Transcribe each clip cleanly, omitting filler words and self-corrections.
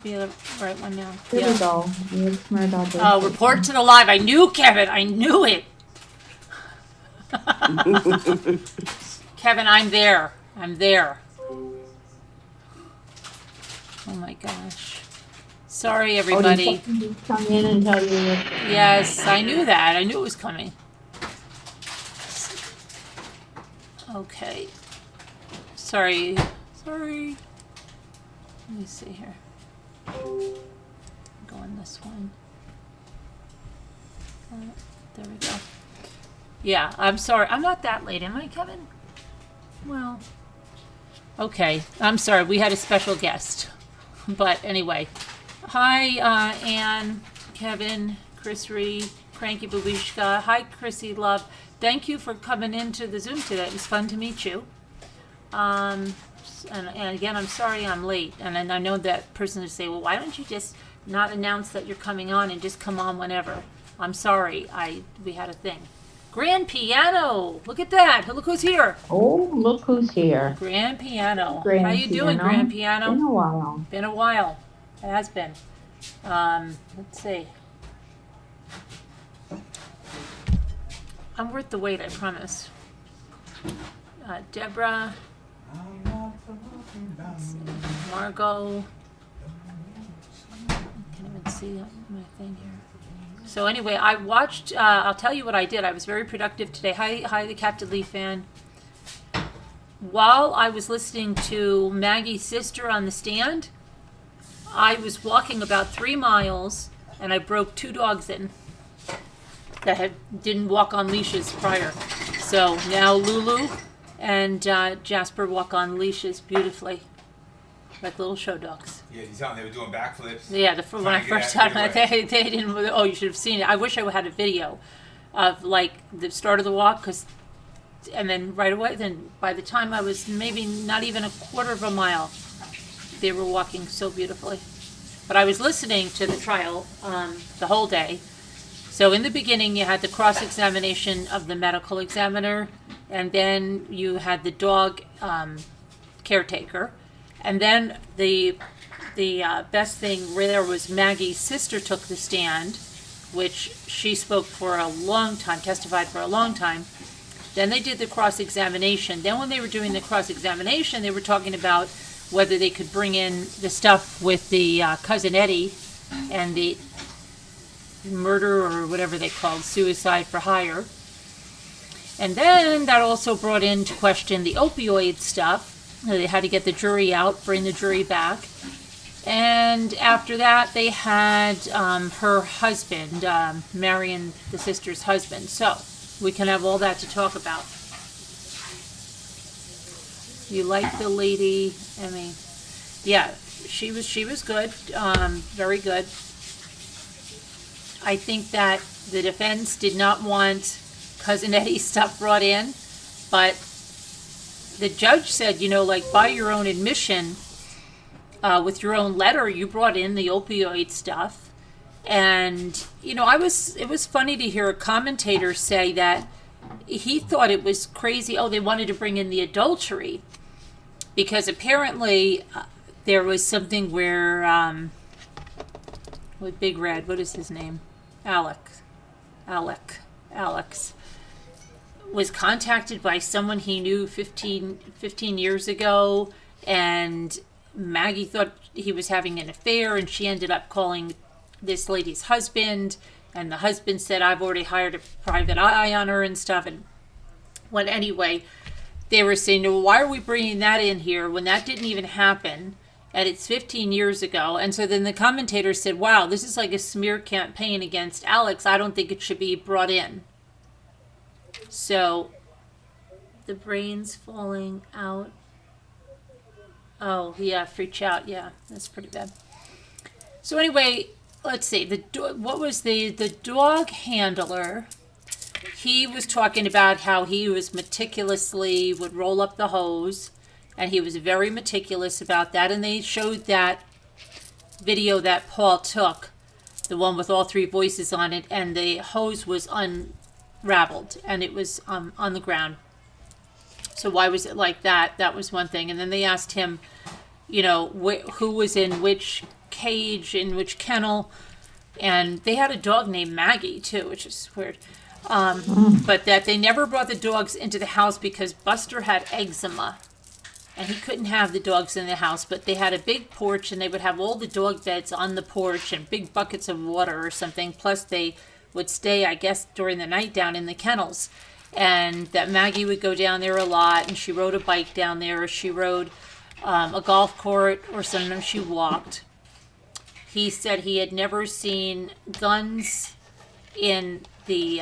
Be the right one now. Here we go. It's Murdaugh. Oh, report to the live. I knew, Kevin. I knew it. Kevin, I'm there. I'm there. Oh my gosh. Sorry, everybody. Come in and tell you. Yes, I knew that. I knew it was coming. Okay. Sorry. Sorry. Let me see here. Go on this one. There we go. Yeah, I'm sorry. I'm not that late, am I, Kevin? Well, okay. I'm sorry. We had a special guest. But anyway. Hi, Anne, Kevin, Chris Ree, Cranky Babishka. Hi, Chrissy Love. Thank you for coming into the Zoom today. It was fun to meet you. And again, I'm sorry I'm late. And I know that person would say, well, why don't you just not announce that you're coming on and just come on whenever? I'm sorry. We had a thing. Grand piano. Look at that. Look who's here. Oh, look who's here. Grand piano. How you doing, Grand piano? Been a while. Been a while. It has been. Let's see. I'm worth the wait, I promise. Deborah. Margot. I can't even see my thing here. So anyway, I watched, I'll tell you what I did. I was very productive today. Hi, the Captain Lee fan. While I was listening to Maggie's sister on the stand, I was walking about 3 miles and I broke 2 dogs in that didn't walk on leashes prior. So now Lulu and Jasper walk on leashes beautifully, like little show dogs. Yeah, you saw them, they were doing backflips. Yeah, when I first saw them, they didn't. Oh, you should have seen it. I wish I had a video of like the start of the walk, and then right away. Then by the time I was maybe not even a quarter of a mile, they were walking so beautifully. But I was listening to the trial the whole day. So in the beginning, you had the cross-examination of the medical examiner, and then you had the dog caretaker, and then the best thing there was Maggie's sister took the stand, which she spoke for a long time, testified for a long time. Then they did the cross-examination. Then when they were doing the cross-examination, they were talking about whether they could bring in the stuff with the cousin Eddie and the murder or whatever they called, suicide for hire. And then that also brought into question the opioid stuff. They had to get the jury out, bring the jury back. And after that, they had her husband, Marion, the sister's husband. So we can have all that to talk about. You like the lady? I mean, yeah, she was good, very good. I think that the defense did not want Cousin Eddie's stuff brought in, but the judge said, like by your own admission, with your own letter, you brought in the opioid stuff. And, it was funny to hear a commentator say that he thought it was crazy. Oh, they wanted to bring in the adultery because apparently there was something where, with Big Red, what is his name? Alex was contacted by someone he knew 15 years ago, and Maggie thought he was having an affair, and she ended up calling this lady's husband, and the husband said, I've already hired a private eye on her and stuff. And when anyway, they were saying, well, why are we bringing that in here when that didn't even happen? And it's 15 years ago. And so then the commentator said, wow, this is like a smear campaign against Alex. I don't think it should be brought in. So the brain's falling out. Oh, yeah, freak out. Yeah, that's pretty bad. So anyway, let's see. What was the dog handler? He was talking about how he was meticulously would roll up the hose. And he was very meticulous about that. And they showed that video that Paul took, the one with all 3 voices on it, and the hose was unraveled, and it was on the ground. So why was it like that? That was one thing. And then they asked him, who was in which cage, in which kennel, and they had a dog named Maggie too, which is weird. But that they never brought the dogs into the house because Buster had eczema, and he couldn't have the dogs in the house. But they had a big porch, and they would have all the dog beds on the porch and big buckets of water or something. Plus, they would stay, I guess, during the night down in the kennels. And that Maggie would go down there a lot, and she rode a bike down there, or she rode a golf cart, or sometimes she walked. He said he had never seen guns in the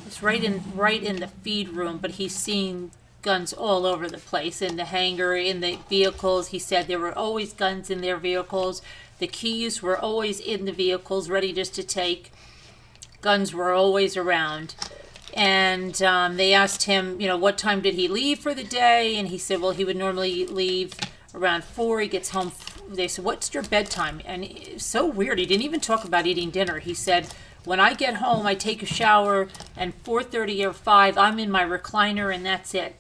it's right in the feed room, but he's seen guns all over the place, in the hangar, in the vehicles. He said there were always guns in their vehicles. The keys were always in the vehicles, ready just to take. Guns were always around. And they asked him, what time did he leave for the day? And he said, well, he would normally leave around 4. He gets home. They said, what's your bedtime? And it's so weird. He didn't even talk about eating dinner. He said, when I get home, I take a shower, and 4:30 or 5, I'm in my recliner, and that's it.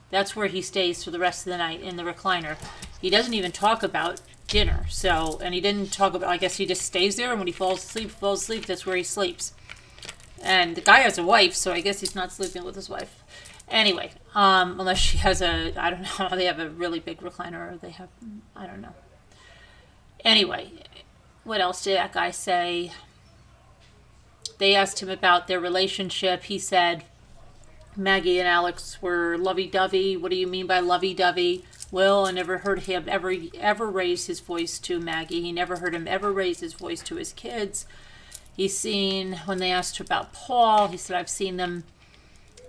That's where he stays for the rest of the night, in the recliner. He doesn't even talk about dinner. So, and he didn't talk about, I guess he just stays there, and when he falls asleep, that's where he sleeps. And the guy has a wife, so I guess he's not sleeping with his wife. Anyway, unless she has I don't know, they have a really big recliner, or they have, I don't know. Anyway, what else did that guy say? They asked him about their relationship. He said Maggie and Alex were lovey-dovey. What do you mean by lovey-dovey? Well, I never heard him ever raise his voice to Maggie. He never heard him ever raise his voice to his kids. He's seen, when they asked about Paul, he said, I've seen them.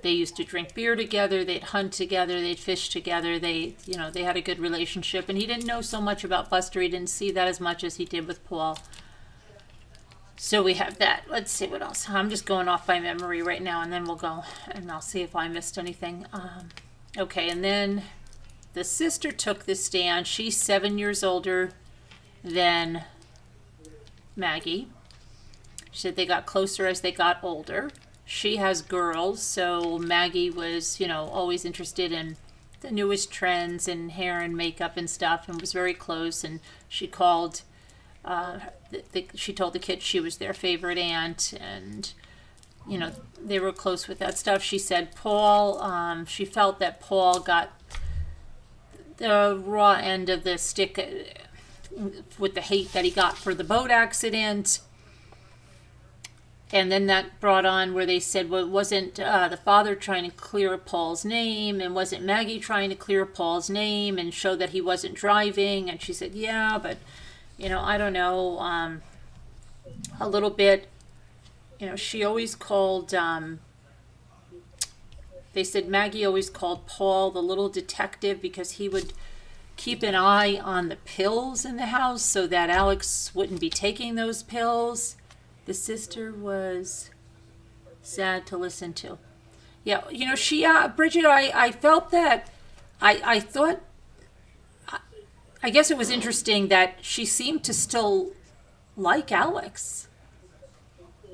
They used to drink beer together. They'd hunt together. They'd fish together. They had a good relationship. And he didn't know so much about Buster. He didn't see that as much as he did with Paul. So we have that. Let's see what else. I'm just going off by memory right now, and then we'll go, and I'll see if I missed anything. Okay, and then the sister took the stand. She's 7 years older than Maggie. She said they got closer as they got older. She has girls, so Maggie was, always interested in the newest trends in hair and makeup and stuff, and was very close. And she called, she told the kids she was their favorite aunt, and, they were close with that stuff. She said Paul, she felt that Paul got the raw end of the stick with the hate that he got for the boat accident. And then that brought on where they said, well, it wasn't the father trying to clear Paul's name, and wasn't Maggie trying to clear Paul's name and show that he wasn't driving? And she said, yeah, but, I don't know, a little bit, she always called, they said Maggie always called Paul the little detective, because he would keep an eye on the pills in the house so that Alex wouldn't be taking those pills. The sister was sad to listen to. Yeah, she, Bridget, I felt that, I thought, I guess it was interesting that she seemed to still like Alex.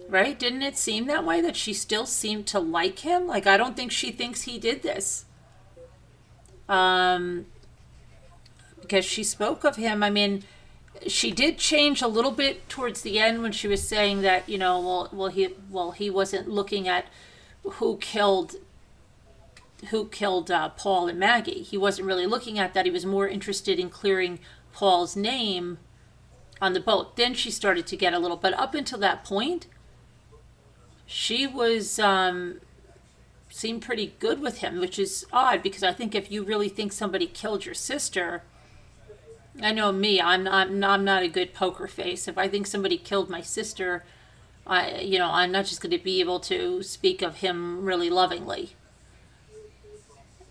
Right? Didn't it seem that way, that she still seemed to like him? Like, I don't think she thinks he did this. Because she spoke of him, she did change a little bit towards the end when she was saying that, he wasn't looking at who killed Paul and Maggie. He wasn't really looking at that. He was more interested in clearing Paul's name on the boat. Then she started to get a little, but up until that point, she was seemed pretty good with him, which is odd, because I think if you really think somebody killed your sister, I know me, I'm not a good poker face. If I think somebody killed my sister, I'm not just going to be able to speak of him really lovingly.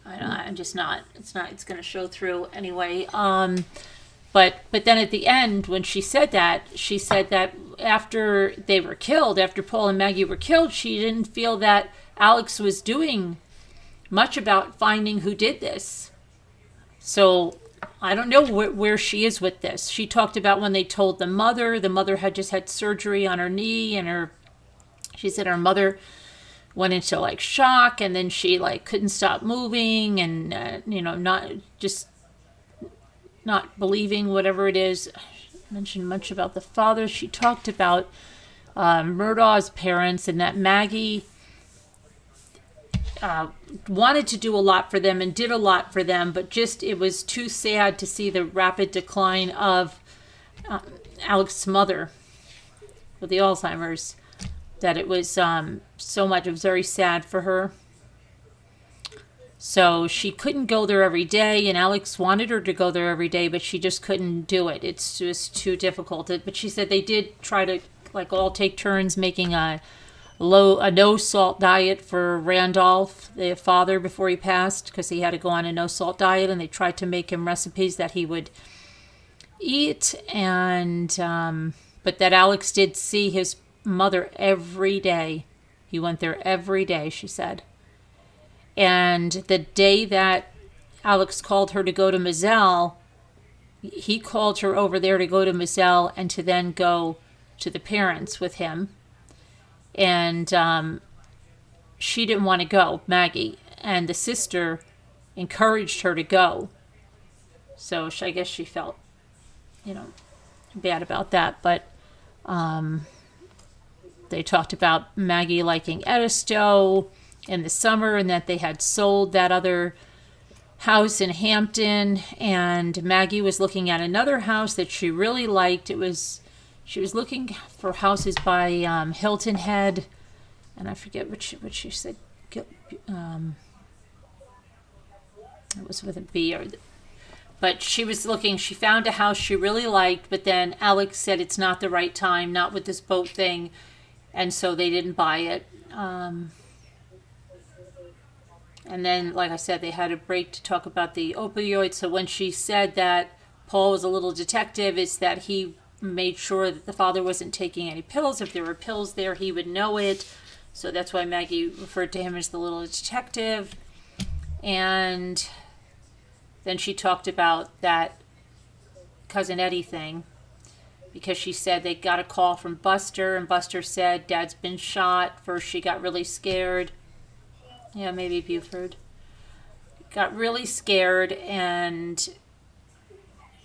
I'm just not. It's going to show through anyway. But then at the end, when she said that after they were killed, after Paul and Maggie were killed, she didn't feel that Alex was doing much about finding who did this. So I don't know where she is with this. She talked about when they told the mother had just had surgery on her knee, and she said her mother went into like shock, and then she like couldn't stop moving, and not believing whatever it is. mention much about the father. She talked about Murdaugh's parents and that Maggie wanted to do a lot for them and did a lot for them, but just it was too sad to see the rapid decline of Alex's mother with the Alzheimer's, that it was so much. It was very sad for her. So she couldn't go there every day, and Alex wanted her to go there every day, but she just couldn't do it. It's just too difficult. But she said they did try to all take turns making a no salt diet for Randolph, the father, before he passed, because he had to go on a no salt diet, and they tried to make him recipes that he would eat, and but that Alex did see his mother every day. He went there every day, she said. And the day that Alex called her to go to Moselle, he called her over there to go to Moselle and to then go to the parents with him. And she didn't want to go, Maggie. And the sister encouraged her to go. So I guess she felt, bad about that. But they talked about Maggie liking Edisto in the summer, and that they had sold that other house in Hampton, and Maggie was looking at another house that she really liked. She was looking for houses by Hilton Head, and I forget what she said. It was with a B, but she was looking. She found a house she really liked, but then Alex said it's not the right time, not with this boat thing, and so they didn't buy it. And then, like I said, they had a break to talk about the opioids. So when she said that Paul was a little detective, it's that he made sure that the father wasn't taking any pills. If there were pills there, he would know it. So that's why Maggie referred to him as the little detective. And then she talked about that Cousin Eddie thing, because she said they got a call from Buster, and Buster said, Dad's been shot. First, she got really scared. Yeah, maybe Buford. Got really scared, and,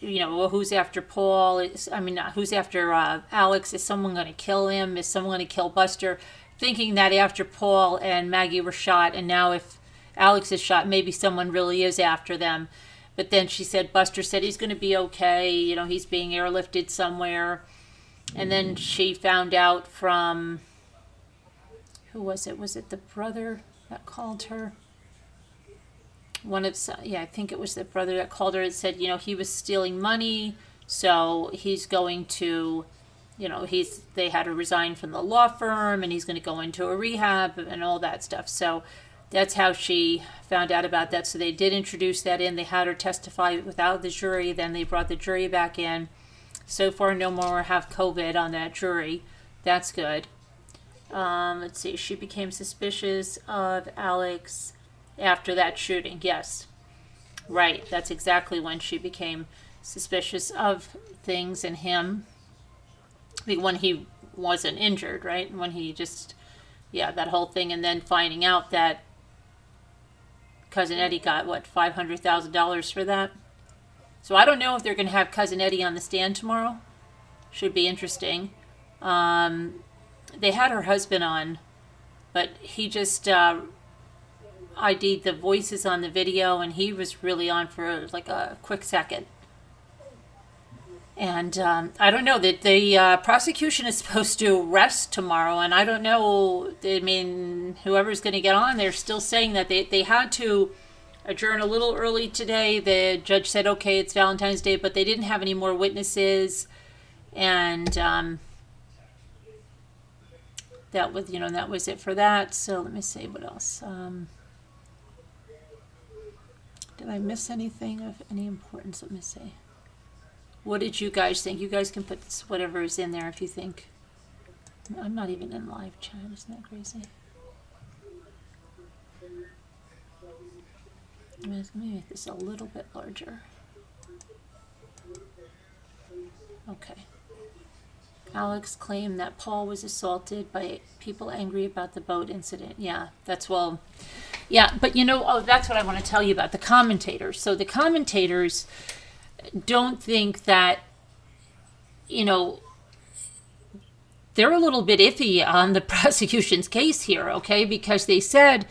well, who's after Paul? Who's after Alex? Is someone going to kill him? Is someone going to kill Buster? Thinking that after Paul and Maggie were shot, and now if Alex is shot, maybe someone really is after them. But then she said, Buster said he's going to be okay. He's being airlifted somewhere. And then she found out from, who was it? Was it the brother that called her? I think it was the brother that called her and said, he was stealing money, so he's going to, they had to resign from the law firm, and he's going to go into a rehab and all that stuff. So that's how she found out about that. So they did introduce that in. They had her testify without the jury. Then they brought the jury back in. So far, no more have COVID on that jury. That's good. Let's see. She became suspicious of Alex after that shooting. Yes. Right. That's exactly when she became suspicious of things in him. When he wasn't injured, right? When he just, that whole thing. And then finding out that Cousin Eddie got, $500,000 for that? So I don't know if they're going to have Cousin Eddie on the stand tomorrow. Should be interesting. They had her husband on, but he just ID'd the voices on the video, and he was really on for a quick second. And I don't know, that the prosecution is supposed to rest tomorrow, and I don't know, whoever's going to get on, they're still saying that they had to adjourn a little early today. The judge said, okay, it's Valentine's Day, but they didn't have any more witnesses, and that was it for that. So let me see what else. Did I miss anything of any importance? Let me see. What did you guys think? You guys can put whatever is in there if you think. I'm not even in live chat. Isn't that crazy? Let me make this a little bit larger. Okay. Alex claimed that Paul was assaulted by people angry about the boat incident. Yeah, that's but that's what I want to tell you about the commentators. So the commentators don't think that you know, they're a little bit iffy on the prosecution's case here, okay? Because they said,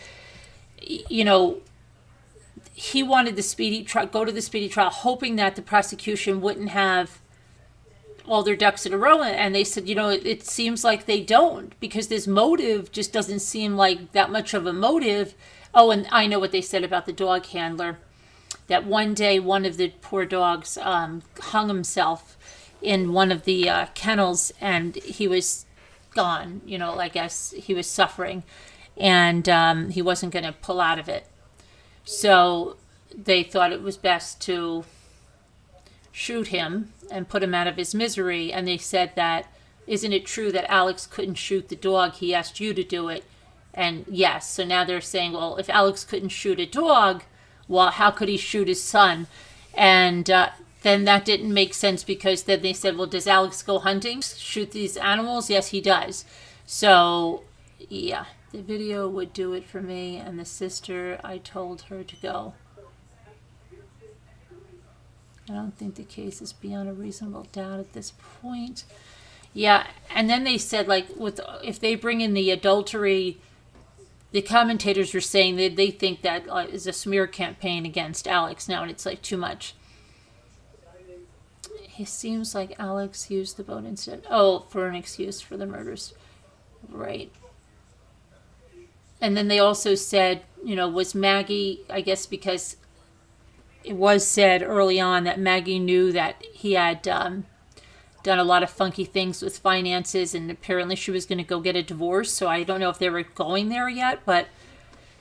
you know, he wanted the speedy trial, go to the speedy trial, hoping that the prosecution wouldn't have all their ducks in a row. And they said, you know, it seems like they don't, because this motive just doesn't seem like that much of a motive. Oh, and I know what they said about the dog handler, that one day one of the poor dogs hung himself in one of the kennels, and he was gone. You know, I guess he was suffering, and he wasn't going to pull out of it. So they thought it was best to shoot him and put him out of his misery. And they said that, isn't it true that Alex couldn't shoot the dog? He asked you to do it. And yes, so now they're saying, well, if Alex couldn't shoot a dog, well, how could he shoot his son? And then that didn't make sense, because then they said, well, does Alex go hunting, shoot these animals? Yes, he does. So, yeah, the video would do it for me. And the sister, I told her to go. I don't think the case is beyond a reasonable doubt at this point. Yeah, and then they said, like, if they bring in the adultery, the commentators were saying that they think that is a smear campaign against Alex now, and it's like too much. It seems like Alex used the boat instead. Oh, for an excuse for the murders. Right. And then they also said, you know, was Maggie, I guess because it was said early on that Maggie knew that he had done a lot of funky things with finances, and apparently she was going to go get a divorce. So I don't know if they were going there yet, but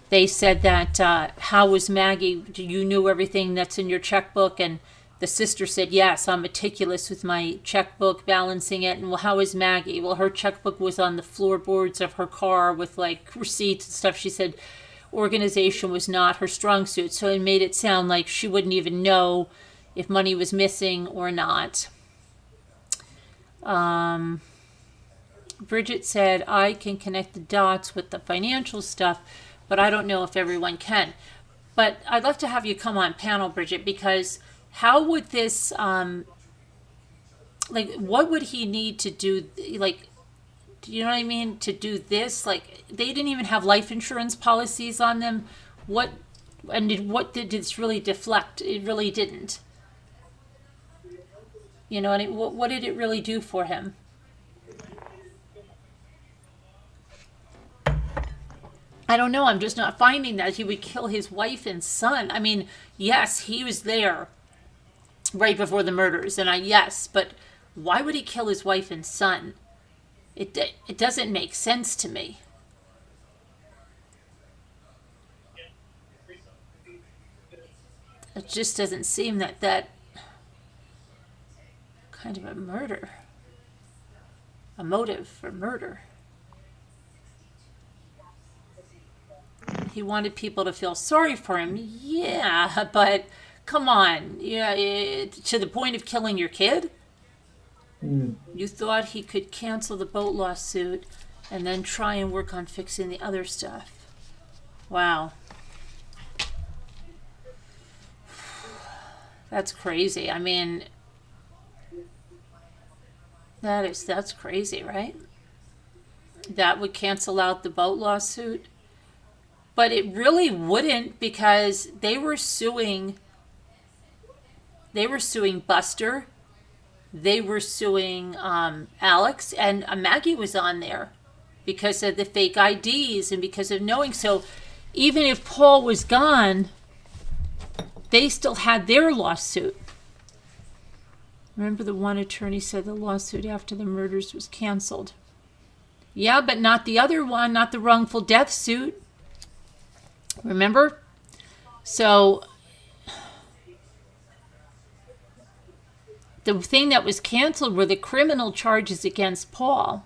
they said that, how was Maggie? You knew everything that's in your checkbook? And the sister said, yes, I'm meticulous with my checkbook, balancing it. And well, how is Maggie? Well, her checkbook was on the floorboards of her car with like receipts and stuff. She said organization was not her strong suit. So it made it sound like she wouldn't even know if money was missing or not. Bridget said, I can connect the dots with the financial stuff, but I don't know if everyone can. But I'd love to have you come on panel, Bridget, because how would this, like, what would he need to do? Like, do you know what I mean? To do this? Like, they didn't even have life insurance policies on them. What did this really deflect? It really didn't. You know, and what did it really do for him? I don't know. I'm just not finding that he would kill his wife and son. I mean, yes, he was there right before the murders, and yes, but why would he kill his wife and son? It doesn't make sense to me. It just doesn't seem that kind of a murder, a motive for murder. He wanted people to feel sorry for him. Yeah, but come on. Yeah, to the point of killing your kid? You thought he could cancel the boat lawsuit and then try and work on fixing the other stuff. Wow. That's crazy. I mean, that's crazy, right? That would cancel out the boat lawsuit. But it really wouldn't, because they were suing Buster. They were suing Alex, and Maggie was on there because of the fake IDs and because of knowing. So even if Paul was gone, they still had their lawsuit. Remember, the one attorney said the lawsuit after the murders was canceled. Yeah, but not the other one, not the wrongful death suit. Remember? So the thing that was canceled were the criminal charges against Paul.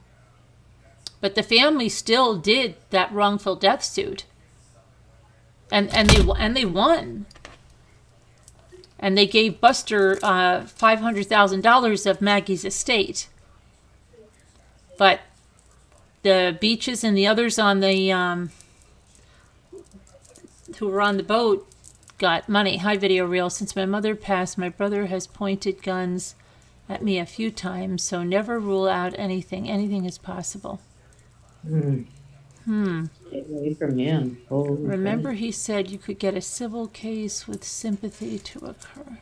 But the family still did that wrongful death suit. And they won. And they gave Buster $500,000 of Maggie's estate. But the Beaches and the others on the who were on the boat got money. Hi, video reel. Since my mother passed, my brother has pointed guns at me a few times, so never rule out anything. Anything is possible. Stay away from him. Oh, Remember, he said you could get a civil case with sympathy to occur.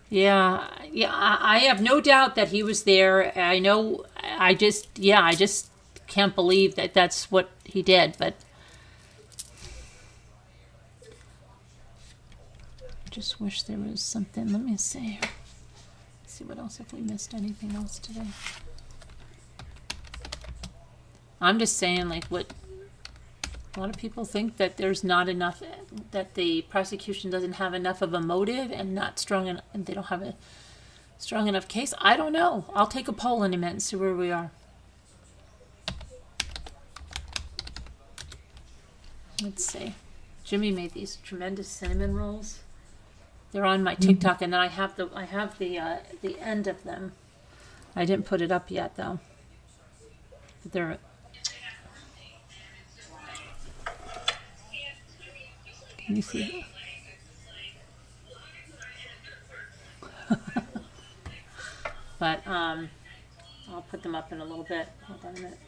Yeah, I have no doubt that he was there. I know, I just can't believe that that's what he did, but I just wish there was something. Let me see. See what else, if we missed anything else today. I'm just saying, like, what a lot of people think, that there's not enough, that the prosecution doesn't have enough of a motive and not strong enough, and they don't have a strong enough case. I don't know. I'll take a poll in a minute and see where we are. Let's see. Jimmy made these tremendous cinnamon rolls. They're on my TikTok, and then I have the end of them. I didn't put it up yet though. But they're. Can you see? But I'll put them up in a little bit. Hold on a minute.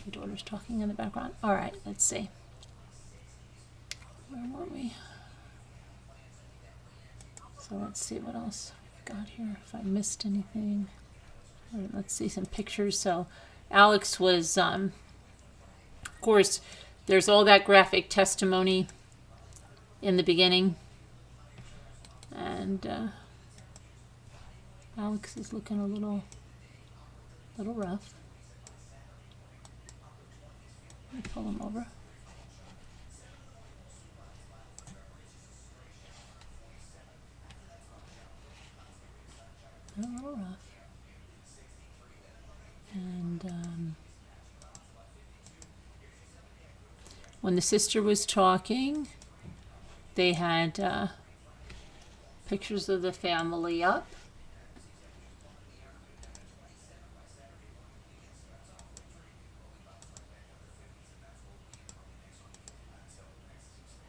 My daughter's talking in the background. All right, let's see. Where were we? So let's see what else we've got here. If I missed anything. All right, let's see some pictures. So Alex was, of course, there's all that graphic testimony in the beginning. And Alex is looking a little rough. Let me pull him over. A little rough. And when the sister was talking, they had pictures of the family up.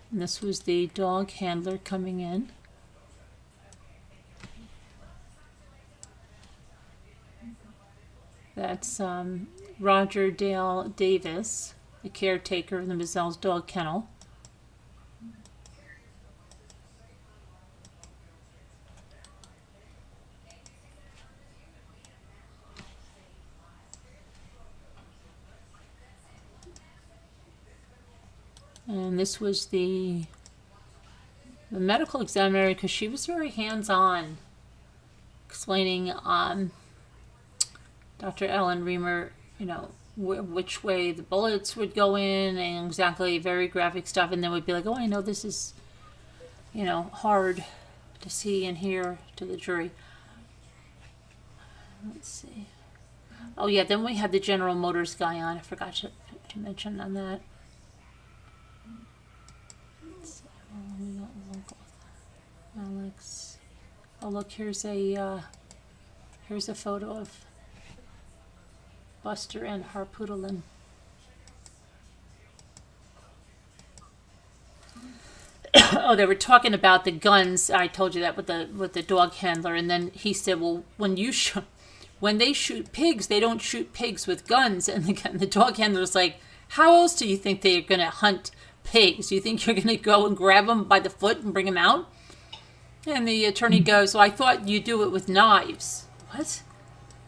And this was the dog handler coming in. That's Roger Dale Davis, the caretaker of the Mazelle's dog kennel. And this was the medical examiner, because she was very hands-on, explaining Dr. Ellen Reamer, which way the bullets would go in, and exactly very graphic stuff, and then would be like, oh, I know this is, hard to see and hear to the jury. Let's see. Oh yeah, then we had the General Motors guy on. I forgot to mention on that. Let's see. Oh, we got local. Alex. Oh look, here's a photo of Buster and Harpoodlin. Oh, they were talking about the guns. I told you that with the dog handler, and then he said, "Well, when they shoot pigs, they don't shoot pigs with guns." And the dog handler's like, "How else do you think they're going to hunt pigs? You think you're going to go and grab them by the foot and bring them out?" And the attorney goes, "Well, I thought you do it with knives." What?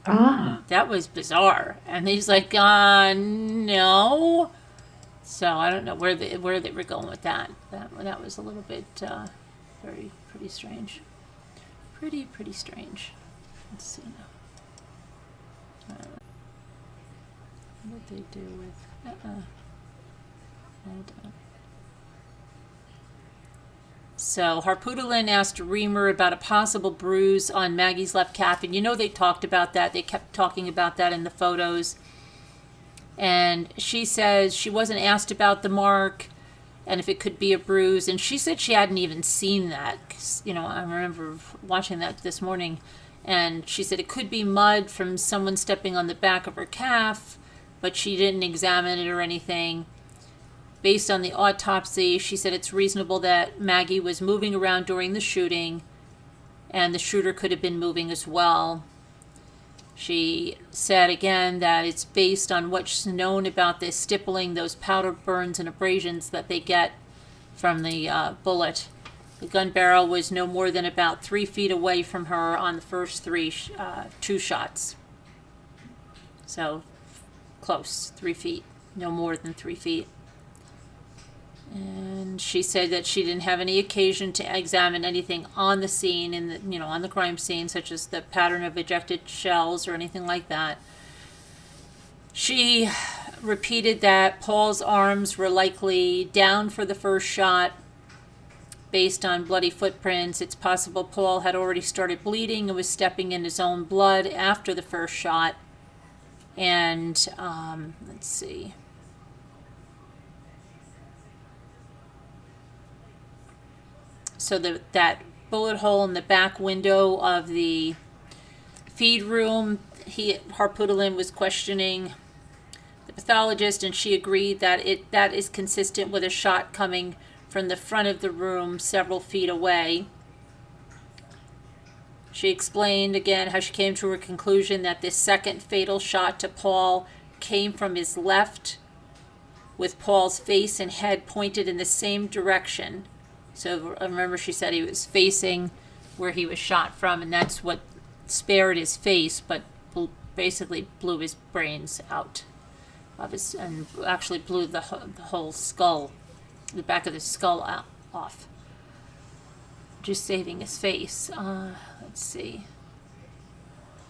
That was bizarre. And he's like, no. So I don't know where they were going with that. That was a little bit pretty strange. Pretty strange. Let's see now. What did they do with? Hold on. So Harpoodlin asked Reamer about a possible bruise on Maggie's left calf, and they talked about that. They kept talking about that in the photos. And she says she wasn't asked about the mark and if it could be a bruise, and she said she hadn't even seen that. 'Cause, I remember watching that this morning, and she said it could be mud from someone stepping on the back of her calf, but she didn't examine it or anything. Based on the autopsy, she said it's reasonable that Maggie was moving around during the shooting, and the shooter could have been moving as well. She said again that it's based on what's known about the stippling, those powder burns and abrasions that they get from the bullet. The gun barrel was no more than about 3 feet away from her on the first two shots. So close, 3 feet, no more than 3 feet. And she said that she didn't have any occasion to examine anything on the scene, on the crime scene, such as the pattern of ejected shells or anything like that. She repeated that Paul's arms were likely down for the first shot. Based on bloody footprints, it's possible Paul had already started bleeding and was stepping in his own blood after the first shot. And let's see. So that bullet hole in the back window of the feed room, Harpootlian was questioning the pathologist, and she agreed that that is consistent with a shot coming from the front of the room several feet away. She explained again how she came to her conclusion that this second fatal shot to Paul came from his left, with Paul's face and head pointed in the same direction. So remember, she said he was facing where he was shot from, and that's what spared his face, but basically blew his brains out of his, and actually blew the whole skull, the back of the skull off, just saving his face. Let's see.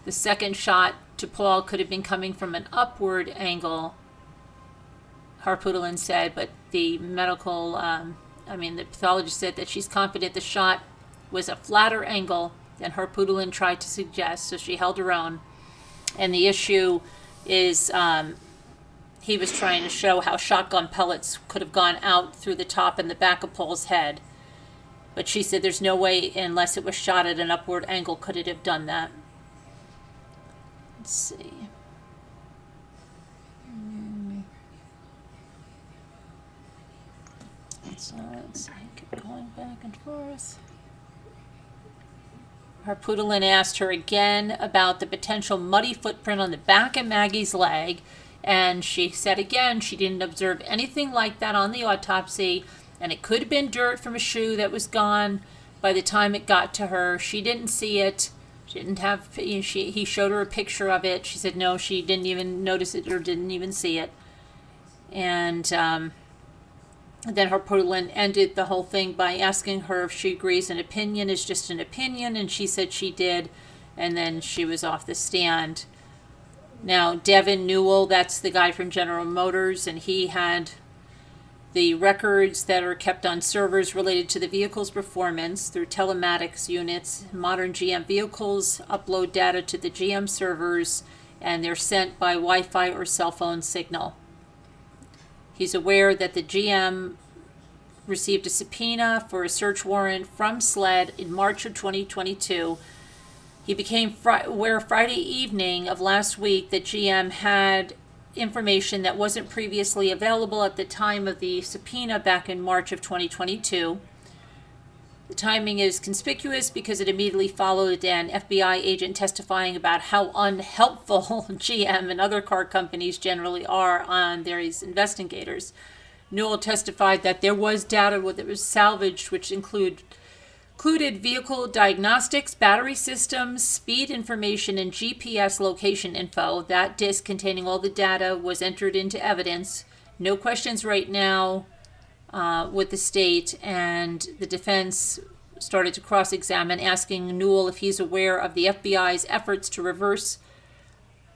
The second shot to Paul could have been coming from an upward angle, Harpootlian said, but the the pathologist said that she's confident the shot was a flatter angle than Harpootlian tried to suggest, so she held her own. And the issue is he was trying to show how shotgun pellets could have gone out through the top and the back of Paul's head. But she said there's no way, unless it was shot at an upward angle, could it have done that. Let's see. So let's see, keep going back and forth. Harpootlian asked her again about the potential muddy footprint on the back of Maggie's leg, and she said again she didn't observe anything like that on the autopsy, and it could have been dirt from a shoe that was gone by the time it got to her. She didn't see it. She didn't have. He showed her a picture of it. She said no, she didn't even notice it or didn't even see it. And then Harpootlian ended the whole thing by asking her if she agrees an opinion is just an opinion, and she said she did, and then she was off the stand. Now, Devin Newell, that's the guy from General Motors, and he had the records that are kept on servers related to the vehicle's performance through telematics units. Modern GM vehicles upload data to the GM servers, and they're sent by Wi-Fi or cell phone signal. He's aware that the GM received a subpoena for a search warrant from SLED in March of 2022. He became aware Friday evening of last week that GM had information that wasn't previously available at the time of the subpoena back in March of 2022. The timing is conspicuous because it immediately followed an FBI agent testifying about how unhelpful GM and other car companies generally are on these investigators. Newell testified that there was data that was salvaged, which included vehicle diagnostics, battery systems, speed information, and GPS location info. That disk containing all the data was entered into evidence. No questions right now with the state, and the defense started to cross-examine, asking Newell if he's aware of the FBI's efforts to reverse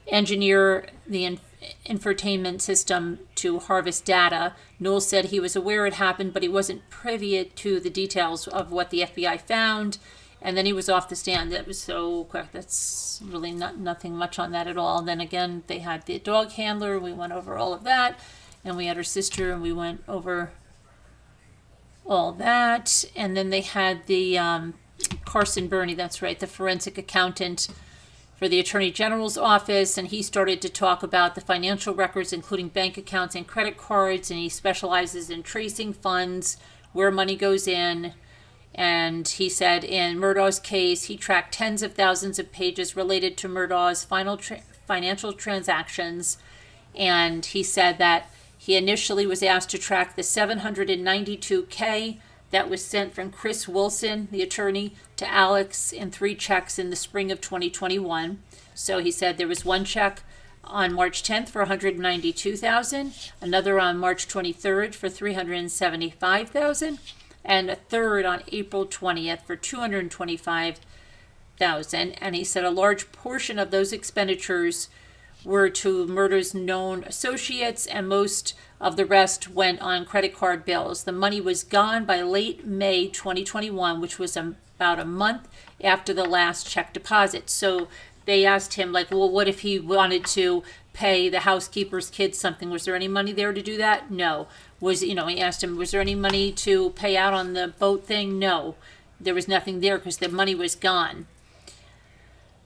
engineer the infotainment system to harvest data. Newell said he was aware it happened, but he wasn't privy to the details of what the FBI found, and then he was off the stand. That was so quick. That's really nothing much on that at all. And then again, they had the dog handler. We went over all of that, and we had her sister, and we went over all that. And then they had the Carson Burney, that's right, the forensic accountant for the Attorney General's office, and he started to talk about the financial records, including bank accounts and credit cards, and he specializes in tracing funds, where money goes in. And he said in Murdaugh's case, he tracked tens of thousands of pages related to Murdaugh's financial transactions. And he said that he initially was asked to track the $792K that was sent from Chris Wilson, the attorney, to Alex in 3 checks in the spring of 2021. So he said there was one check on March 10th for $192,000, another on March 23rd for $375,000, and a third on April 20th for $225,000. And he said a large portion of those expenditures were to Murdaugh's known associates, and most of the rest went on credit card bills. The money was gone by late May 2021, which was about a month after the last check deposit. So they asked him, like, well, what if he wanted to pay the housekeeper's kids something? Was there any money there to do that? No. He asked him, was there any money to pay out on the boat thing? No. There was nothing there because the money was gone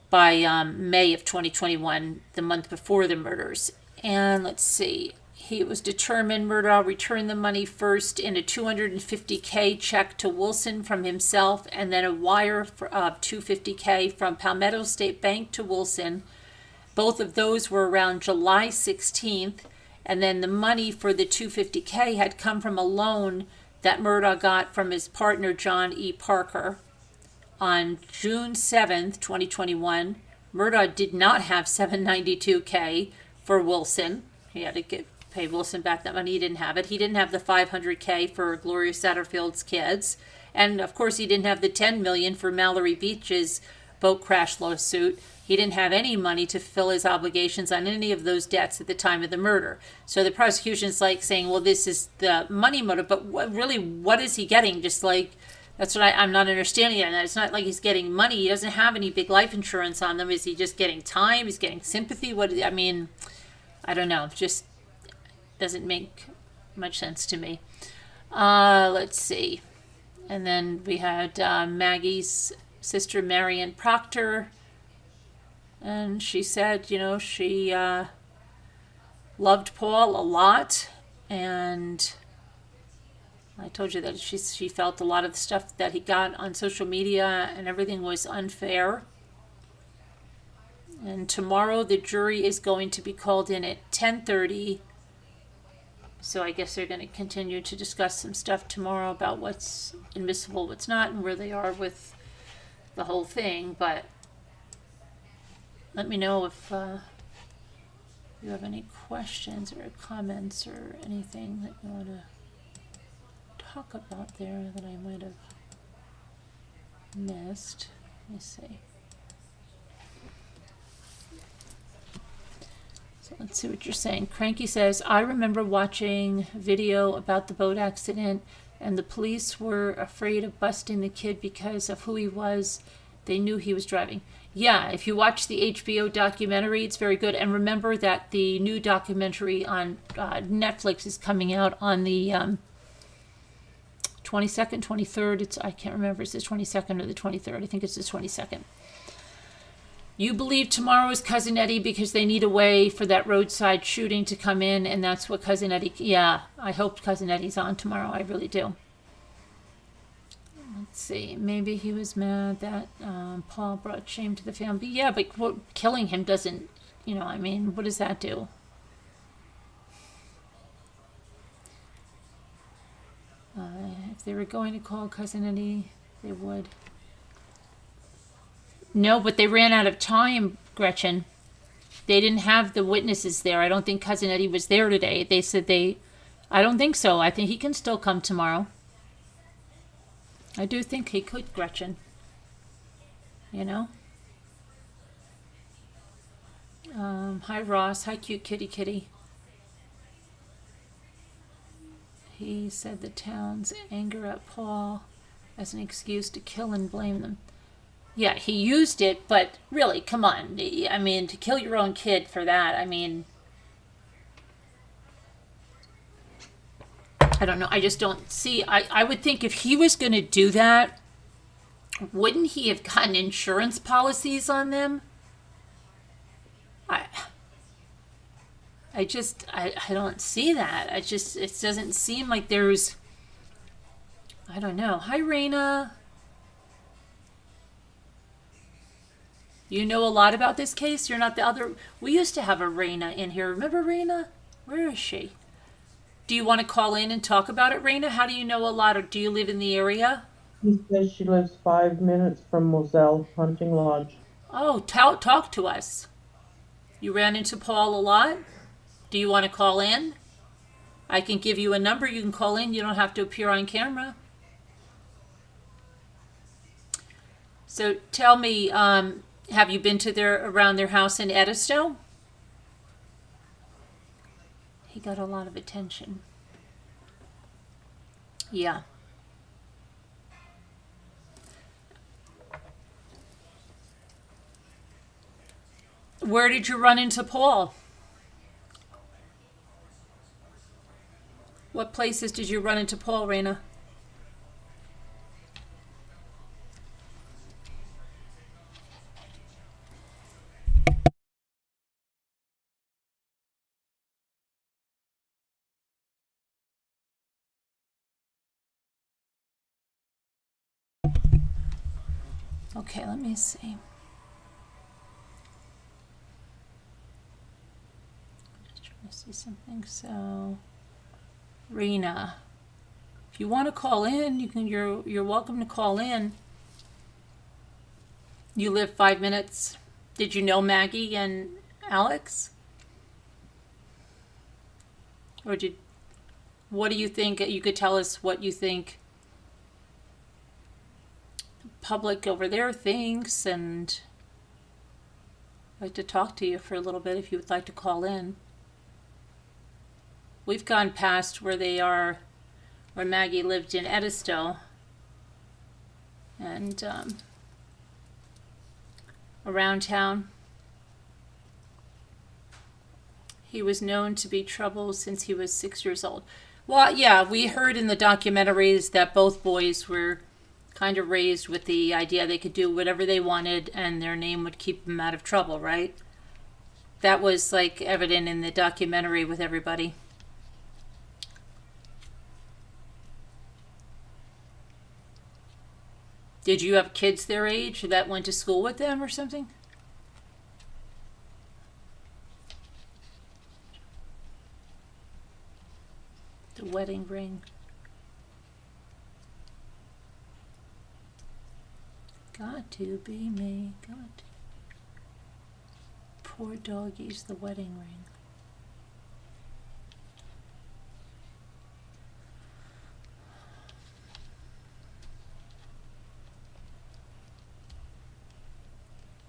by May of 2021, the month before the murders. And let's see, it was determined Murdaugh returned the money first in a $250K check to Wilson from himself, and then a wire of $250K from Palmetto State Bank to Wilson. Both of those were around July 16th, and then the money for the $250K had come from a loan that Murdaugh got from his partner, John E. Parker. On June 7th, 2021, Murdaugh did not have $792K for Wilson. He had to pay Wilson back that money. He didn't have it. He didn't have the $500K for Gloria Satterfield's kids. And, of course, he didn't have the $10 million for Mallory Beach's boat crash lawsuit. He didn't have any money to fulfill his obligations on any of those debts at the time of the murder. So the prosecution's like saying, well, this is the money motive. But what is he getting? Just like... That's what I'm not understanding. And it's not like he's getting money. He doesn't have any big life insurance on them. Is he just getting time? He's getting sympathy? I don't know. It just doesn't make much sense to me. Let's see. And then we had Maggie's sister, Marion Proctor. And she said, she loved Paul a lot. And I told you that she felt a lot of the stuff that he got on social media and everything was unfair. And tomorrow the jury is going to be called in at 10:30. So I guess they're going to continue to discuss some stuff tomorrow about what's admissible, what's not, and where they are with the whole thing. But let me know if you have any questions or comments or anything that you want to talk about there that I might have missed. Let me see. So let's see what you're saying. Cranky says, I remember watching video about the boat accident, and the police were afraid of busting the kid because of who he was. They knew he was driving. Yeah, if you watch the HBO documentary, it's very good. And remember that the new documentary on Netflix is coming out on the 22nd, 23rd. I can't remember if it's the 22nd or the 23rd. I think it's the 22nd. You believe tomorrow is Cousin Eddie because they need a way for that roadside shooting to come in, and that's what Cousin Eddie... Yeah, I hope Cousin Eddie's on tomorrow. I really do. Let's see. Maybe he was mad that Paul brought shame to the family. Yeah, but killing him doesn't... what does that do? If they were going to call Cousin Eddie, they would. No, but they ran out of time, Gretchen. They didn't have the witnesses there. I don't think Cousin Eddie was there today. They said I don't think so. I think he can still come tomorrow. I do think he could, Gretchen. Hi, Ross. Hi, cute kitty. He said the town's anger at Paul as an excuse to kill and blame them. Yeah, he used it, but really, come on. To kill your own kid for that, I don't know. I just don't see. I would think if he was going to do that, wouldn't he have gotten insurance policies on them? I don't see that. It doesn't seem like there's, I don't know. Hi, Raina. You know a lot about this case? You're not the other. We used to have a Raina in here. Remember Raina? Where is she? Do you want to call in and talk about it, Raina? How do you know a lot? Or do you live in the area? He says she lives 5 minutes from Moselle Hunting Lodge. Oh, talk to us. You ran into Paul a lot? Do you want to call in? I can give you a number. You can call in. You don't have to appear on camera. So tell me, have you been to around their house in Edisto? He got a lot of attention. Yeah. Where did you run into Paul? What places did you run into Paul, Raina? Okay, let me see. Just trying to see something. So, Rena, if you want to call in, you can. You're welcome to call in. You live 5 minutes. Did you know Maggie and Alex? Or did? What do you think? You could tell us what you think public over there thinks, and I'd like to talk to you for a little bit if you would like to call in. We've gone past where Maggie lived in Edisto, and around town. He was known to be trouble since he was 6 years old. Well, yeah, we heard in the documentaries that both boys were kind of raised with the idea they could do whatever they wanted and their name would keep them out of trouble, right? That was like evident in the documentary with everybody. Did you have kids their age that went to school with them or something? The wedding ring. Got to be me, got to. Poor doggies, the wedding ring.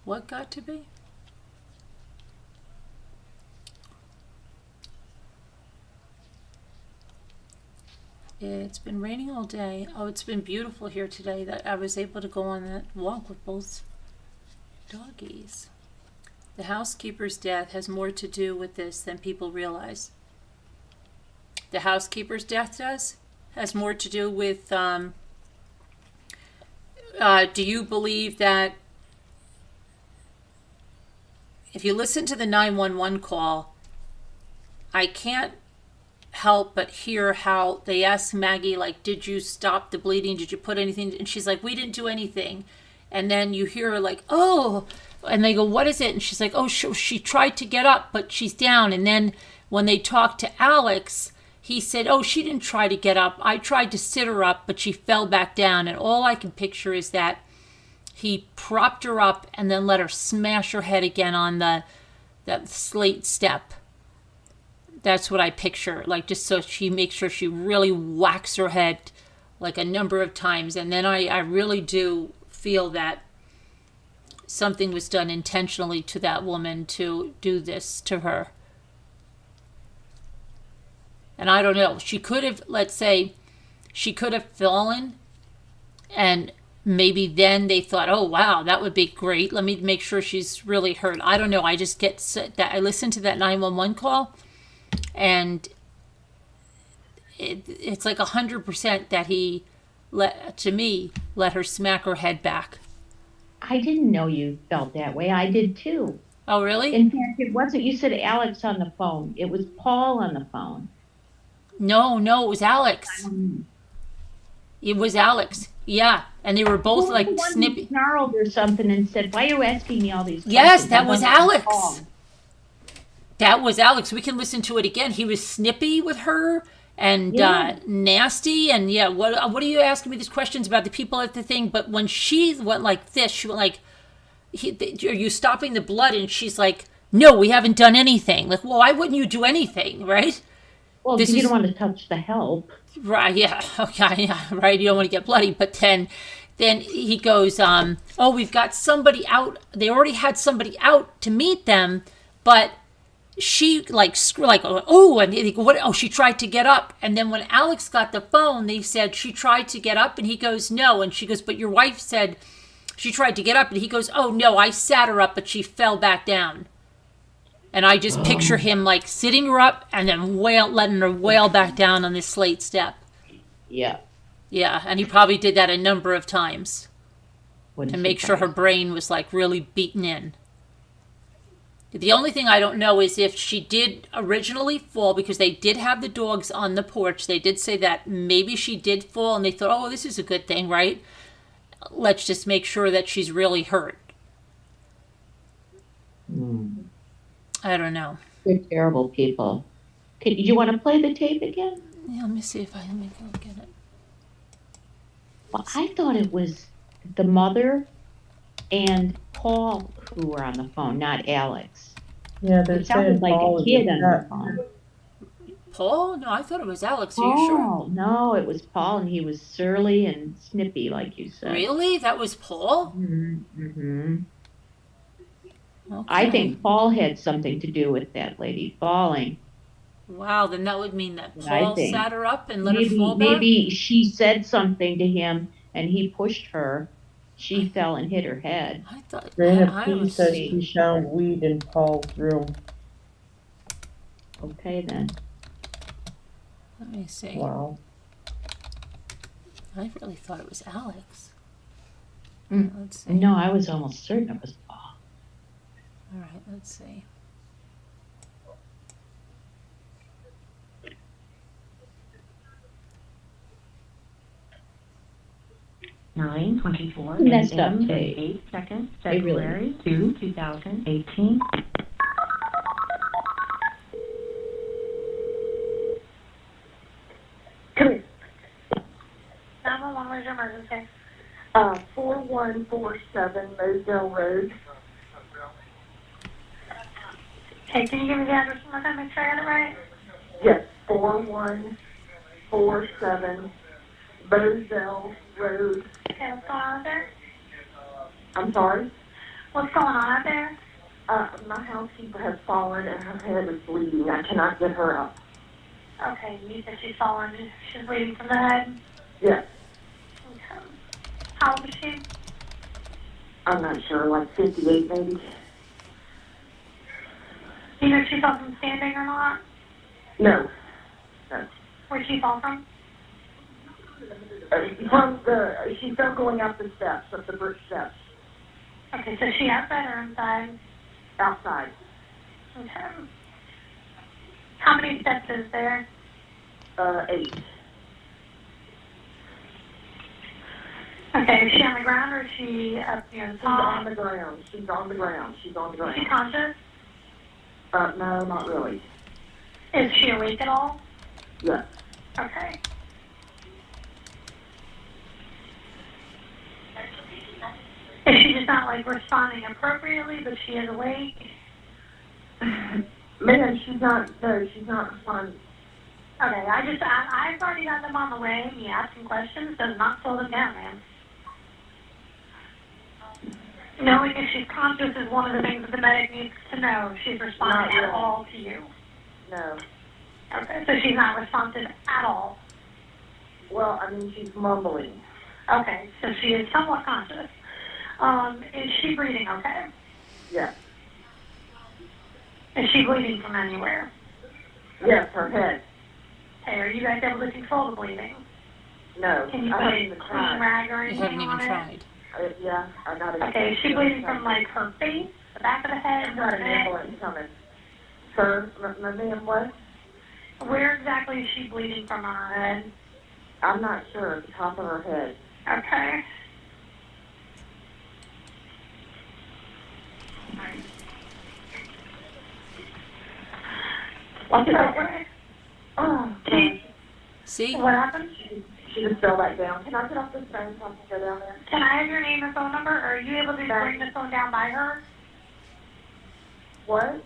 What got to be? It's been raining all day. Oh, it's been beautiful here today that I was able to go on that walk with both doggies. The housekeeper's death has more to do with this than people realize. The housekeeper's death has more to do with, do you believe that if you listen to the 911 call, I can't help but hear how they asked Maggie, like, did you stop the bleeding? Did you put anything? And she's like, we didn't do anything. And then you hear her like, oh, and they go, what is it? And she's like, oh, she tried to get up, but she's down. And then when they talked to Alex, he said, oh, she didn't try to get up. I tried to sit her up, but she fell back down. And all I can picture is that he propped her up and then let her smash her head again on that slate step. That's what I picture, like, just so she makes sure she really whacks her head like a number of times. And then I really do feel that something was done intentionally to that woman to do this to her. And I don't know, she could have, let's say, she could have fallen, and maybe then they thought, oh, wow, that would be great. Let me make sure she's really hurt. I don't know. I just get that. I listened to that 911 call, and it's like 100% that he let her smack her head back. I didn't know you felt that way. I did too. Oh, really? In fact, it wasn't, you said Alex on the phone. It was Paul on the phone. No, it was Alex. It was Alex. Yeah, and they were Who both was the like one who snippy. snarled or something and said, "Why are you asking me all these Yes, questions?" I that was thought it was Alex. Paul. That was Alex. We can listen to it again. He was snippy with her and Yeah. nasty. And yeah, what are you asking me these questions about the people at the thing? But when she went like this, she went like, "Are you stopping the blood?" And she's like, "No, we haven't done anything." Like, well, why wouldn't you do anything, right? Well, This you don't is want to touch the help. right. Yeah. Okay. Yeah. Right. You don't want to get bloody. But then he goes, "Oh, we've got somebody out. They already had somebody out to meet them, but." She like oh, and they go, what? Oh, she tried to get up, and then when Alex got the phone, they said she tried to get up, and he goes no, and she goes, but your wife said she tried to get up, and he goes, oh no, I sat her up, but she fell back down, and I just picture him like sitting her up and then letting her wail back down on this slate step. Yeah. Yeah, and he probably did that a number of times Wouldn't to make sure her surprise brain was like really beaten in. The only thing I don't know is if she did originally fall, because they did have the dogs on the porch. They did say that maybe she did fall, and they thought, oh, this is a good thing, right? Let's just make sure that she's really hurt. me. I don't know. They're terrible people. Okay, you want to play the tape again? Yeah, let me see if let me go get it. Well, I thought it was the mother and Paul who were on the phone, not Alex. Yeah, they're It sounded saying like Paul a is kid on the upset. phone. Paul? No, I thought it was Alex. Are you sure? Paul, no, it was Paul, and he was surly and snippy, like you said. Really? That was Paul? Mm-hmm. Okay. I think Paul had something to do with that lady falling. Wow, then that would mean that I Paul think. sat her up and let her fall back? Maybe she said something to him, and he pushed her. She fell and hit her head. I thought Raina I P was says she found weed in Paul's room. Okay, then. Let me see. Wow. I really thought it was Alex. Mm. Let's see. No, I was almost certain it was Paul. All right, let's see. Nine 24 Messed up a.m. tape. 8 seconds, They really- February 2, 2018. Come here. 911, where's your emergency? 4147 Moselle Road. Hey, can you give me the address one more time, make sure I got it right? Yes, 4147 Moselle Road. Okay, what's going on out there? I'm sorry? What's going on out there? My housekeeper has fallen and her head is bleeding. I cannot get her up. Okay, you said she's fallen, she's bleeding from the head? Yes, Okay. How old is she? I'm not sure, like 58 maybe. Do you know if she fell from standing or not? No. Where'd she fall from? She fell going up the steps, up the brick steps, Okay, so she outside or inside? outside. Okay. How many steps is there? 8. Okay, is she on the ground or is she up near the She's on top? the ground. She's on the ground. She's on the Is she ground. conscious? No, not really. Is she awake at all? Yes. Okay. Is she just not like responding appropriately, but she is awake? Man, she's not responding. Okay, I've already got them on the way. Me asking questions does not slow them down, man. Knowing if she's conscious is one of the things that the medic needs to know. If she's responding Not at really. all to you. No. Okay, so she's not responsive at all. Well, I mean, she's mumbling. Okay, so she is somewhat conscious. Is she breathing okay? Yes. Is she bleeding from anywhere? Yes, her head. Okay, are you guys able to control the bleeding? No. Can you I put haven't a even clean tried. rag or You anything haven't even on it? tried. Yeah, I got it. Okay, is she bleeding from like her face, the back of the head, I've got her an neck? ambulance coming. Sir, my name what? Where exactly is she bleeding from on her head? I'm not sure. At the top of her head. Okay. What's it? So, Oh, She, See? what happened? she just fell back down. Can I get off this phone so I can go down there? Can I have your name and phone number? Or are you able to bring the phone down by her? What?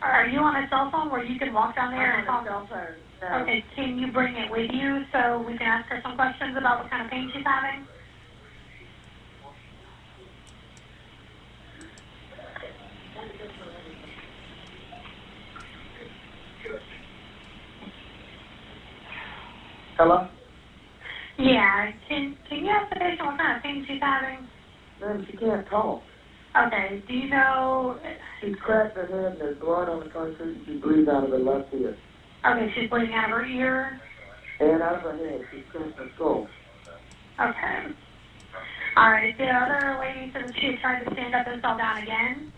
Or are you on a cell phone where you can walk down there and I'm talk? on a cell phone. No. Okay, can you bring it with you so we can ask her some questions about what kind of pain she's having? Hello? Yeah, can you ask the patient what kind of pain she's having? Ma'am, she can't talk. Okay, do you know, She's cracked her head and there's blood on the concrete and she bleeds out of her left ear. okay, she's bleeding out of her ear? And out of her head. She's cracked her skull. Okay. Alright, the other lady said that she had tried to stand up and fell down again?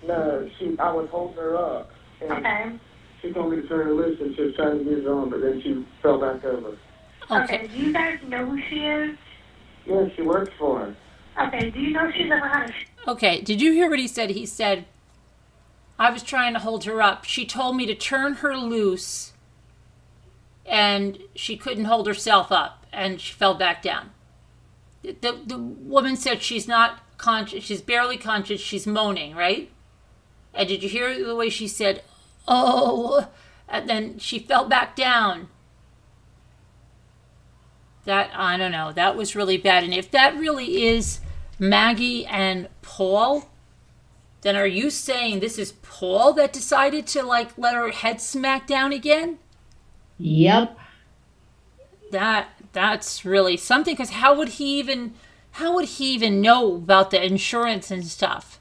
No, I was holding her up. And Okay. she told me to turn her loose and she was trying to use her arm, but then she fell back over. Okay, do you guys know who she is? Yeah, she works for her. Okay, do you know if she's ever had a... Okay, did you hear what he said? He said, I was trying to hold her up. She told me to turn her loose, and she couldn't hold herself up, and she fell back down. The woman said she's not conscious, she's barely conscious, she's moaning, right? And did you hear the way she said, oh, and then she fell back down? That, I don't know, that was really bad. And if that really is Maggie and Paul, then are you saying this is Paul that decided to like let her head smack down again? Yep. That's really something, because how would he even know about the insurance and stuff?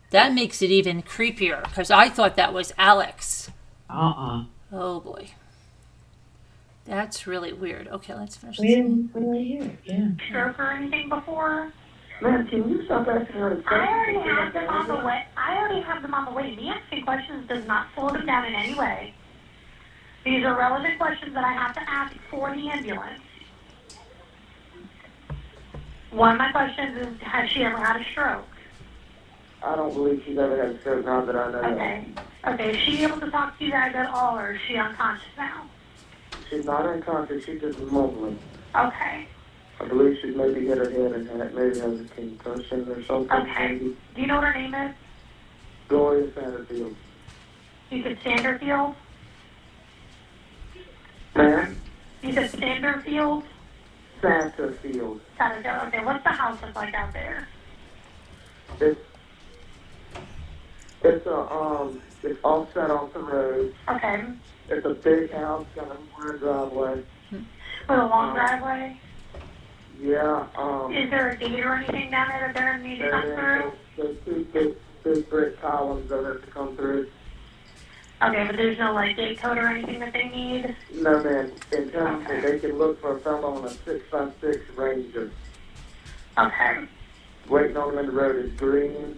That makes it even creepier, because I thought that was Alex. Oh boy. That's really weird. Okay, let's finish We this. didn't really hear it, yeah. stroke or anything before? Ma'am, can you stop asking her to I already have them on the way. I already have them on the way. Me asking questions does not slow them down in any way. These are relevant questions that I have to ask for the ambulance. One of my questions is, has she ever had a stroke? I don't believe she's ever had a stroke now that I know Okay. Okay, is she able to talk to you guys at all, or is she unconscious now? She's not unconscious, she's just mumbling. Okay. I believe she's maybe hit her head and maybe has a concussion or something. Okay. Maybe. Do you know what her name is? Gloria Satterfield. You said Sanderfield? Ma'am? You said Sanderfield? Satterfield. Satterfield. Okay, what's the house look like out there? It's all set off the road. Okay. It's a big house, got a wide driveway. With a long driveway? Yeah, Is there a gate or anything down there that they're need to come through? there's two big brick columns that have to come through. Okay, but there's no like gate code or anything that they need? No, man, in terms of they can look for a fellow on a 6x6 Ranger. Okay. Waiting on him in the road is green.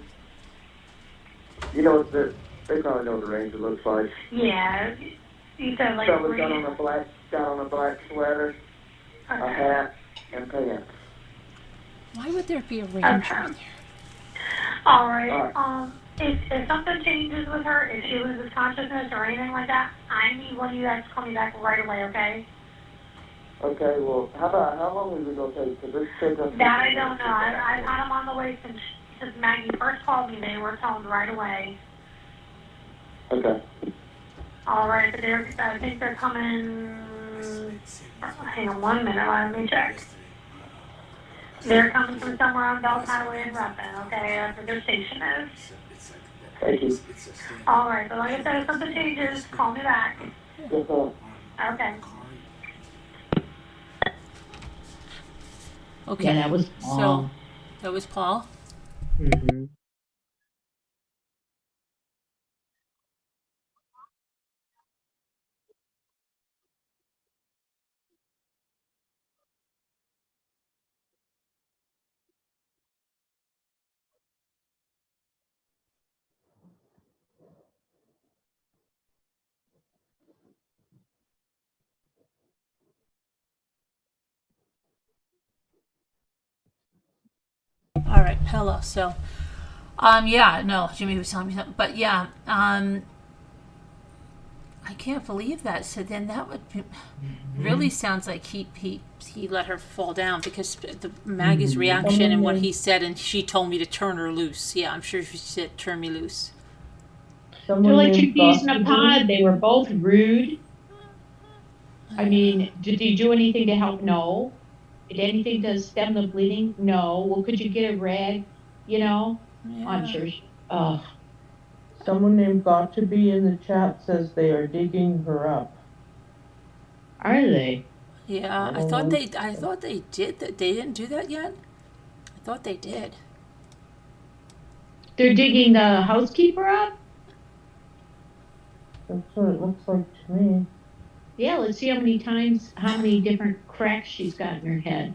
You know what they probably know what the Ranger looks like. Yeah. You said like Someone green. got on a black sweater, a Okay. hat, and pants. Why would there be a ranger in there? All right. All If something changes with her, if she loses consciousness or anything like that, I need one of you guys to call me back right away, okay? Okay, well, how long is it going to take? Because this take us... That I don't know. I've had them on the way since Maggie first called me. They were told right away. Okay. All right, but I think they're coming. Hang on 1 minute. Let me check. They're coming from somewhere on Belt Highway in Ruffin. Okay, that's where their station is. Thank you. All right, but like I said, if something changes, call me back. Yes, ma'am. Okay. Okay. Yeah, that was Paul. So that was Paul. Mm-hmm. Hello. So, yeah, no, Jimmy was telling me something, but yeah, I can't believe that. So then that would be, really sounds like he let her fall down because the Maggie's reaction and what he said, and she told me to turn her loose. Yeah, I'm sure she said turn me loose. They're Someone like two named peas in a Gossip. pod. They were both rude. I mean, did you do anything to help? No. Did anything to stem the bleeding? No. Well, could you get a rag? You know? I'm Yeah. sure. Ugh. Someone named Got to Be in the chat says they are digging her up. Are they? Yeah, I thought they did that. They didn't do that yet. I thought they did. They're digging the housekeeper up? That's what it looks like to me. Yeah, let's see how many different cracks she's got in her head.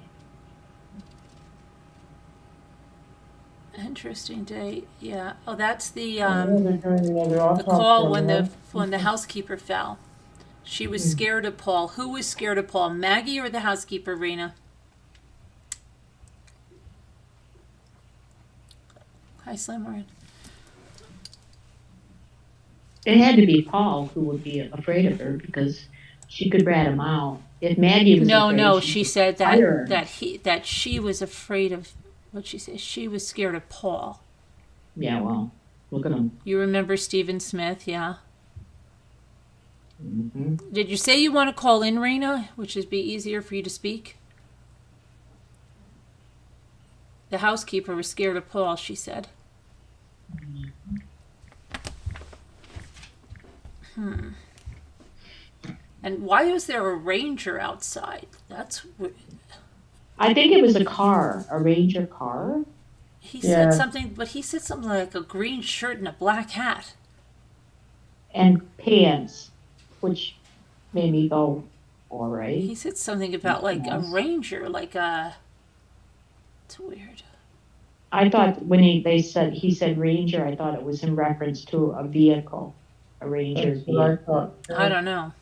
Interesting day. Yeah. Oh, that's the Yeah, they're doing another the autopsy call on her. when the housekeeper fell. She was scared of Paul. Who was scared of Paul? Maggie or the housekeeper, Rena? Hi, Slimmer. It had to be Paul who would be afraid of her because she could rat him out. If Maggie was No, afraid, no. She said fire her. that she was afraid of. What'd she say? She was scared of Paul. Yeah, well, look at him. You remember Stephen Smith, yeah? Mm-hmm. Did you say you want to call in, Rena, which would be easier for you to speak? The housekeeper was scared of Paul, she said. And why was there a ranger outside? That's weird. I think it was a Ranger car. He Yeah. said something, but he said something like a green shirt and a black hat. And pants, which made me go, all right. He said something about like a Yes. ranger, like a. It's weird. I thought when he said Ranger, I thought it was in reference to a vehicle, a Ranger That's what I vehicle. thought. I don't know.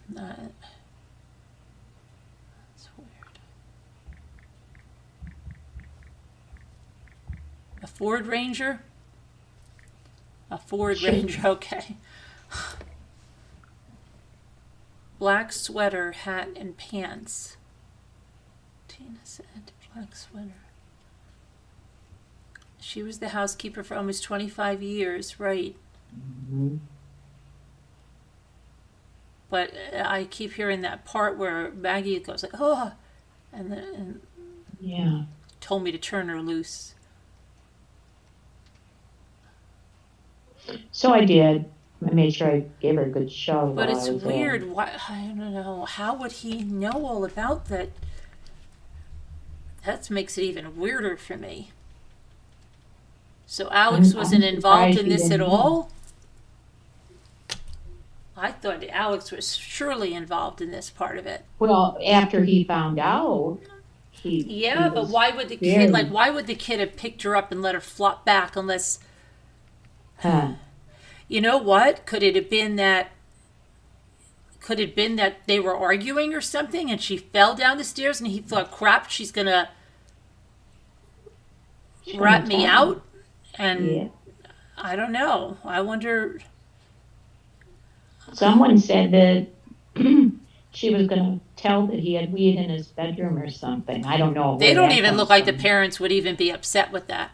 It's weird. A Ford Ranger? A Ford Sure. Ranger, okay. Black sweater, hat, and pants. Tina said, black sweater. She was the housekeeper for almost 25 years, right? Mm-hmm. But I keep hearing that part where Maggie goes like, oh, and Yeah. told me to turn her loose. So I did. I made sure I gave her a good show. But while it's I was there. weird. Why, I don't know. How would he know all about that? That makes it even weirder for me. So Alex I'm wasn't involved surprised in he this at didn't know. all? I thought Alex was surely involved in this part of it. Well, after he found out, Yeah, he but was why would the very- kid, like, why would the kid have picked her up and let her flop back unless, Huh. you know what? Could it have been that they were arguing or something and she fell down the stairs and he thought, crap, she's gonna rat me out? And Yeah. I don't know. I wonder. Someone said that she was going to tell that he had weed in his bedroom or something. I don't know. They where don't that even comes look like the from. parents would even be upset with that.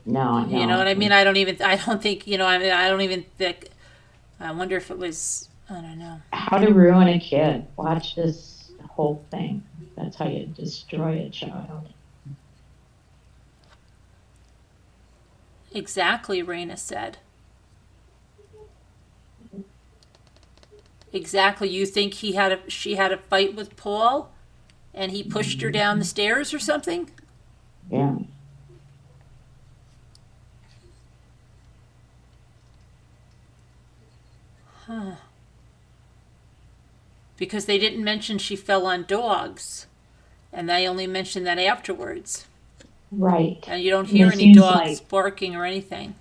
No. You know what I mean? I don't think, you know, I mean, I don't even think, I wonder if it was, I don't know. How to ruin a kid. Watch this whole thing. That's how you destroy a child. Exactly, Raina said. Exactly. You think she had a fight with Paul and he pushed her down the stairs or something? Yeah. Huh. Because they didn't mention she fell on dogs. And they only mentioned that afterwards. Right. And you don't And hear it any seems dogs like- barking or anything.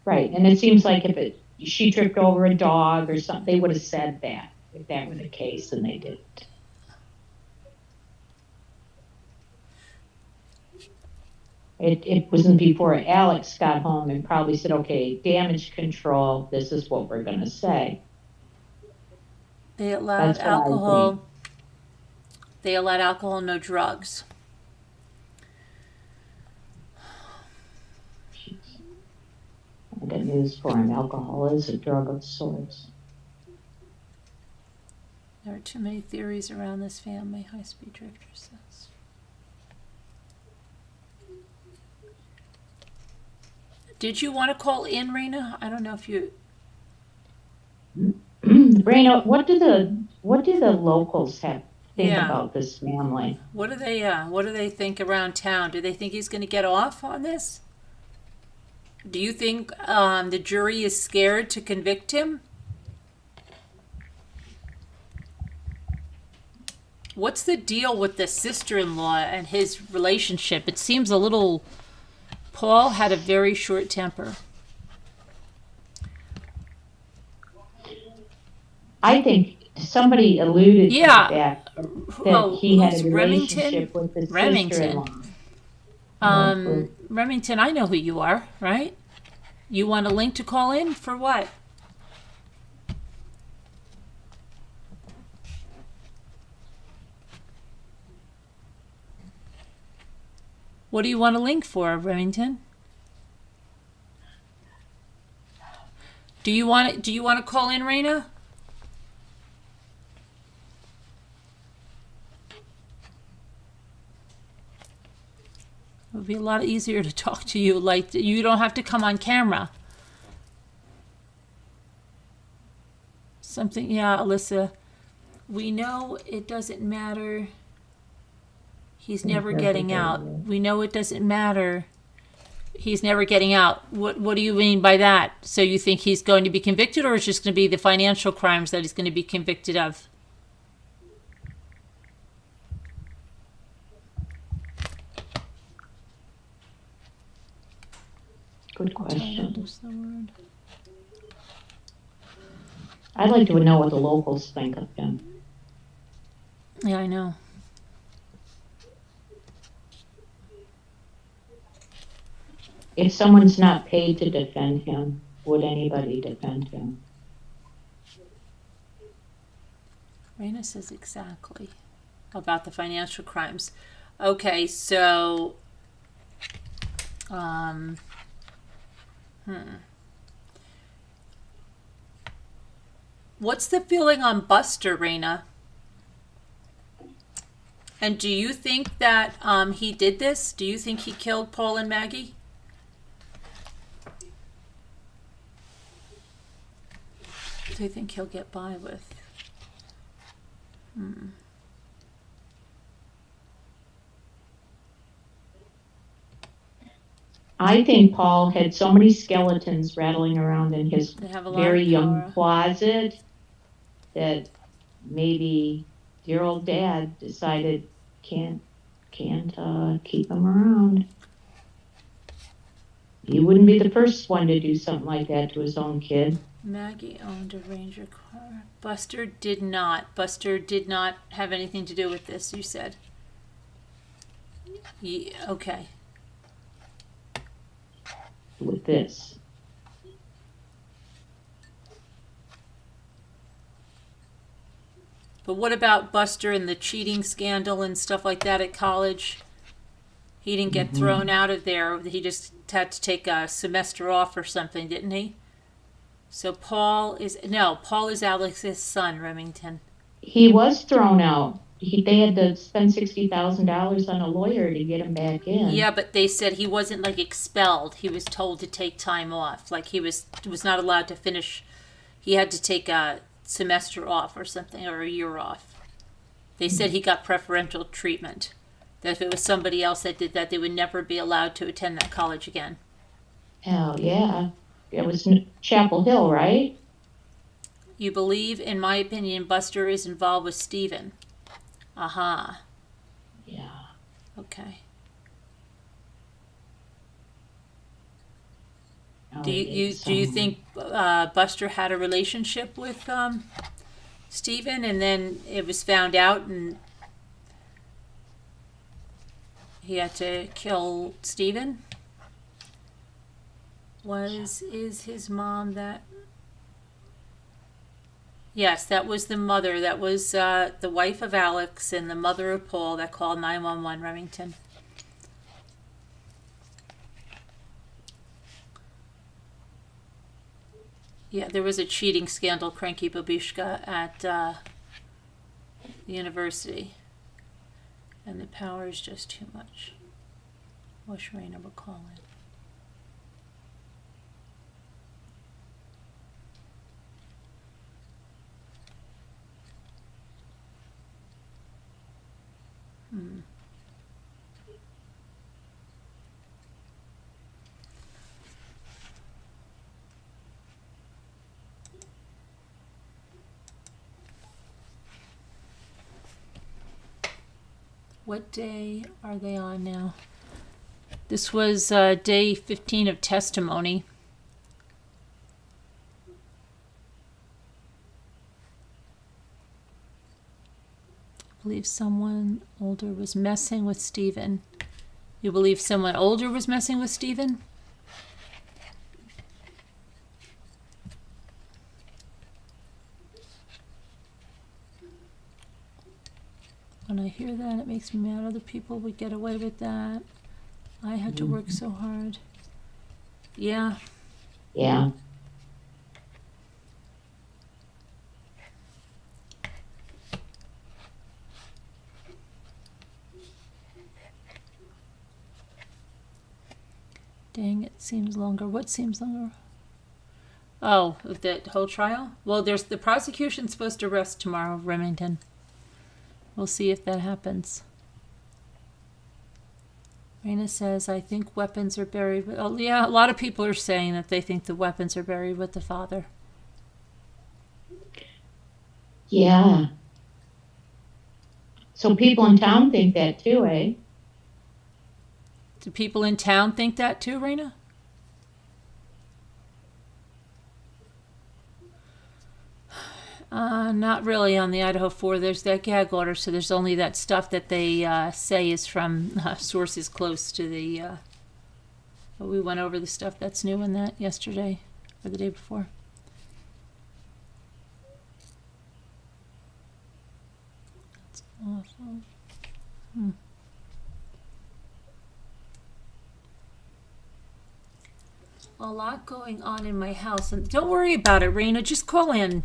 Right. And it seems like if she tripped over a dog or something, they would have said that if that were the case, and they didn't. It wasn't before Alex got home and probably said, okay, damage control, this is what we're gonna say. They allowed That's what I alcohol. They allowed alcohol, no drugs. I got news for him. Alcohol is a drug of sorts. There are too many theories around this family, high-speed drifter says. Did you want to call in, Raina? I don't know if you... Raina, what do the locals think Yeah. about this family? What do they think around town? Do they think he's going to get off on this? Do you think the jury is scared to convict him? What's the deal with the sister-in-law and his relationship? It seems a little... Paul had a very short temper. I think somebody alluded to the fact that he had a who's relationship with his sister-in-law. Remington, I know who you are, right? You want a link to call in for what? What do you want a link for, Remington? Do you want to call in, Raina? It would be a lot easier to talk to you. Like, you don't have to come on camera. Something, yeah, Alyssa. We know it doesn't matter. He's never getting out. We know it doesn't matter. He's never getting out. What do you mean by that? So you think he's going to be convicted, or it's just going to be the financial crimes that he's going to be convicted of? Good question. I'd like to know what the locals think of him. Yeah, I know. If someone's not paid to defend him, would anybody defend him? Raina says exactly about the financial crimes. Okay, so what's the feeling on Buster, Raina? And do you think that he did this? Do you think he killed Paul and Maggie? Do you think he'll get by with? I think Paul had so many skeletons rattling around in his They have a lot very of young power. closet that maybe dear old dad decided can't keep him around. He wouldn't be the first one to do something like that to his own kid. Maggie owned a Ranger car. Buster did not. Buster did not have anything to do with this, you said. Okay. With this. But what about Buster and the cheating scandal and stuff like that at college? He didn't get thrown out of there. He just had to take a semester off or something, didn't he? So Paul is Alex's son, Remington. He was thrown out. They had to spend $60,000 on a lawyer to get him back in. Yeah, but they said he wasn't like expelled. He was told to take time off. Like he was not allowed to finish. He had to take a semester off or something, or a year off. They said he got preferential treatment. That if it was somebody else that did that, they would never be allowed to attend that college again. Oh, yeah. It was Chapel Hill, right? You believe, in my opinion, Buster is involved with Steven. Aha. Yeah. Okay. Oh, Do you think Buster had a relationship with Steven, and then it was found out and He had to kill Stephen. Is his mom that? Yes, that was the mother. That was the wife of Alex and the mother of Paul that called 911, Remington. Yeah, there was a cheating scandal, cranky babushka, at the university. And the power is just too much. Wish Raina would call in. What day are they on now? This was day 15 of testimony. I believe someone older was messing with Stephen. You believe someone older was messing with Stephen? When I hear that, it makes me mad. Other people would get away with that. I had to work so hard. Yeah. Yeah. Dang, it seems longer. What seems longer? Oh, that whole trial? Well, there's the prosecution's supposed to arrest tomorrow, Remington. We'll see if that happens. Raina says, I think weapons are buried with... Oh, yeah, a lot of people are saying that they think the weapons are buried with the father. Yeah. So people in town think that too, eh? Do people in town think that too, Raina? Not really on the Idaho 4. There's that gag order, so there's only that stuff that they say is from sources close to the... we went over the stuff that's new in that yesterday or the day before. That's awful. A lot going on in my house. And don't worry about it, Raina. Just call in.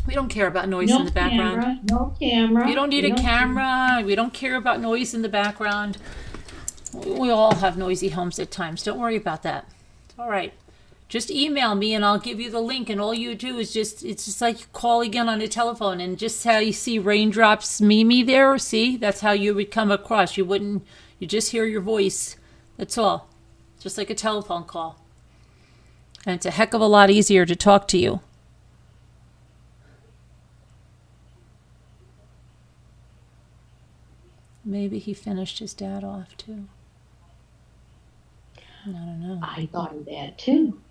We don't care about noise in the background. No camera. You don't need a camera. We don't care about noise in the background. We all have noisy homes at times. Don't worry about that. All right. Just email me and I'll give you the link. And all you do is it's just like calling in on a telephone. And just how you see raindrops Mimi there. See, that's how you would come across. You just hear your voice. That's all. Just like a telephone call. And it's a heck of a lot easier to talk to you. Maybe he finished his dad off too. I don't know. I thought of that too.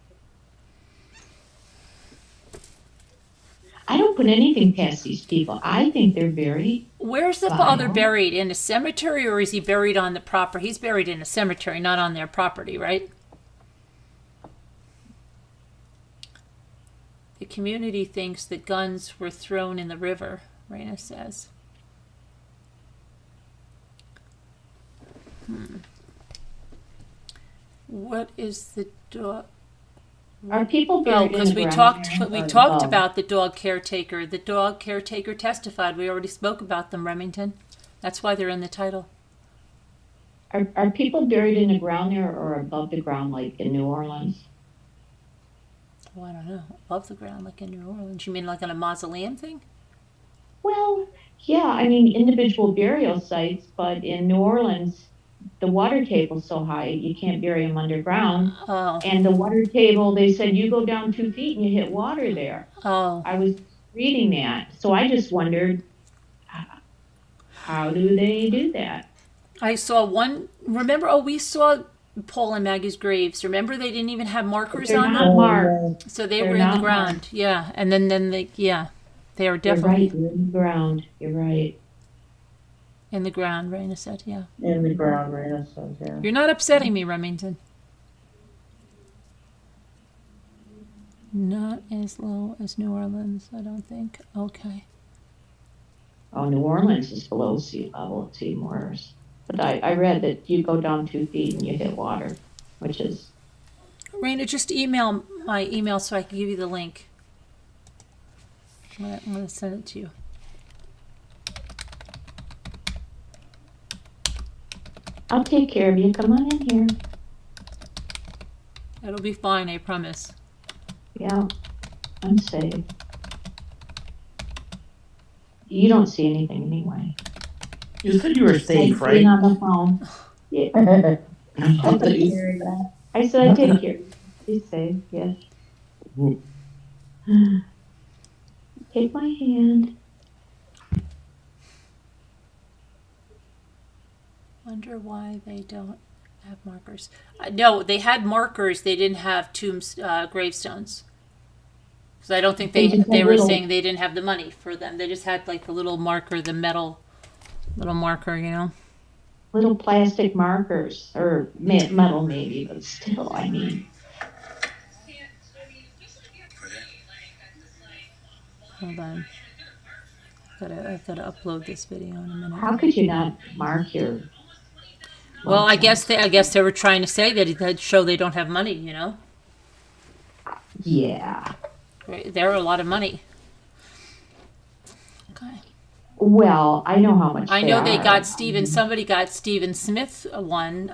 I don't put anything past these people. I think they're very... Where's the father buried? In a cemetery, or is he buried on the property? He's buried in a cemetery, not on their property, right? The community thinks that guns were thrown in the river, Raina says. What is the dog? Are people buried in the because ground? we talked about the dog caretaker. The dog caretaker testified. We already spoke about them, Remington. That's why they're in the title. Are people buried in the ground there or above the ground like in New Orleans? Oh, I don't know. Above the ground, like in New Orleans. You mean like on a mausoleum thing? Well, yeah, I mean individual burial sites, but in New Orleans, the water table's so high you can't bury them underground. Oh. And the water table, they said you go down 2 feet and you hit water there. Oh. I was reading that, so I just wondered, how do they do that? I saw one. Remember? We saw Paul and Maggie's graves. Remember, they didn't even have markers They're on not them, marked. so they They're were in the not ground. marked. Yeah, and then they are You're definitely. right, they're in the ground. You're right. In the ground, Raina said, yeah. In the ground, Raina says, yeah. You're not upsetting me, Remington. Not as low as New Orleans, I don't think. Okay. Oh, New Orleans is below sea level, it's even worse. But I read that you go down 2 feet and you hit water, which is, Raina, just email my email so I can give you the link. I'm going to send it to you. I'll take care of you. Come on in here. It'll be fine, I promise. Yeah, I'm safe. You don't see anything anyway. You said you were safe, I'd been right? on the phone. Yeah. I take care of you. I said I take care of you. She's safe, yes. Take my hand. Wonder why they don't have markers. No, they had markers. They didn't have gravestones. Because I don't think They just they had were little- saying they didn't have the money for them. They just had like the little marker, the metal little marker, you know. Little plastic markers, or metal maybe, but still, I mean. Hold on. I've got to upload this video in a minute. How could you not mark your? Well, I guess they were trying to say that show they don't have money, you know. Yeah. They're a lot of money. Okay. Well, I know how much. I know they are. got somebody got Stephen Smith one.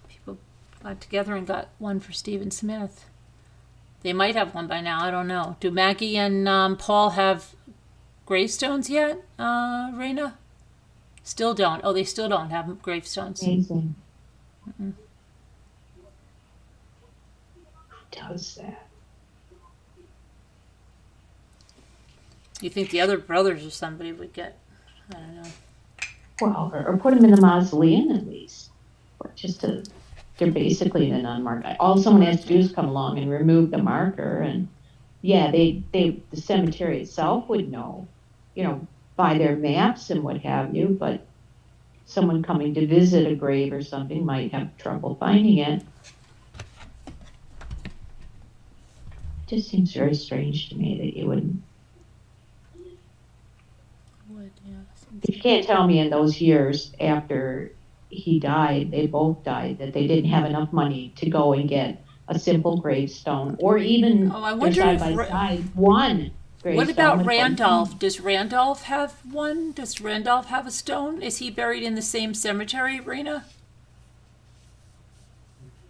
People got together and got one for Stephen Smith. They might have one by now. I don't know. Do Maggie and Paul have gravestones yet, Raina? Still don't. Oh, they still don't have gravestones. Amazing. Who does that? You think the other brothers or somebody would get? I don't know. Well, or put them in the mausoleum at least. Or just to, they're basically an unmarked. All someone has to do is come along and remove the marker, and yeah, the cemetery itself would know, you know, by their maps and what have you. But someone coming to visit a grave or something might have trouble finding it. It just seems very strange to me that you wouldn't. You can't tell me in those years after he died, they both died, that they didn't have enough money to go and get a simple gravestone, or even Oh, I they're wonder side if by side, one gravestone. What about with one Randolph? stone. Does Randolph have one? Does Randolph have a stone? Is he buried in the same cemetery, Raina?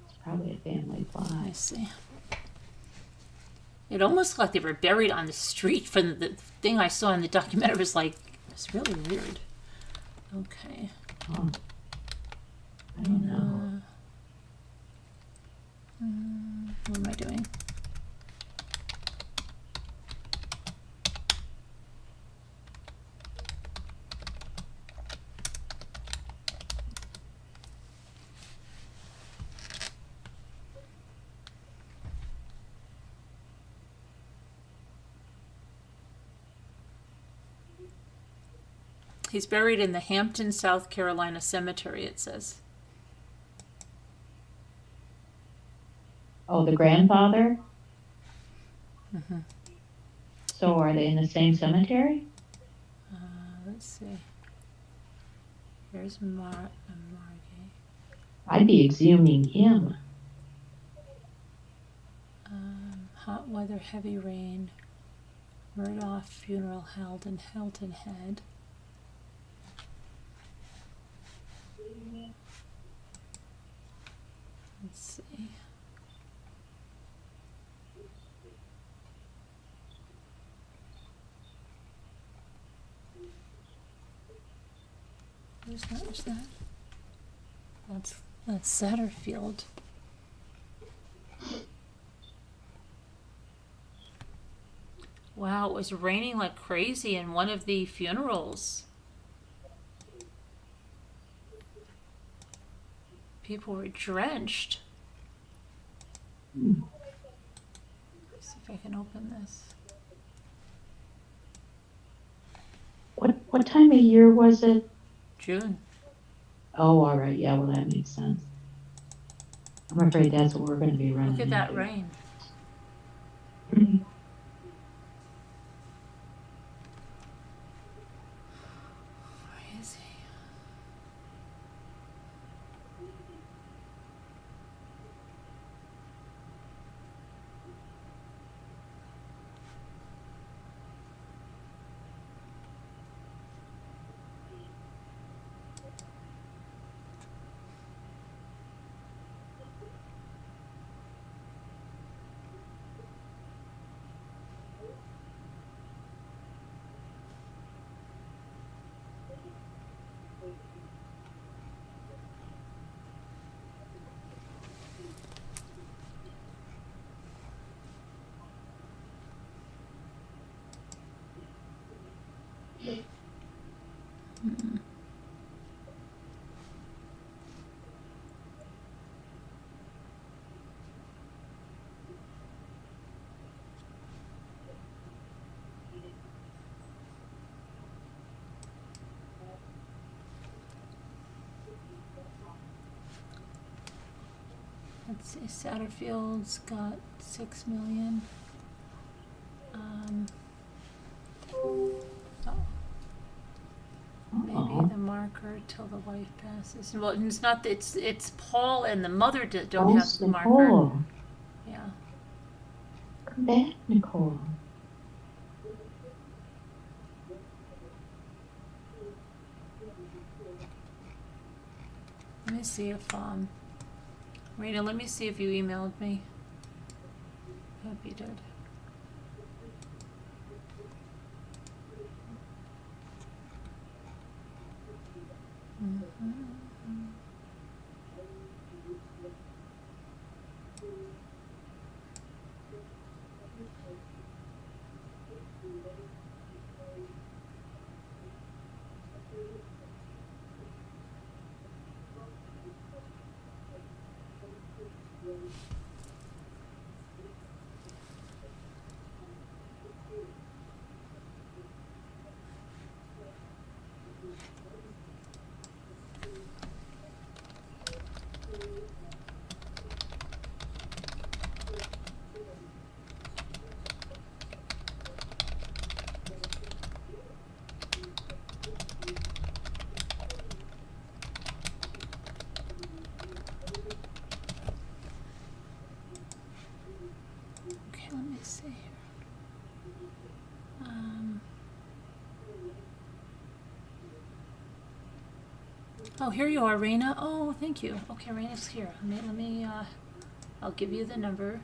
It's probably a family plot. I see. It almost looked like they were buried on the street. From the thing I saw in the documentary, was like, it's really weird. Okay. Oh. I don't know. What am I doing? He's buried in the Hampton, South Carolina cemetery, it says. Oh, the grandfather? So are they in the same cemetery? Let's see. Here's Maggie. I'd be exhuming him. Hot weather, heavy rain. Murdaugh funeral held in Hilton Head. Let's see. Where's that? Where's that? That's Satterfield. Wow, it was raining like crazy in one of the funerals. People were drenched. Let's see if I can open this. What What time of year was it? June. Oh, all right. Yeah, well, that makes sense. I'm afraid that's what we're going to be running Look at that into. rain. Mhm. Where is he? Let's see, Satterfield's got 6 million. Oh, maybe Uh-oh. the marker till the wife passes. Well, it's not. It's Paul and the mother don't Oh, have the marker. Nicole. Yeah. Come back, Nicole. Let me see if Rena, let me see if you emailed me. Hope you did. Okay, let me see here. Oh, here you are, Rena. Oh, thank you. Okay, Rena's here. Let me I'll give you the number.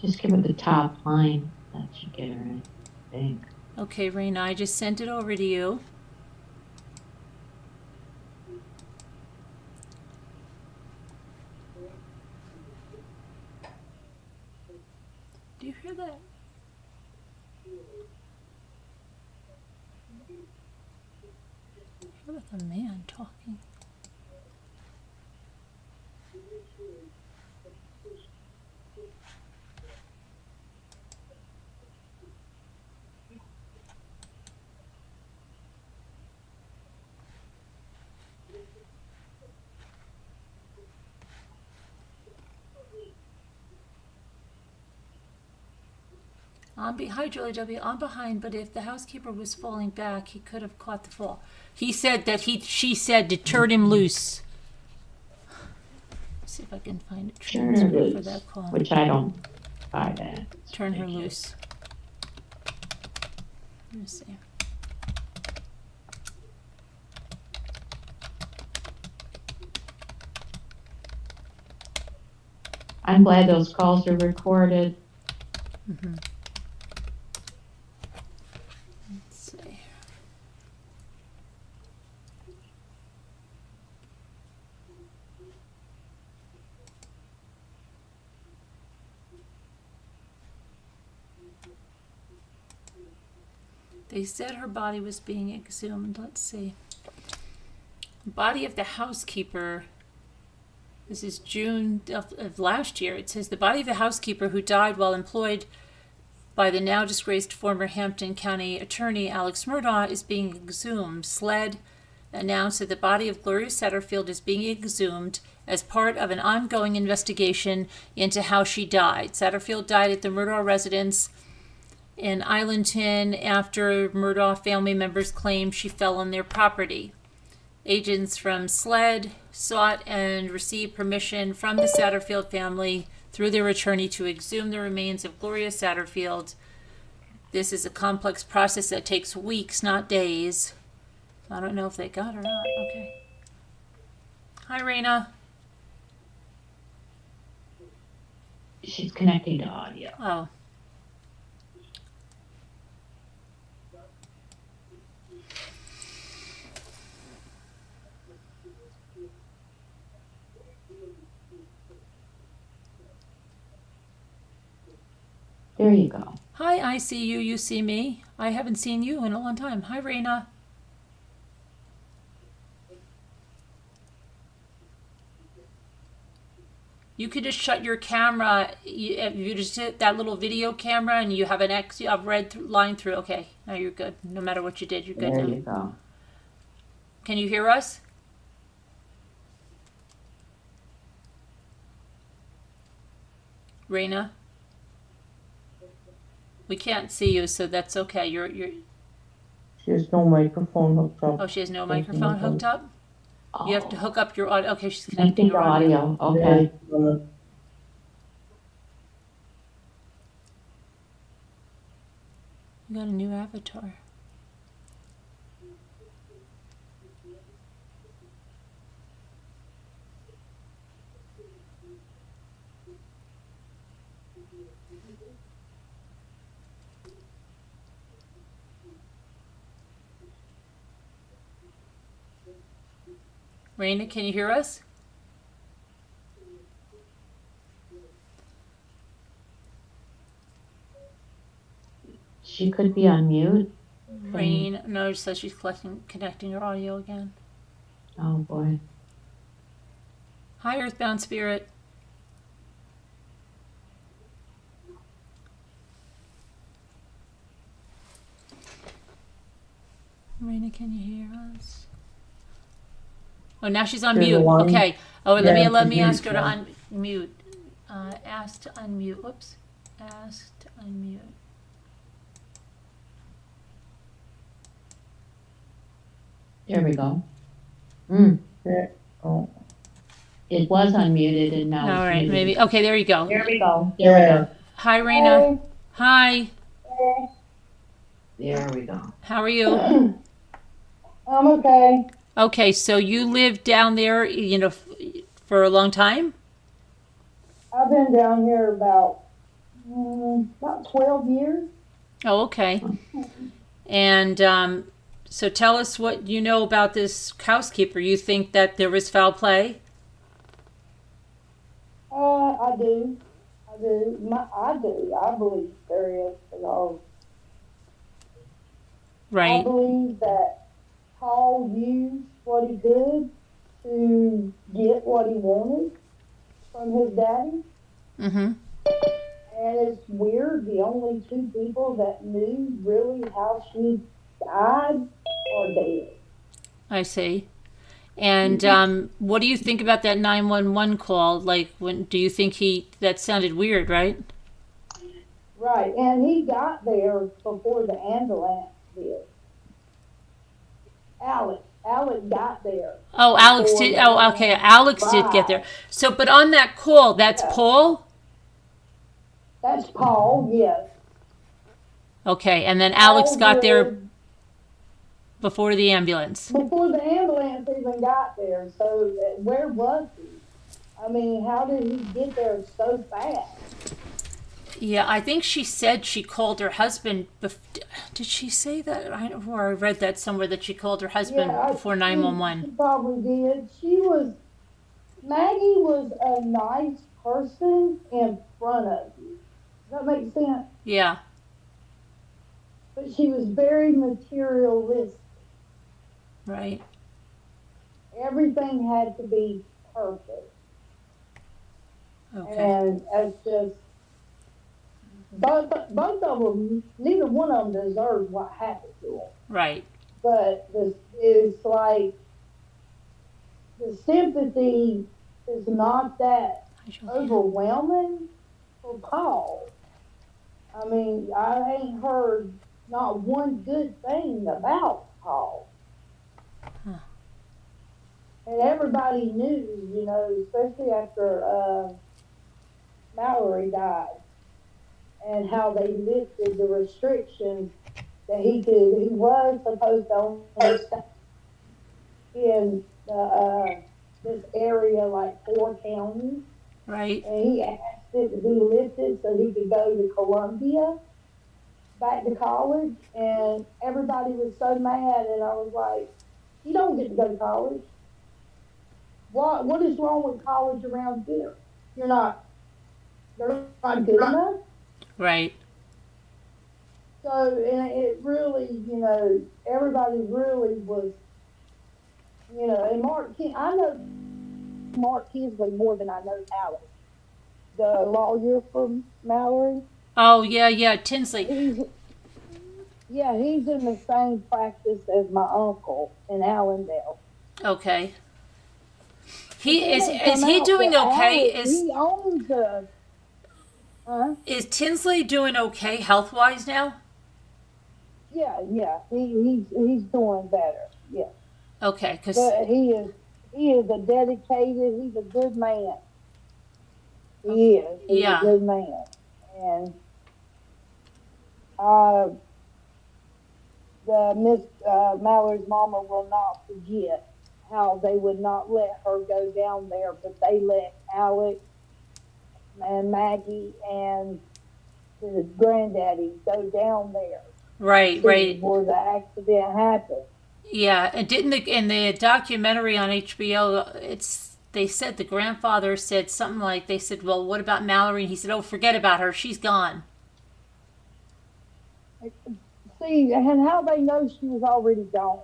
Just give it the top line. That should get her in, I think. Okay, Rena, I just sent it over to you. Do you hear that? What about the man talking? Hi, Julie W. I'm behind, but if the housekeeper was falling back, he could have caught the fall. He said that she said to turn him loose. Let's see if I can find a Turn her transcript for loose, that call. which I don't buy that. It's Turn her ridiculous. loose. Let me see. I'm glad those calls are recorded. Let's see. They said her body was being exhumed. Let's see. Body of the housekeeper. This is June of last year. It says the body of the housekeeper who died while employed by the now disgraced former Hampton County attorney Alex Murdaugh is being exhumed. SLED announced that the body of Gloria Satterfield is being exhumed as part of an ongoing investigation into how she died. Satterfield died at the Murdaugh residence in Islandton after Murdaugh family members claimed she fell on their property. Agents from SLED sought and received permission from the Satterfield family through their attorney to exhume the remains of Gloria Satterfield. This is a complex process that takes weeks, not days. I don't know if they got her or not. Okay. Hi, Raina. She's connecting to audio. Oh. There you go. Hi, I see you. You see me. I haven't seen you in a long time. Hi, Raina. You could just shut your camera. You just hit that little video camera and you have a red line through. Okay, now you're good. No matter what you did, you're good There now. you go. Can you hear us? Raina? We can't see you, so that's okay. You're. She has no microphone hooked up. Oh, she has no microphone hooked up? Oh. You have to hook up your audio. Okay, she's Connecting connecting to her audio. audio. Okay. You got a new avatar. Raina, can you hear us? She could be on mute. Rain, no, it says she's connecting her audio again. Oh boy. Hi, Earthbound Spirit. Raina, can you hear us? Oh, now she's on There's a mute. line. Okay. Oh, let Yeah, me she's ask her to muted. unmute. Ask to unmute. Whoops. Ask to unmute. There we go. Mm. There. Oh. It was unmuted and now All it's right, muted. maybe. Okay, there you go. There we go. Yeah. There we go. Hi, Raina. Hi. There we go. How are you? I'm okay. Okay, so you lived down there, for a long time? I've been down here about 12 years. Oh, okay. And so tell us what you know about this housekeeper. You think that there was foul play? I do. I believe there is. Because I Right. believe that Paul used what he could to get what he wanted from his daddy. Mm-hmm. And it's weird, the only two people that knew really how she died are dead. I see. And what do you think about that 911 call? Like, do you think that sounded weird, right? Right, and he got there before the ambulance did. Alex got there. Oh, Alex before did. the Oh, okay. Alex did get there. So, but on that call, that's Yeah. Paul? That's Paul, yes. Okay. And then Alex Paul got there did before the ambulance. before the ambulance even got there. So where was he? I mean, how did he get there so fast? Yeah, I think she said she called her husband. Did she say that? Or I read that somewhere that she called her husband before She 911. probably did. Maggie was a nice person in front of you. Does that make sense? Yeah. But she was very materialistic. Right. everything had to be perfect. Okay. And it's just, both of them, neither one of them deserved what happened to them. Right. But this is like, the sympathy is not that How's your hand? overwhelming for Paul. I mean, I ain't heard not one good thing about Paul. Huh. And everybody knew, you know, especially after Mallory died, and how they lifted the restrictions that he was supposed to only stay in this area, like 4 counties, Right. and he asked it to be lifted so he could go to Columbia, back to college, and everybody was so mad, and I was like, you don't get to go to college. What is wrong with college around here? They're not good enough. Right. So, and it really, you know, everybody really was, you know, and I know Mark Kinsley more than I know Alex, the lawyer from Mallory. Oh, yeah, Tinsley. He's in the same practice as my uncle in Allendale. Okay. He But is then it come he out doing that okay? Alex, he owns a, Is Tinsley doing okay health-wise now? yeah, he's doing better, yeah. Okay, because But he is a dedicated, he's a good man. He's Yeah. a good man. And the Miss Mallory's mama will not forget how they would not let her go down there, but they let Alex and Maggie and his granddaddy go down there. right. Before the accident happened. Yeah, and didn't in the documentary on HBO, they said the grandfather said something like, they said, well, what about Mallory? And he said, oh, forget about her. She's gone. See, and how they know she was already gone.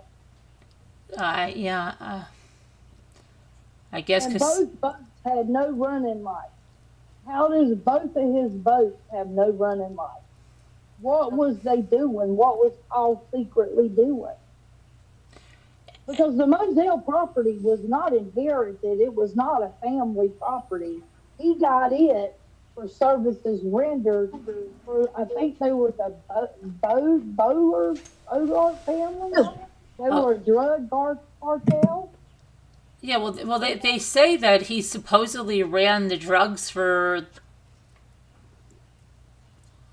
Yeah. I guess And because both boats had no running lights. How does both of his boats have no running lights? What was they doing? What was Paul secretly doing? Because the Moselle property was not inherited. It was not a family property. He got it for services rendered for, I think they were the Bogart family. They were a drug cartel. Yeah, well, they say that he supposedly ran the drugs for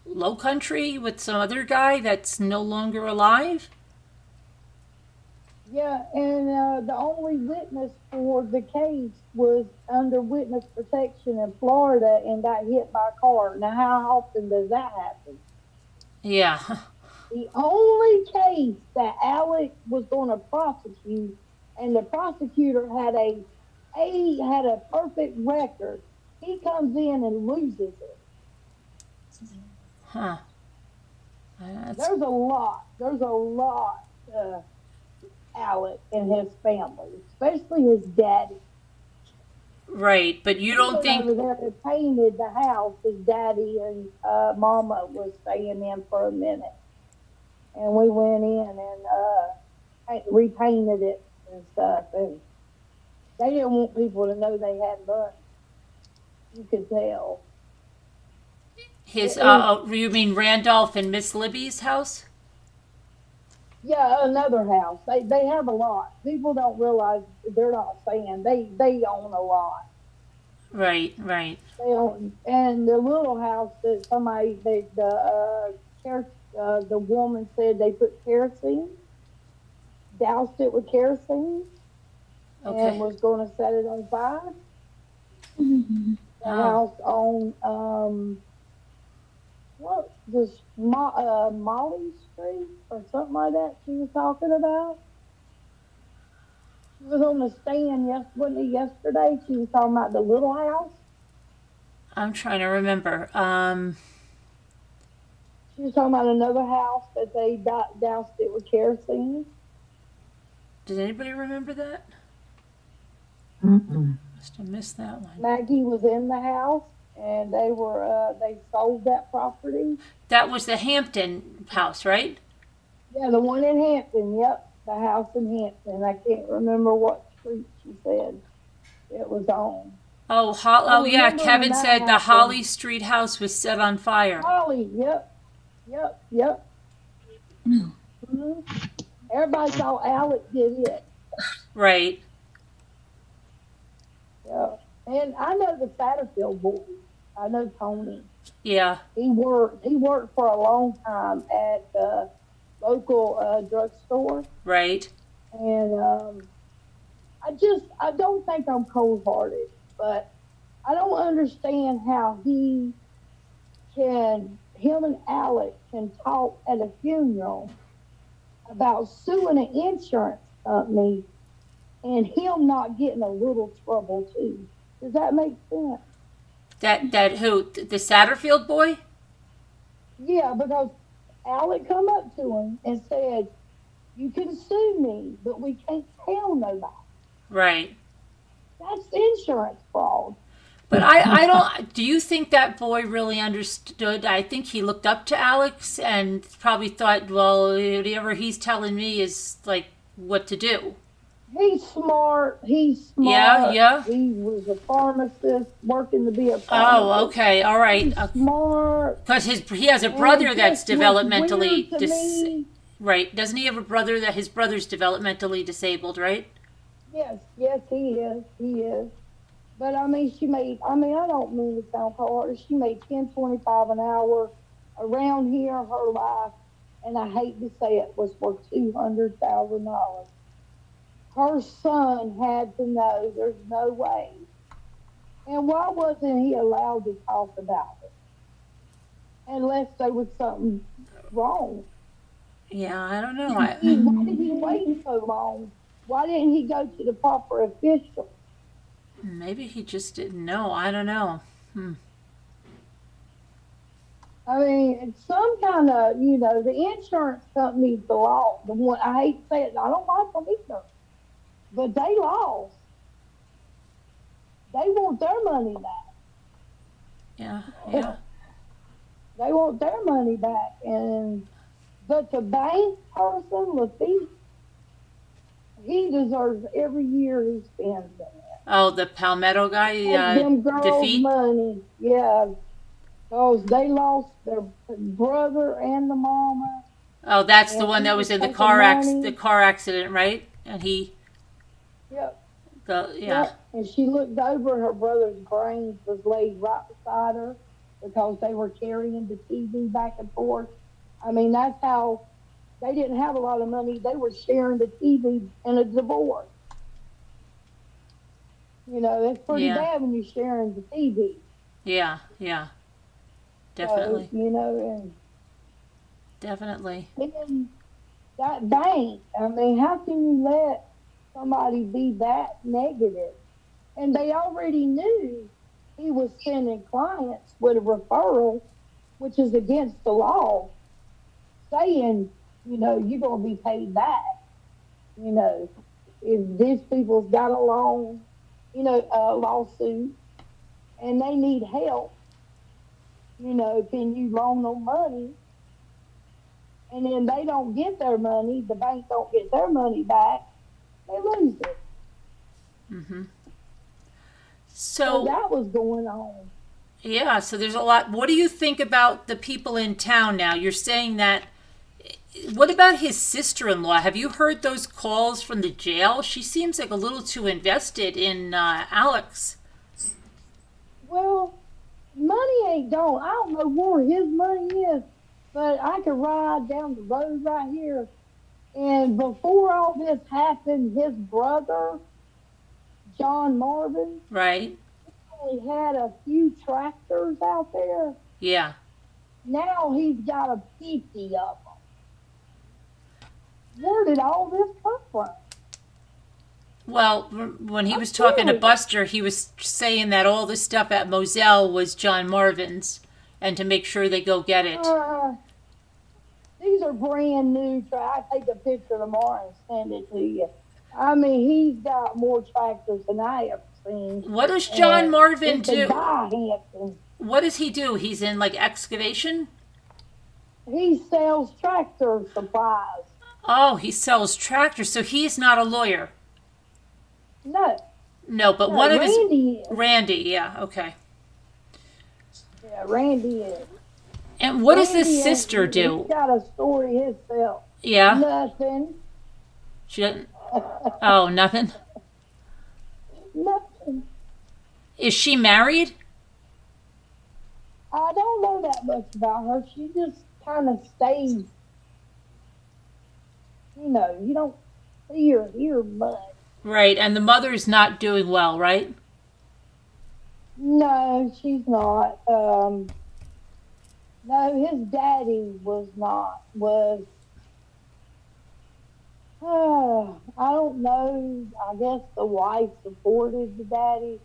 Low Country with some other guy that's no longer alive. Yeah, and the only witness for the case was under witness protection in Florida and got hit by a car. Now, how often does that happen? Yeah. The only case that Alex was going to prosecute, and the prosecutor had a perfect record, he comes in and loses it. Huh. There's a lot to Alex and his family, especially his daddy. Right, but you don't think over there and painted the house his daddy and mama was staying in for a minute, and we went in and repainted it and stuff, and they didn't want people to know they had money. You could tell. his you mean Randolph and Miss Libby's house? Yeah, another house. They have a lot. People don't realize, they're not saying they own a lot. Right. They own, and the little house that the woman said they put kerosene, doused it with kerosene, Okay. and was going to set it on fire. The house on Molly Street or something like that. She was talking about. She was on the stand yesterday. She was talking about the little house. I'm trying to remember. She was talking about another house that they doused it with kerosene. Does anybody remember that? Must have missed that one. Maggie was in the house, and they sold that property. That was the Hampton house, right? Yeah, the one in Hampton. Yep, the house in Hampton. I can't remember what street she said it was on. Oh, yeah. remember when Kevin that said the happened. Holly Street house was set on fire. Holly. Yep. Everybody thought Alec did it. Right. Yeah. And I know the Satterfield boy. I know Tony. Yeah. He worked for a long time at the local drugstore. Right. And I don't think I'm cold-hearted, but I don't understand how him and Alec can talk at a funeral about suing an insurance company and him not getting a little trouble too. Does that make sense? That who? The Satterfield boy? Yeah, because Alec come up to him and said, "You can sue me, but we can't tell nobody." Right. That's insurance fraud. But I don't. Do you think that boy really understood? I think he looked up to Alex and probably thought, well, whatever he's telling me is like what to do. He's smart. Yeah. He was a pharmacist working to be a pharmacist. Oh, okay, all right. He's smart. Because he has a brother And that's just what's developmentally weird to me- right. Doesn't he have a brother that his brother's developmentally disabled? Right. Yes, he is. But I mean, I don't mean to sound cold. She made $10.25 an hour around here her life, and I hate to say it, was worth $200,000. Her son had to know there's no way. And why wasn't he allowed to talk about it? Unless there was something wrong. Yeah, I don't know. Why did he wait so long? Why didn't he go to the proper official? Maybe he just didn't know. I don't know. I mean, it's some kind of, the insurance company's the law. The one, I hate to say it, I don't like them either. But they lost. They want their money back. Yeah. They want their money back. But the bank person, Lafitte, he deserves every year he spends in it. Oh, the Palmetto guy, Them girls' defeat. money, yeah. Because they lost their brother and the mama. Oh, that's the And one he that was in the taking car money. the car accident, right? And he, Yep. yeah. Yep. And she looked over and her brother's brains was laid right beside her because they were carrying the TV back and forth. I mean, that's how they didn't have a lot of money. They were sharing the TV in a divorce. It's pretty Yeah. bad when you're sharing the TV. Yeah. Definitely. So, and Definitely. then that bank, I mean, how can you let somebody be that negative? And they already knew he was sending clients with a referral, which is against the law, saying, you're going to be paid back. If these people's got a loan, a lawsuit, and they need help, can you loan them money? And then they don't get their money, the bank don't get their money back, they lose it. Mm-hmm. So that was going on. Yeah, so there's a lot. What do you think about the people in town now? You're saying that. What about his sister-in-law? Have you heard those calls from the jail? She seems like a little too invested in Alex. Well, money ain't gone. I don't know where his money is, but I could ride down the road right here. And before all this happened, his brother, John Marvin, Right. only had a few tractors out there. Yeah. Now he's got a 50 of them. Where did all this come from? Well, when he was talking to Buster, he was saying that all the stuff at Moselle was John Marvin's, and to make sure they go get it. These are brand new. I'll take a picture tomorrow and send it to you. I mean, he's got more tractors than I ever seen. What does John And Marvin it's a do? guy Hampton. What does he do? He's in like excavation? He sells tractor supplies. Oh, he sells tractors, so he's not a lawyer. No, No, but no, one of his Randy is. Randy, yeah, okay. Yeah, Randy is. And what does Randy this is- sister do? He's got a story himself. Yeah, Nothing. she doesn't. Oh, nothing. Nothing. Is she married? I don't know that much about her. She just kind of stays. You know, you don't see her here much. Right, and the mother's not doing well, right? No, she's not. No, his daddy was not. I don't know. I guess the wife supported the daddy,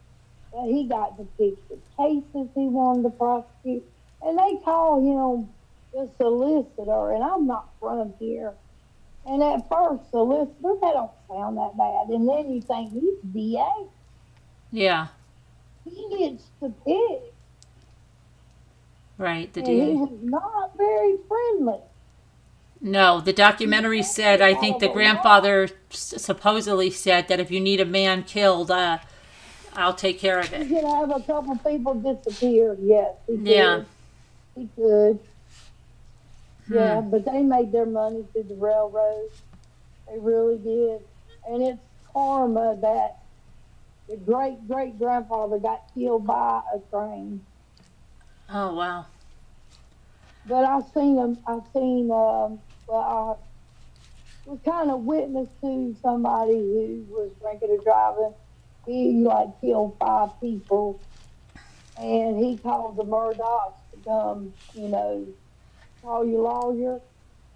but he got to pick the cases he wanted to prosecute. And they call him the solicitor, and I'm not from here. And at first, solicitor, that don't sound that bad. And then you think he's DA. Yeah, He gets to pick. right, the And he DA. was not very friendly. No, the documentary said, I think the grandfather supposedly said that if you need a man killed, I'll take care of He it. could have a couple people disappear. Yes, he could. Yeah. He could. Yeah, but they made their money through the railroad. They really did. And it's karma that the great-great-grandfather got killed by a train. Oh, wow. But I was kind of witness to somebody who was drinking or driving. He like killed 5 people, and he called the Murdaughs to come, call your lawyer.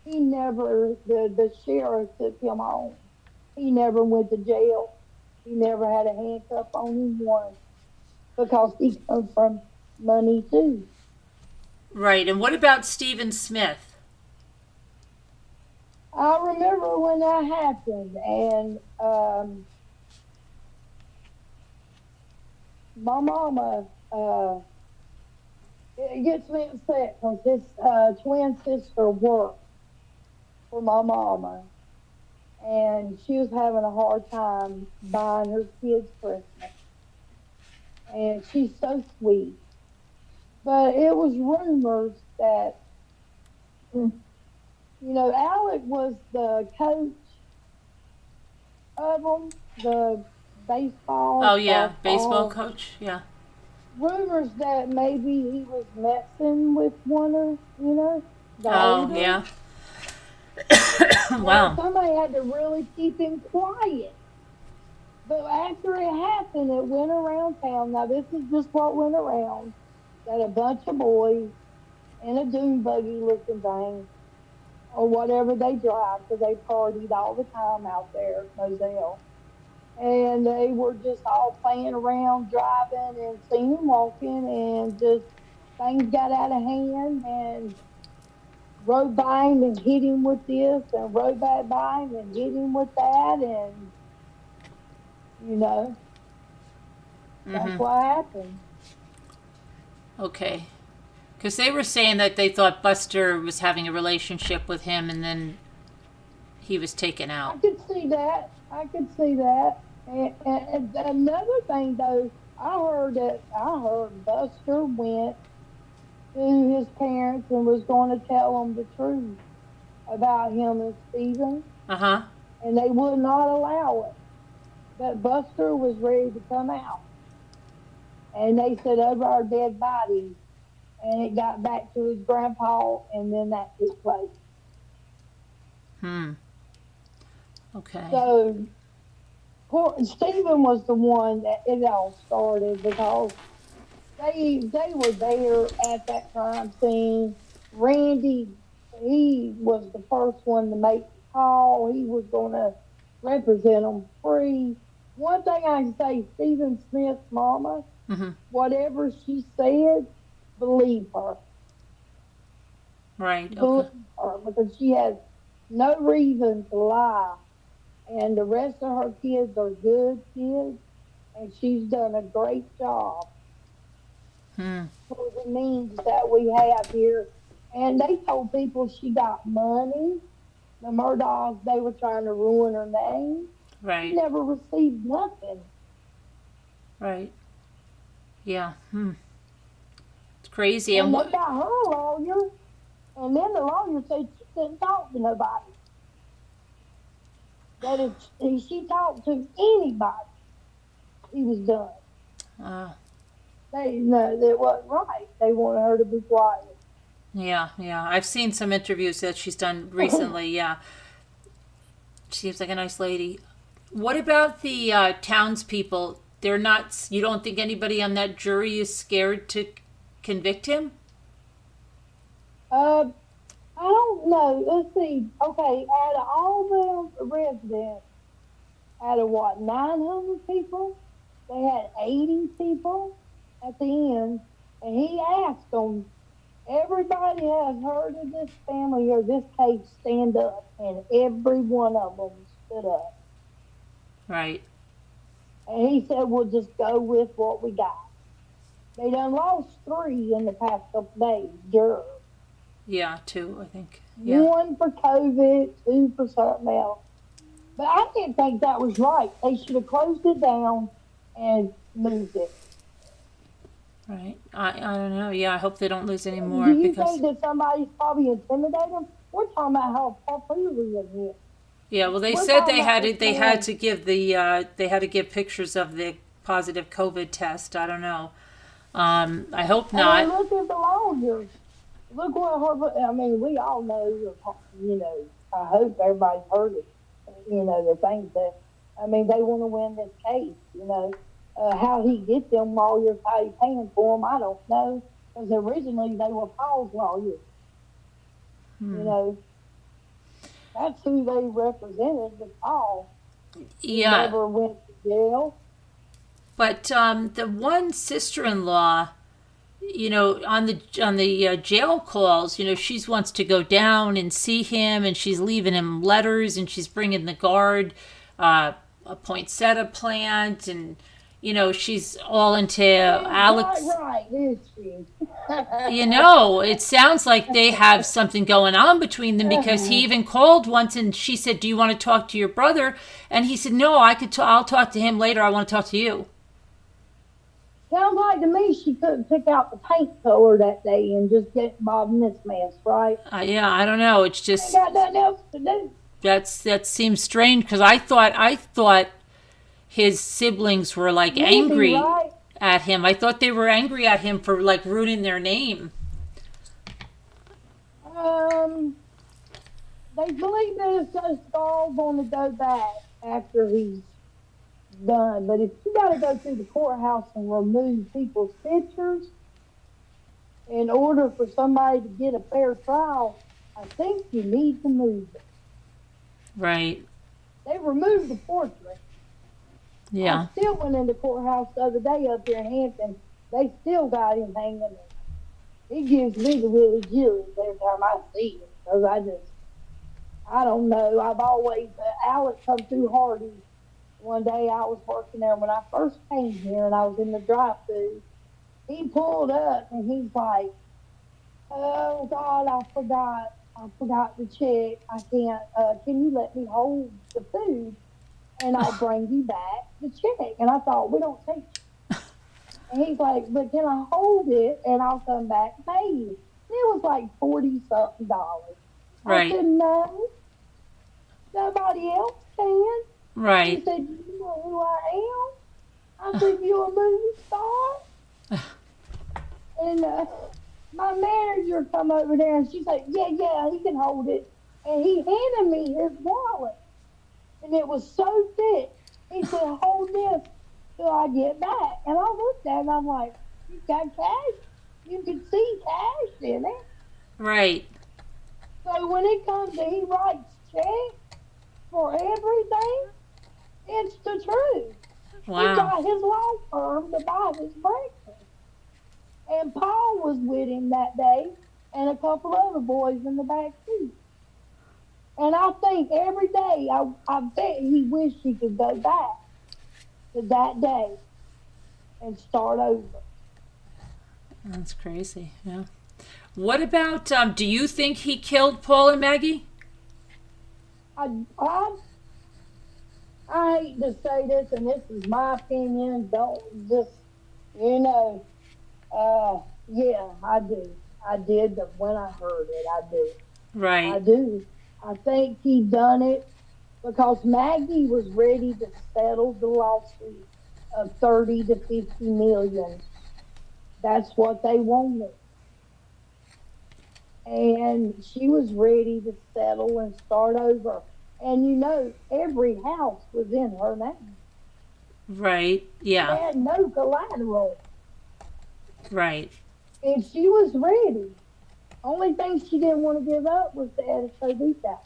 He never, the sheriff took him on. He never went to jail. He never had a handcuff on him once because he comes from money too. Right, and what about Stephen Smith? I remember when that happened, and my mama, it gets me upset because his twin sister worked for my mama, and she was having a hard time buying her kids Christmas. And she's so sweet. But it was rumors that, Alec was the coach of them, the baseball. Oh, yeah, softball. baseball coach, yeah. Rumors that maybe he was messing with one of, the Oh, older. yeah. And Wow. somebody had to really keep him quiet. But after it happened, it went around town. Now, this is just what went around. That a bunch of boys in a dune buggy looking thing, or whatever they drive, because they partied all the time out there at Moselle. And they were just all playing around, driving, and seen him walking, and just things got out of hand, and rode by him and hit him with this, and rode back by him and hit him with that, and, that's what happened. Okay. Because they were saying that they thought Buster was having a relationship with him and then he was taken I out. could see that. And another thing, though, I heard Buster went to his parents and was going to tell them the truth about him and Stephen, Uh-huh. and they would not allow it. But Buster was ready to come out. And they said, over our dead bodies. And it got back to his grandpa, and then that took place. Okay. So, Stephen was the one that it all started because they were there at that crime scene. Randy, he was the first one to make the call. He was going to represent them free. One thing I can say, Stephen Smith's mama, whatever she said, believe her. Right. Believe Okay. her, because she has no reason to lie and the rest of her kids are good kids, and she's done a great job for the means that we have here. And they told people she got money. The Murdaughs, they were trying to ruin her name. She Right. never received nothing. Right. Yeah. It's crazy. And And they what? got her a lawyer, and then the lawyer said she couldn't talk to nobody. That if she talked to anybody, he was done. That wasn't right. They wanted her to be quiet. Yeah. I've seen some interviews that she's done recently. Yeah. She seems like a nice lady. What about the townspeople? They're not. You don't think anybody on that jury is scared to convict him? I don't know. Let's see. Okay, out of all the residents, out of what, 900 people, they had 80 people at the end, and he asked them, everybody has heard of this family or this case, stand up, and every one of them stood up. Right. And he said, we'll just go with what we got. They done lost 3 in the past couple days, jurors. Yeah, 2, I think. Yeah. 1 for COVID, 2 for something else. But I didn't think that was right. They should have closed it down and moved it. Right. I don't know. Yeah, I hope they don't lose any more Do you because. think that somebody's probably intimidating them? We're talking about how popular we are here. Yeah, well, they We're said talking they about had this it. They man. had to give they had to give pictures of the positive COVID test. I don't know. I hope And not. look at the lawyers. Look what her. I mean, we all know. You know, I hope everybody's heard it. You know, the things that. I mean, they want to win this case. You know, how he gets them lawyers, how he paying for them, I don't know. Because originally they were Paul's lawyers. You know, that's who they represented, was Paul. He Yeah, never went to jail. but the one sister-in-law, you know, on the jail calls, you know, she wants to go down and see him, and she's leaving him letters, and she's bringing the guard a poinsettia plant, and you know, she's all into Alex. Right, is she? You know, it sounds like they have something going on between them because he even called once and she said, "Do you want to talk to your brother?" And he said, "No, I'll talk to him later. I want to talk to you." Sounds like to me she couldn't pick out the paint color that day and just get involved in this mess, right? Yeah, I don't know. It's just Ain't got nothing else to do. that seems strange because I thought his siblings were like angry Right? at him. I thought they were angry at him for like ruining their name. They believe that it's just all going to go back after he's done. But if you got to go through the courthouse and remove people's pictures in order for somebody to get a fair trial, I think you need to move it. Right. They removed the portrait. Yeah. I still went in the courthouse the other day up here in Hampton. They still got him hanging there. It gives me the willy jilly every time I see him. Because I don't know. I've always, Alex come through Hardy. One day I was working there when I first came here and I was in the drive-thru. He pulled up and he's like, "Oh God, I forgot the check. I can't, can you let me hold the food and I'll bring you back the check?" And I thought, we don't take check. And he's like, "But can I hold it and I'll come back and pay you?" And it was like $40-something. Right. I said, "No, nobody else can." He Right. said, "You know who I am?" I said, "You a movie star?" And my manager come over there and she's like, yeah, he can hold it. And he handed me his wallet. And it was so thick. He said, "Hold this till I get back." And I looked at it and I'm like, "You got cash?" You can see cash in it. Right. So when it comes to he writes checks for everything, it's the truth. He Wow. got his law firm to buy his breakfast. And Paul was with him that day and a couple other boys in the back seat. And I think every day, I bet he wished he could go back to that day and start over. That's crazy. Yeah. What about? Do you think he killed Paul and Maggie? I hate to say this, and this is my opinion. Don't just, yeah, I do. I did when I heard it. I do. Right. I do. I think he done it because Maggie was ready to settle the lawsuit of 30 to 50 million. That's what they wanted. And she was ready to settle and start over. And every house was in her name. Right. She Yeah. had no collateral. Right. And she was ready. Only thing she didn't want to give up was the editor detail.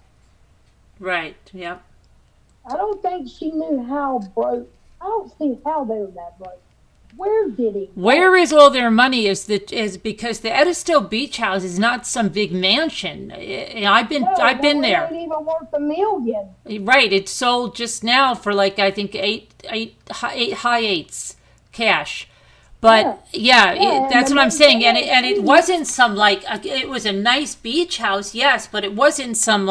Right. Yep. I don't think she knew how broke. I don't see how they were that broke. Where did he go? Where is all their money? Is because the Edisto Beach House is not some big mansion. I've been there. It ain't even worth $1 million. Right. It sold just now for like I think eight high eights cash. But that's what I'm saying. And it wasn't some it was a nice beach house, yes, but it wasn't some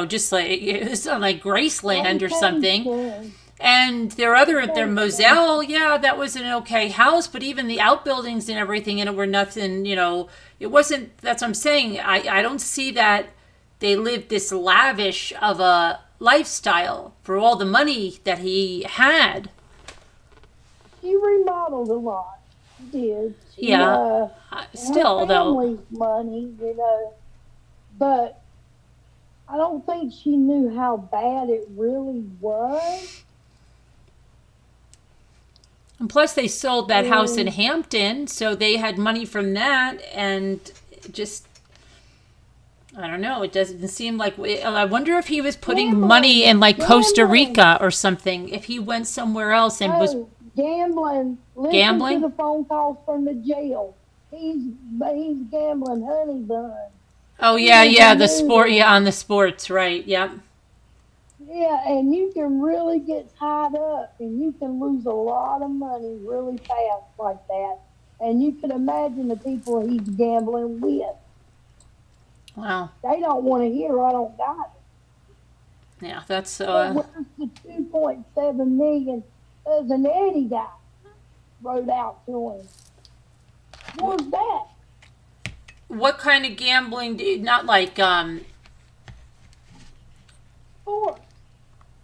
just like it was on like Graceland or something. And their Moselle, yeah, that was an okay house, but even the outbuildings and everything in it were nothing, it wasn't, that's what I'm saying. I don't see that they lived this lavish of a lifestyle for all the money that he had. She remodeled a lot. She did. Still, though. Family's money, but I don't think she knew how bad it really was. And plus, they sold that house in Hampton, so they had money from that, and just, I don't know, it doesn't seem like, I wonder if he was putting money in like Costa Rica or something, if he went somewhere else and was... Gambling. Listen to the phone calls from the jail. He's gambling honey buns. Oh, yeah, the sport, on the sports, right, yep. Yeah, and you can really get tied up, and you can lose a lot of money really fast like that. And you can imagine the people he's gambling with. Wow. They don't want to hear, I don't got it. Yeah, that's... Where's the $2.7 million an Eddie guy wrote out to him? Where's that? What kind of gambling do you... Not like,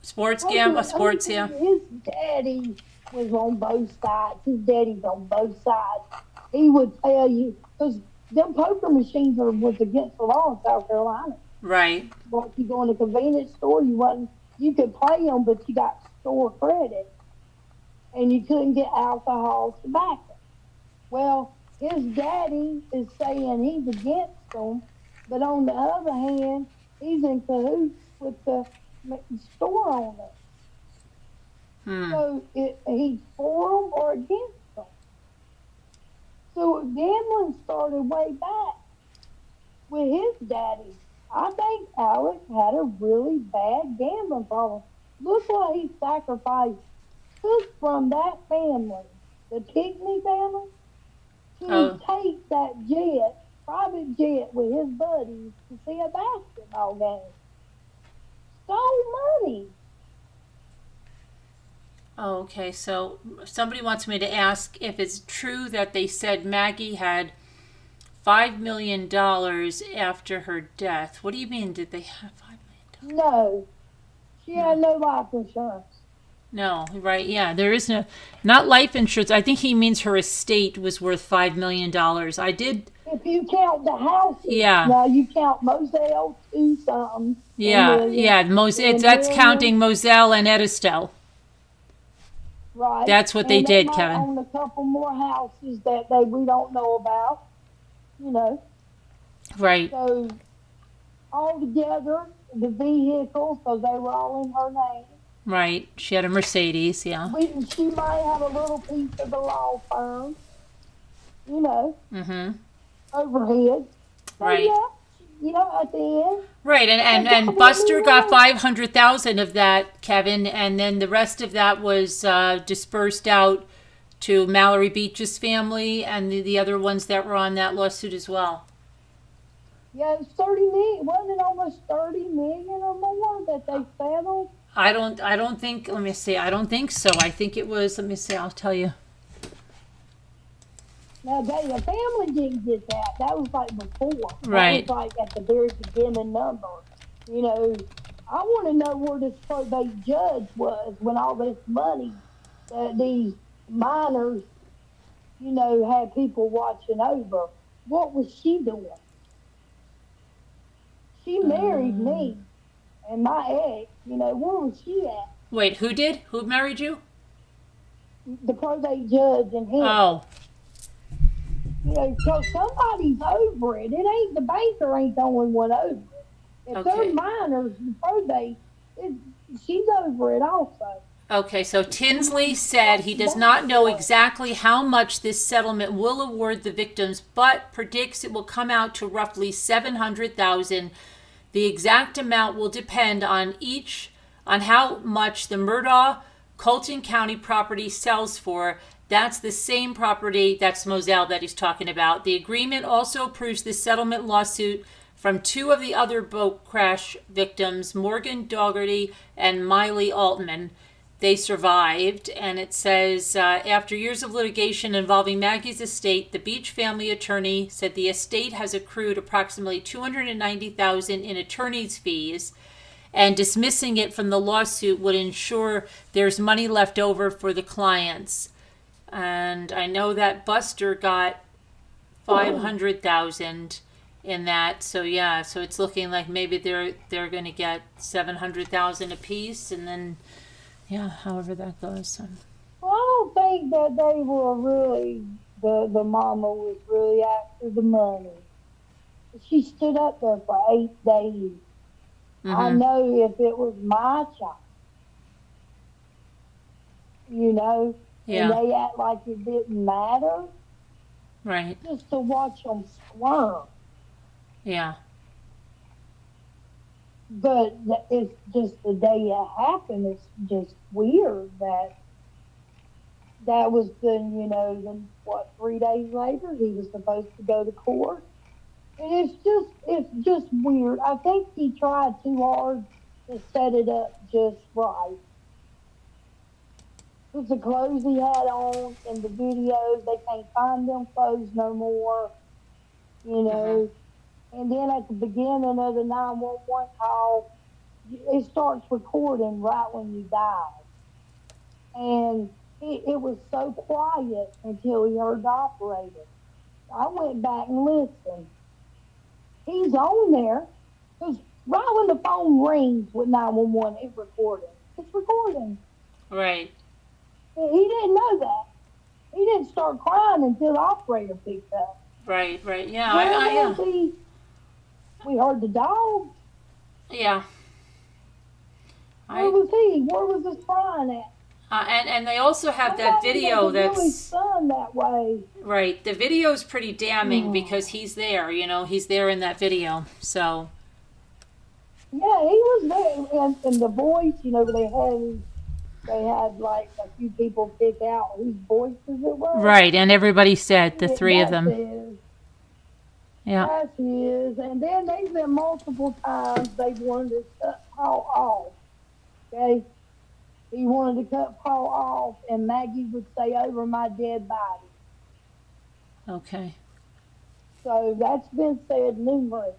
Sports gamble, sports, yeah. His daddy was on both sides. His daddy's on both sides. He would tell you, because them poker machines was against the law in South Carolina. Right. Like you go in a convenience store, you could play them, but you got store credit, and you couldn't get alcohol, tobacco. Well, his daddy is saying he's against them, but on the other hand, he's in cahoots with the store owner. So he's for them or against them. So gambling started way back with his daddy. I think Alex had a really bad gambling problem. Look what he sacrificed. Took from that family, the Tickney family, to take that private jet with his buddies to see a basketball game. Stole money. Oh, okay, so somebody wants me to ask if it's true that they said Maggie had $5 million after her death. What do you mean, did they have $5 million? No. She had no life insurance. No, right, yeah, there is not life insurance. I think he means her estate was worth $5 million. I did... If you count the houses, yeah. Now you count Moselle, two something. Yeah, that's counting Moselle and Edisto. Right. That's what they did, Kevin. Own a couple more houses that we don't know about, Right. So altogether, the vehicles, because they were all in her name. Right. She had a Mercedes, yeah. She might have a little piece of the law firm, Mm-hmm. overhead. So right. yeah, at the end. Right, and Buster got 500,000 of that, Kevin, and then the rest of that was dispersed out to Mallory Beach's family and the other ones that were on that lawsuit as well. Yeah, it's 30 million. Wasn't it almost 30 million or more that they settled? I don't think. Let me see. I don't think so. I think it was. Let me see. I'll tell you. Now, the family didn't get that. That was like before. Right. That was like at the very beginning number. You know, I want to know where this probate judge was when all this money that these minors, had people watching over. What was she doing? She married me and my ex. Where was she at? Wait, who did? Who married you? The probate judge and him. Oh. So somebody's over it. It ain't the banker ain't the only one over it. If Okay. they're minors and probate, she's over it also. Okay, so Tinsley said he does not know exactly how much this settlement will award the victims, but predicts it will come out to roughly $700,000. The exact amount will depend on how much the Murdaugh Colton County property sells for. That's the same property, that's Moselle that he's talking about. The agreement also approves the settlement lawsuit from two of the other boat crash victims, Morgan Dougherty and Miley Altman. They survived, and it says, after years of litigation involving Maggie's estate, the Beach family attorney said the estate has accrued approximately $290,000 in attorney's fees, and dismissing it from the lawsuit would ensure there's money left over for the clients. And I know that Buster got 500,000 in that, so yeah, so it's looking like maybe they're going to get 700,000 apiece, and then however that goes. Well, I don't think that they were really, the mama was really after the money. She stood up there for 8 days. I know if it was my child, and they act like it didn't matter. Right. Just to watch them squirm. Yeah. But it's just the day it happened. It's just weird that was then 3 days later he was supposed to go to court. And it's just weird. I think he tried too hard to set it up just right. Because the clothes he had on in the videos, they can't find them clothes no more, And then at the beginning of the 911 call, it starts recording right when you die. And it was so quiet until he heard the operator. I went back and listened. He's on there. Because right when the phone rings with 911, it's recording. It's recording. Right. He didn't know that. He didn't start crying until the operator picked up. Right, yeah. We heard the dog. Yeah. Where was he? Where was his crying at? And they also have that video that's really son that way. Right. The video's pretty damning because he's there. He's there in that video. So. Yeah, he was there, and the voice. They had like a few people pick out whose voices it was. Right, and everybody said the three of them. Yeah. That's his. And then they've been multiple times they wanted to cut Paul off. Okay? He wanted to cut Paul off, and Maggie would say, over my dead body. Okay. So that's been said numerous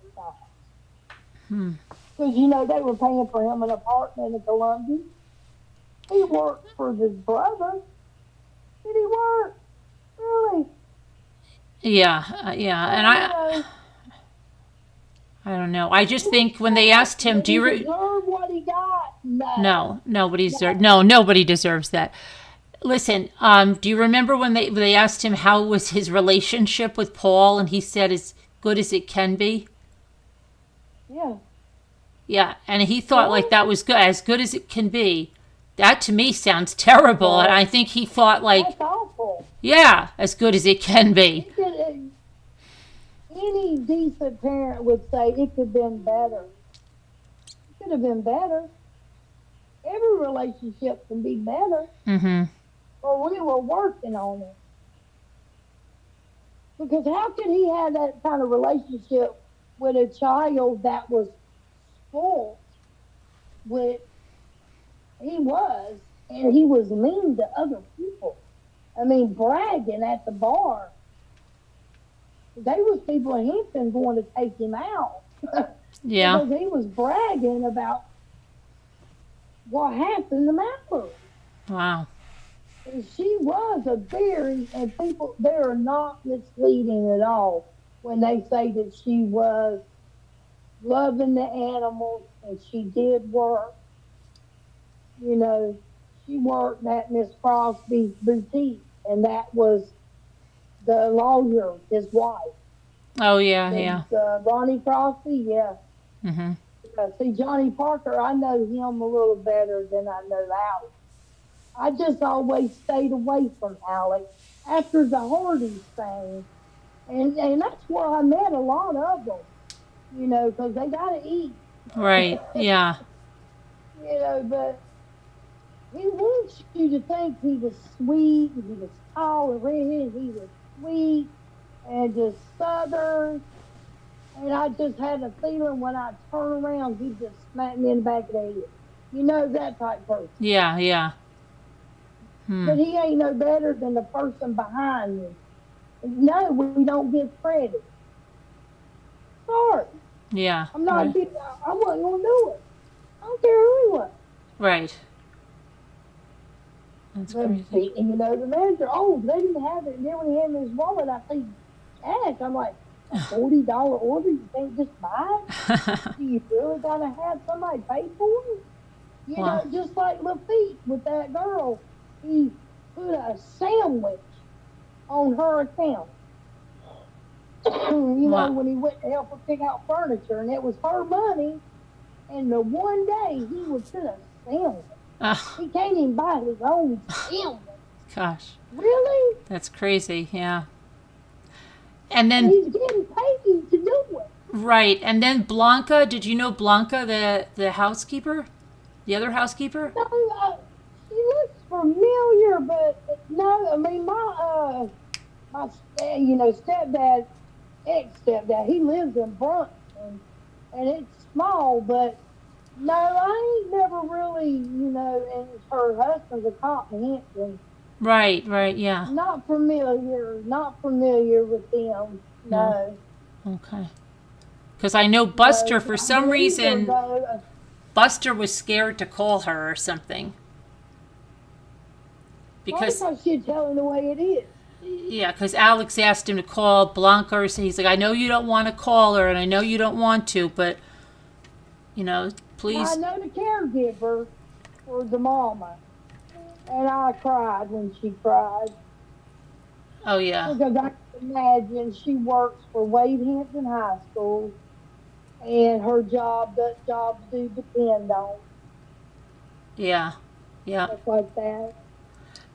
times. Because, they were paying for him an apartment in Columbia. He worked for his brother. Did he work? Really? Yeah, and I don't know. I just think when they asked him, "Do you deserve what he got?" No, nobody deserves that. Listen, do you remember when they asked him how was his relationship with Paul, and he said as good as it can be? Yeah. Yeah, and he thought like that was good, as good as it can be. That to me sounds terrible, and I think he thought like, that's awful. Yeah, as good as it can be. any decent parent would say it could have been better. It could have been better. Every relationship can be better, Mm-hmm. but we were working on it. Because how could he have that kind of relationship with a child that was spoiled with he was, and he was mean to other people. I mean, bragging at the bar. They was people in Hampton going to take him out. Yeah. Because he was bragging about what happened to Mallory. Wow. And she was and people, they are not misleading at all when they say that she was loving the animals and she did work. You know, she worked at Miss Crosby's boutique, and that was the lawyer, his wife. Oh, yeah, yeah. Ronnie Crosby, yeah. Mm-hmm. See, Johnny Parker, I know him a little better than I know Alex. I just always stayed away from Alex after the Hardys thing. And that's where I met a lot of them, you know, because they got to eat. Right, yeah. You know, but he wants you to think he was sweet, and he was tall and red, he was sweet and just southern. And I just had a feeling when I turn around, he just smacked me in the back of the head. You know, that type person. Yeah, yeah. But he ain't no better than the person behind me. No, we don't give credit. Sorry. Yeah. I'm not, Right. I wasn't going to do it. I don't care who he was. Right. That's But, crazy. and you know, the manager, they didn't have it. And then when he handed me his wallet, I see cash. I'm like, a $40 order, you can't just buy it? Do you really got to have somebody pay for it? You Wow. know, just like Lafitte with that girl, he put a sandwich on her account. You Wow. know, when he went to help her pick out furniture, and it was her money, and the one day he would put a sandwich. Oh, He can't even buy his own sandwich. gosh. Really? That's crazy, yeah. And then, He's getting paid to do it. right, and then Blanca, did you know Blanca, the housekeeper? The other housekeeper? No, she looks familiar, but no, I mean, my stepdad, ex-stepdad, he lives in Brunson, and it's small, but no, I ain't never really, and her husband's a cop in Hampton. Right, yeah. Not familiar with them, no. Okay. Because I know Buster, for some Neither, reason, though. Buster was scared to call her or something. Because, I thought she'd tell him the way it is. yeah, because Alex asked him to call Blanca, and he's like, I know you don't want to call her, and I know you don't want to, but, please. I know the caregiver for the mama, and I cried when she cried. Oh, yeah. Because I can imagine she works for Wade Hampton High School, and her jobs do depend on Yeah. Yeah. stuff like that.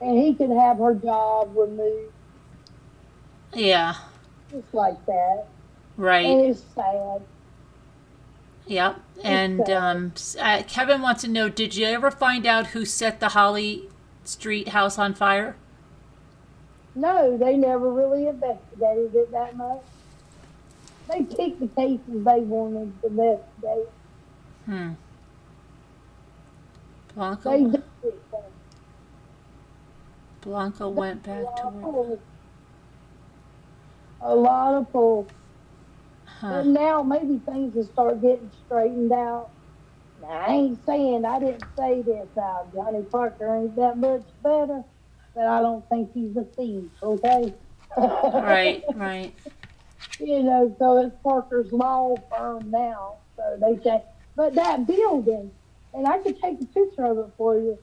And he could have her job removed, Yeah. just like that. Right. And it's sad. Yep. And Kevin wants to know, did you ever find out who set the Holly Street house on fire? No, they never really investigated it that much. They picked the cases they wanted to investigate. Blanca, They did. Blanca went back to work. A lot of pull. Huh. But now maybe things will start getting straightened out. Now, I ain't saying, I didn't say this out. Johnny Parker ain't that much better, but I don't think he's a thief, okay? Right. So it's Parker's law firm now, so they say. But that building, and I could take a picture of it for you,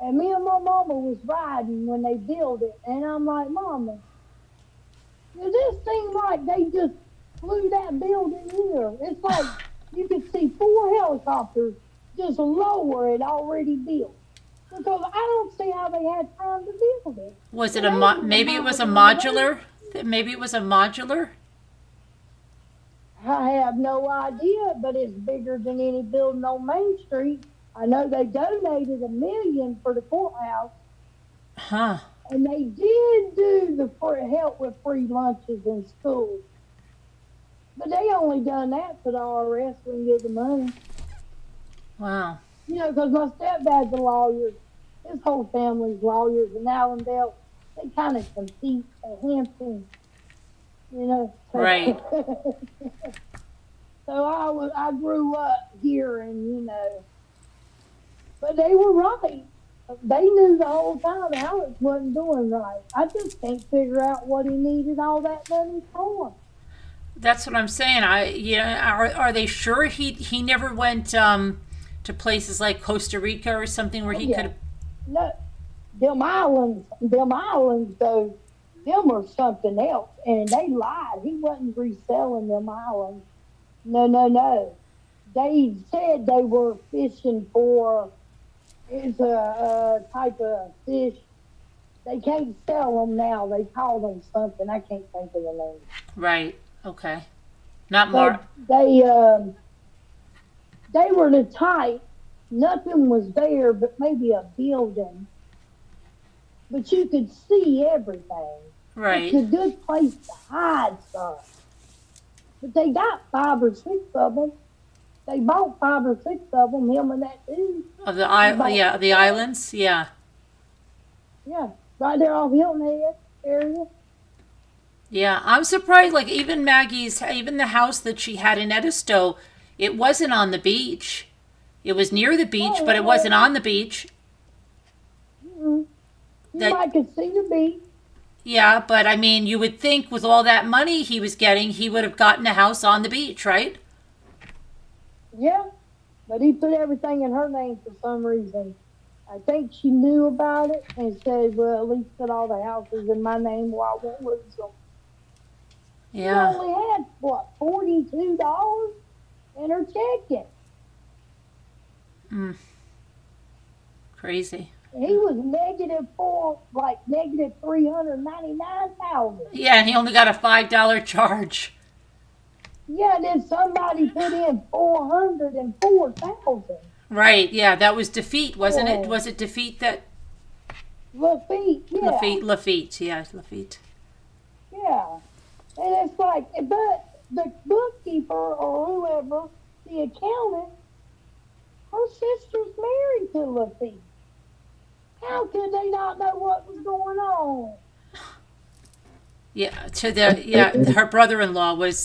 and me and my mama was riding when they built it, and I'm like, Mama, does this seem like they just flew that building here? It's like you could see 4 helicopters just lower it already built. Because I don't see how they had time to build it. Was it maybe it was a modular? Maybe it was a modular? I have no idea, but it's bigger than any building on Main Street. I know they donated $1 million for the courthouse, Huh. and they did do the help with free lunches in school. But they only done that for the IRS when you get the money. Wow. You know, because my stepdad's a lawyer. His whole family's lawyers in Allendale. They kind of compete at Hampton, you know. So, Right. so I grew up here, and you know, but they were right. They knew the whole time Alex wasn't doing right. I just can't figure out what he needed all that money for. That's what I'm saying. Are they sure he never went to places like Costa Rica or something where he Yeah. could have? No, them islands, though, them are something else, and they lied. He wasn't reselling them islands. No. They said they were fishing for. It's a type of fish. They can't sell them now. They call them something. I can't think of the name. Right. Okay. Not But more. they were the type. Nothing was there but maybe a building. But you could see everything. Right. It's a good place to hide stuff. But they got 5 or 6 of them. They bought 5 or 6 of them, him and that dude. Of the the islands. Yeah. Yeah, right there off Hilton Head area. Yeah. I'm surprised. Like even the house that she had in Edisto, it wasn't on the beach. It was near the beach, but it wasn't on the beach. You might could see the beach. Yeah, but I mean, you would think with all that money he was getting, he would have gotten a house on the beach, right? Yeah, but he put everything in her name for some reason. I think she knew about it and said, well, at least put all the houses in my name while I won't lose them. Yeah. She only had, $42 in her checking. Crazy. He was negative 399,000. Yeah, and he only got a $5 charge. Yeah, then somebody put in 404,000. Right, yeah, that was Defeat, wasn't it? Yeah. Was it Defeat that... Lafitte, yeah. Lafitte, yeah, Lafitte. Yeah. And it's like, but the bookkeeper or whoever, the accountant, her sister's married to Lafitte. How could they not know what was going on? Yeah, her brother-in-law was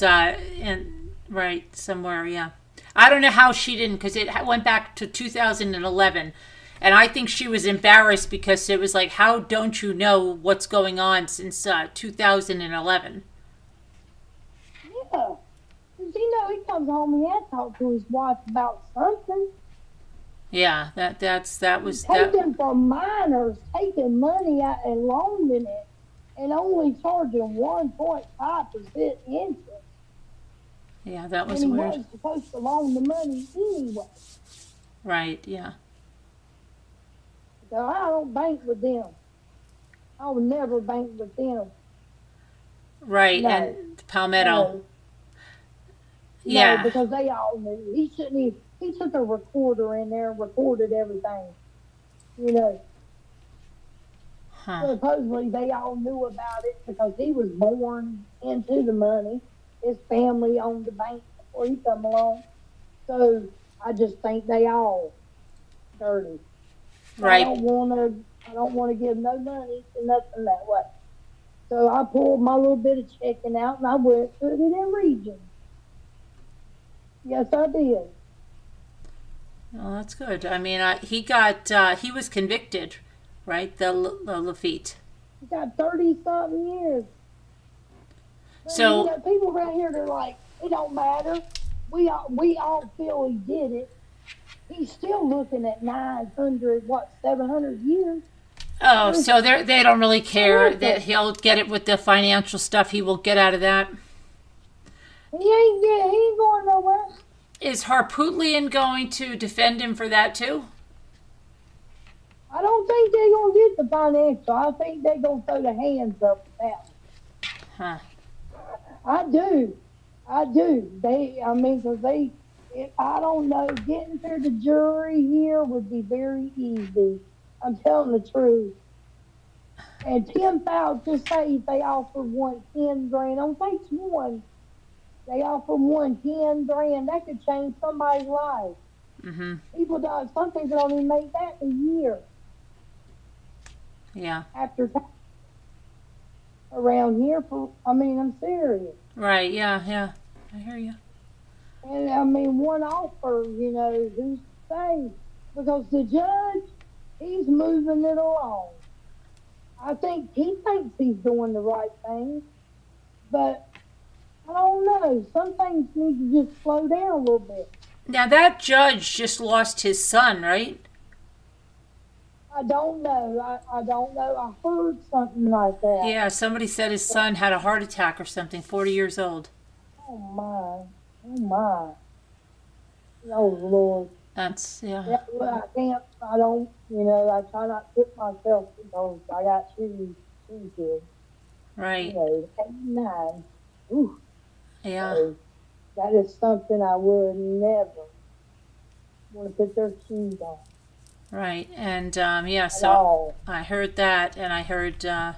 somewhere, yeah. I don't know how she didn't, because it went back to 2011. And I think she was embarrassed because it was like, how don't you know what's going on since 2011? Yeah. He comes home and he had to talk to his wife about something. Yeah, that was Taking from minors, taking money out and loaning it, and only charging 1.5% interest. Yeah, that was and he weird. wasn't supposed to loan the money anyway. Right, yeah. So I don't bank with them. I would never bank with them. Right, No. and Palmetto. No. Yeah. No, because they all knew. He shouldn't. He took a recorder in there and recorded everything. You know. Huh. Supposedly they all knew about it because he was born into the money. His family owned the bank before he come along. So I just think they all dirty. Right. I don't want to give no money to nothing that way. So I pulled my little bit of checking out and I went and put it in region. Yes, I did. Well, that's good. I mean, he was convicted, right? The Lafitte. He got 30-something years. But, So- you know, people around here, they're like, it don't matter. We all feel he did it. He's still looking at 700 years. Oh, so they don't really care that he'll get it with the financial stuff he will get out of that. He ain't going nowhere. Is Harpootlian going to defend him for that too? I don't think they're going to get the financial. I think they're going to throw their hands up with that. Huh. I do. I do. Because I don't know, getting to the jury here would be very easy. I'm telling the truth. And 10,000, just say if they offer one 10 grand, on takes one. They offer one 10 grand, that could change somebody's life. Mm-hmm. Some people don't even make that a year Yeah. after tax around here. I'm serious. Right. Yeah. Yeah. I hear you. And one offer, who's to say? Because the judge, he's moving it along. I think he thinks he's doing the right thing, but I don't know. Some things need to just slow down a little bit. Now that judge just lost his son, right? I don't know. I don't know. I heard something like that. Yeah. Somebody said his son had a heart attack or something. 40 years old. Oh my. Oh my. Oh Lord. That's yeah. I can't. I don't. I try not to put myself because I got two kids. Right. 9. Ooh. Yeah. So that is something I would never want to put their shoes on. Right. And yeah. At So all. I heard that, and I heard. Yeah.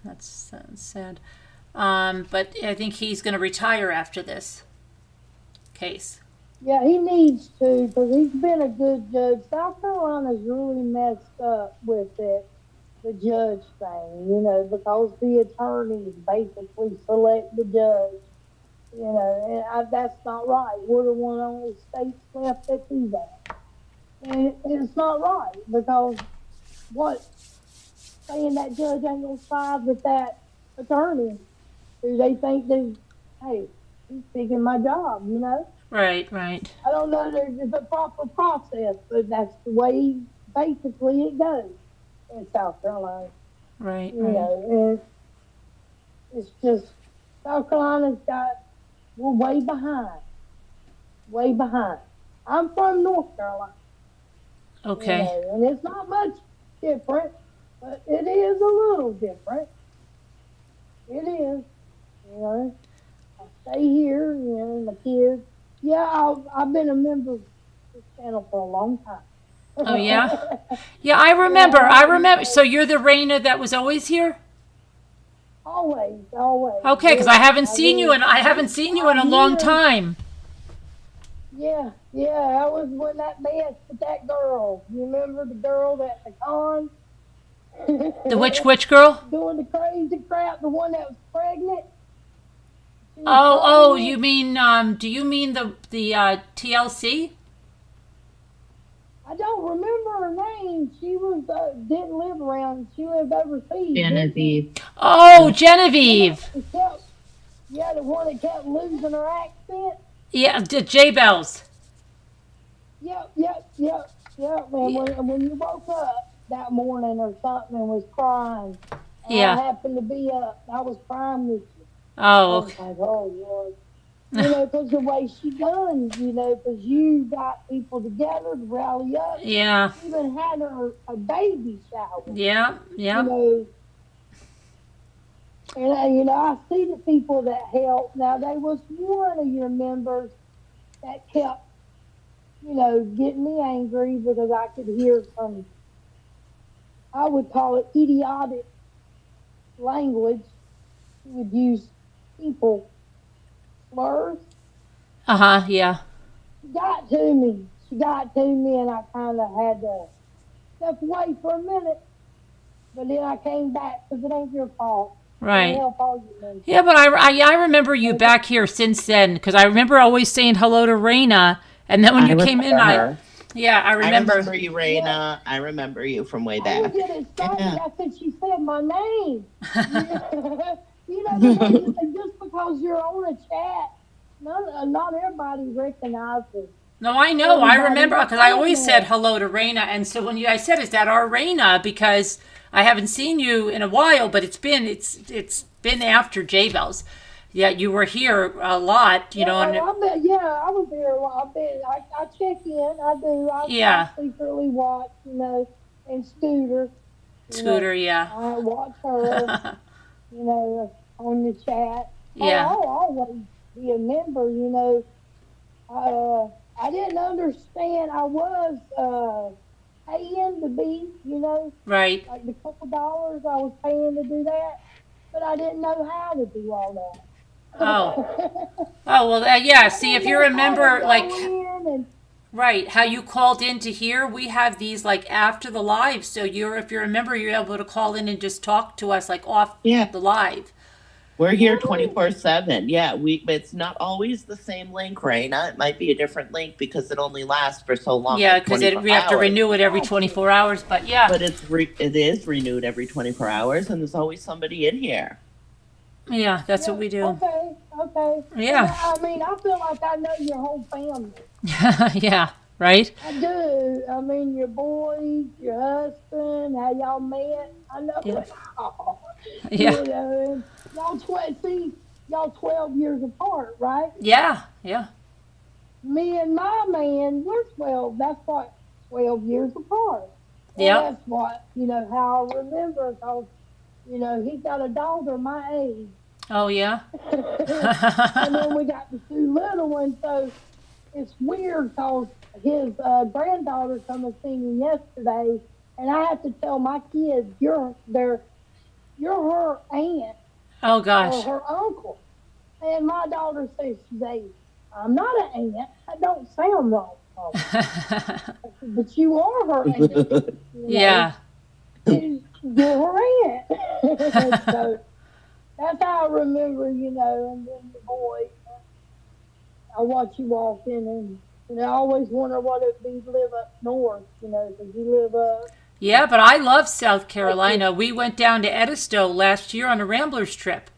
That's sad. But I think he's going to retire after this case. Yeah, he needs to because he's been a good judge. South Carolina's really messed up with it, the judge thing, because the attorneys basically select the judge, and that's not right. We're the one only states left that do that. And it's not right because saying that judge ain't going to side with that attorney who they think hey, he's taking my job, Right. Right. I don't know there's a proper process, but that's the way basically it goes in South Carolina. Right. And it's just South Carolina's we're way behind. Way behind. I'm from North Carolina. Okay. And it's not much different, but it is a little different. It is. I stay here, my kids. Yeah, I've been a member of this channel for a long time. Oh yeah. Yeah, I remember. I remember. So you're the Raina that was always here? Always. Okay, because I haven't seen you in a long time. Yeah, I was when that mess with that girl. You remember the girl at the con? The which girl? Doing the crazy crap, the one that was pregnant. Oh, you mean do you mean the TLC? I don't remember her name. She was didn't live around. She lived overseas. Genevieve. Oh, Genevieve. The one that kept losing her accent. Yeah, J Bells. Yep. And when you woke up that morning or something and was crying, Yeah. I happened to be up. I was crying with you. Oh, okay. I was like, oh Lord. Because the way she done, because you got people together to rally up. Yeah. Even had her a baby shower. Yeah. And I see the people that helped. Now, there was one of your members that kept, getting me angry because I could hear some, I would call it idiotic language. She would use people slurs. Yeah. She got to me, and I kind of had to step away for a minute. But then I came back because it ain't your fault. Right. You yeah, but I remember you back here since then because I remember always saying hello to Raina, and then when you came in, I remember. I remember you, Raina. Yeah. I remember you from way back. I get excited. Yeah. I said she said my name. Just because you're on a chat, not everybody recognizes. No, I know. I remember because I always said hello to Raina, and so when I said, "Is that our Raina?" because I haven't seen you in a while, but it's been after J Bells. Yeah, you were here a lot, I was here a lot. I check in. I do. I secretly watch, and Scooter. Scooter, yeah. I watch her, on the chat. Yeah. I'll always be a member, you know. I didn't understand. I was paying to be, you know, Right. like the couple dollars I was paying to do that, but I didn't know how to do all that. Oh. Oh, well, yeah. See, if you remember, like, right, how you called in to here, we have these like after the live. So if you remember, you're able to call in and just talk to us like off Yeah. the live. We're here 24/7. Yeah, it's not always the same link, Raina. It might be a different link because it only lasts for so long. Yeah, like because 24 we have to hours. renew it every 24 hours. But yeah. But it is renewed every 24 hours, and there's always somebody in here. Yeah, that's what we do. Okay. Yeah. I mean, I feel like I know your whole family. Yeah, right? I do. I mean, your boys, your husband, how y'all met. I know it all. Yeah. You know, and y'all 12 years apart, right? Yeah, yeah. Me and my man, we're 12. That's what, 12 years apart. And Yeah. that's what, you know, how I remember, because, you know, he's got a daughter my age. Oh, yeah? And then we got the two little ones, so it's weird because his granddaughter come and see me yesterday, and I have to tell my kids, you're her aunt Oh, or gosh. her uncle. And my daughter says, I'm not an aunt. That don't sound right. But you are her aunt. You know? Yeah. You're her aunt. So that's how I remember, you know, and then the boy. I watch you walk in, and you know, I always wonder what it'd be to live up north, you know, because you live up. Yeah, but I love South Carolina. We went down to Edisto last year on a Ramblers trip.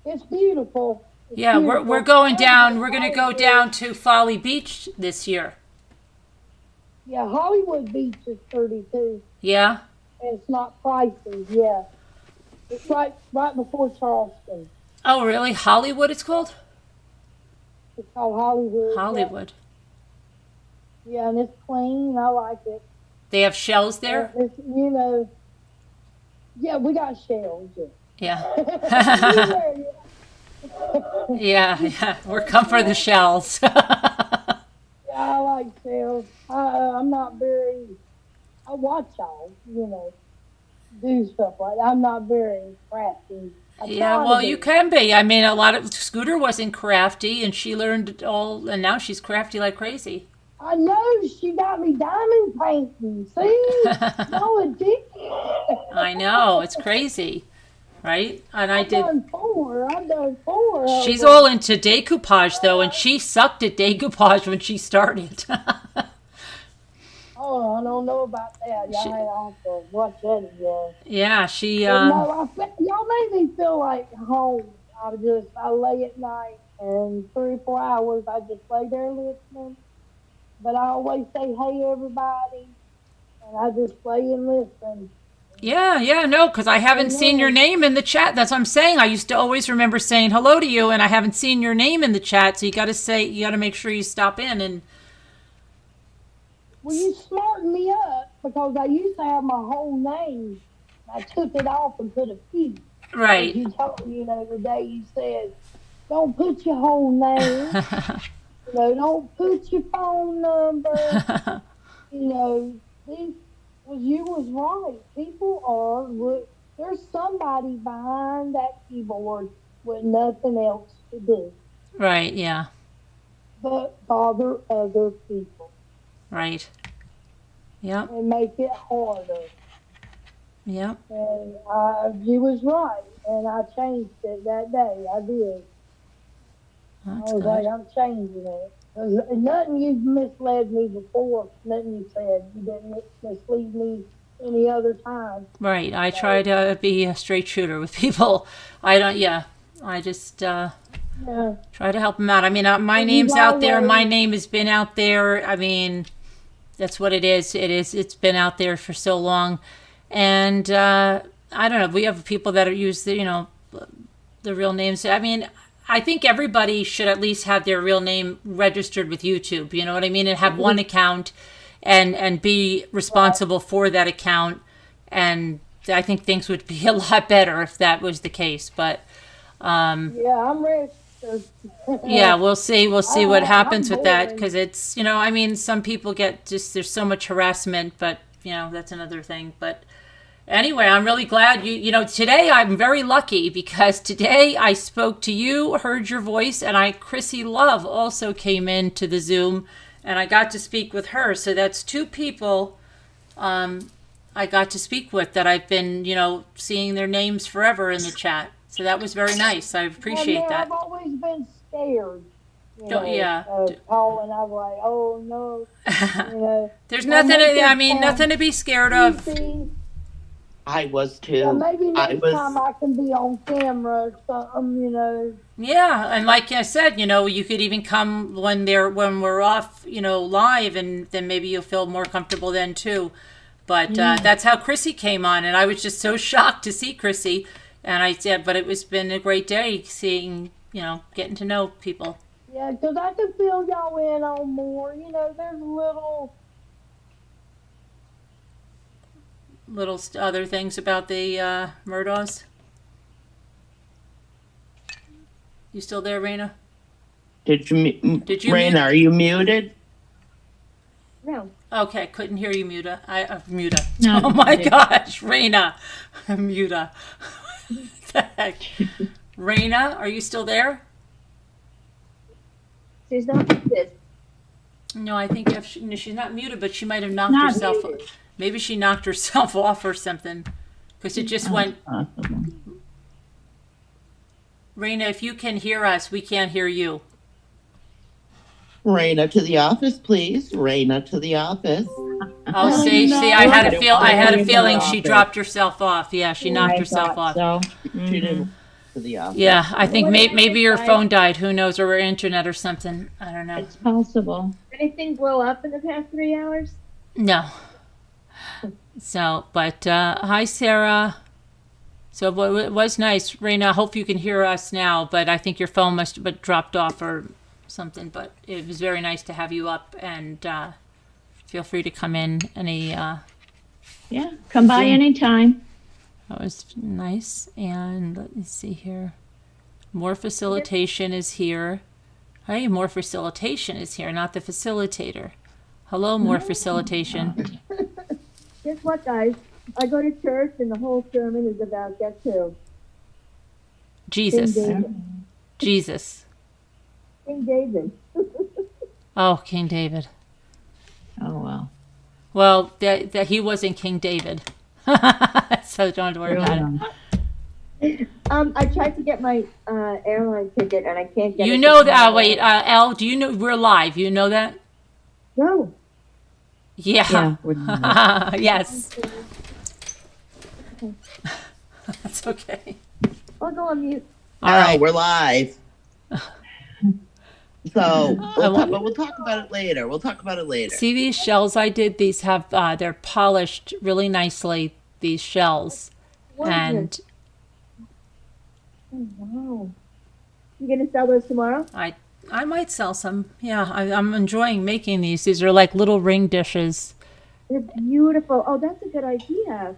It's beautiful. Yeah, we're going down. We're going to go down to Folly Beach this year. Yeah, Hollywood Beach is 32. Yeah? And it's not pricey, yeah. It's right before Charleston. Oh, really? Hollywood it's called? It's called Hollywood. Hollywood. Yeah, and it's clean. I like it. They have shells there? It's, you know, yeah, we got shells. Yeah. Yeah. Yeah. We're come for the shells. Yeah, I like shells. I'm not very. I watch y'all, you know, do stuff like that. I'm not very crafty. Yeah, well, you can be. I mean, Scooter wasn't crafty, and she learned it all, and now she's crafty like crazy. I know, she got me diamond painting. See? No addiction. I know, it's crazy, right? And I've done four. She's all into decoupage, though, and she sucked at decoupage when she started. Oh, I don't know about that. Y'all have to watch that again. Yeah, she. No, y'all made me feel like home. I lay at night, and 3 or 4 hours, I just lay there listening. But I always say, hey, everybody, and I just lay and listen. Yeah, no, because I haven't seen your name in the chat. That's what I'm saying. I used to always remember saying hello to you, and I haven't seen your name in the chat. So you got to make sure you stop in and. Well, you smartened me up because I used to have my whole name. I took it off and put a P. Right. You told me, you know, the day you said, don't put your whole name. You know, don't put your phone number. You know, you was right. People there's somebody behind that keyboard with nothing else to do. Right, yeah. But bother other people. Right. Yep. And make it harder. Yep. And you was right, and I changed it that day. I did. That's I was good. like, I'm changing it. 'Cause nothing you misled me before. Nothing you said. You didn't mislead me any other time. Right. I try to be a straight shooter with people. I don't. Yeah. I just try to help them out. I mean, my name's out there. My name has been out there. I mean, that's what it is. It's been out there for so long, and I don't know. We have people that use the real names. I mean, I think everybody should at least have their real name registered with YouTube. You know what I mean? And have one account, and be responsible for that account. And I think things would be a lot better if that was the case. But Yeah, I'm ready. Yeah, we'll see what happens I'm with that, bored. because it's, I mean, some people get just, there's so much harassment, but that's another thing. But anyway, I'm really glad today I'm very lucky, because today I spoke to you, heard your voice, and Chrissy Love also came into the Zoom, and I got to speak with her. So that's two people I got to speak with that I've been, seeing their names forever in the chat. So that was very nice. I appreciate that. I've always been scared. Yeah. Calling, I was like, oh no. There's nothing. Nothing to be scared of. See, I was too. yeah, maybe next time I can be on camera or something. Yeah, and like I said, you could even come when we're off, live, and then maybe you'll feel more comfortable then too. But that's how Chrissy came on, and I was just so shocked to see Chrissy. And I said, but it's been a great day seeing, getting to know people. Yeah, because I can fill y'all in on more. There's little other things about the Murdaughs. You still there, Raina? Did you Raina, mute? are you muted? No. Okay, couldn't hear you, Muta. No, Oh my gosh, Raina. Muta. What the heck? Raina, are you still there? She's not muted. No, I think she's not muted, but she might have knocked herself. Maybe she knocked herself off or something, because it just went. Raina, if you can hear us, we can't hear you. Raina to the office, please. Raina to the office. Oh, see, I had a feeling she dropped herself off. Yeah, she knocked herself off. So. She didn't to the office. Yeah, I think maybe your phone died. Who knows, or her internet or something. I don't know. It's possible. Anything blow up in the past 3 hours? No. So, but hi, Sarah. So it was nice, Raina. I hope you can hear us now, but I think your phone must have dropped off or something. But it was very nice to have you up, and feel free to come in any. Yeah, come by anytime. That was nice. And let me see here. More facilitation is here. Hey, more facilitation is here, not the facilitator. Hello, more facilitation. Guess what, guys? I go to church and the whole sermon is about guess who? Jesus. King David. Jesus. King David. Oh, King David. Oh, well. Well, that he wasn't King David. So don't worry about it. I tried to get my airline ticket and I can't get it. You know that. Wait, Elle, do you know we're live? You know that? No. Yeah. Yes. That's okay. I'll go on mute. All right, we're live. So we'll talk about it later. See these shells I did? These have they're polished really nicely. These shells, and oh, wow. You gonna sell those tomorrow? I might sell some. Yeah, I'm enjoying making these. These are like little ring dishes. They're beautiful. Oh, that's a good idea.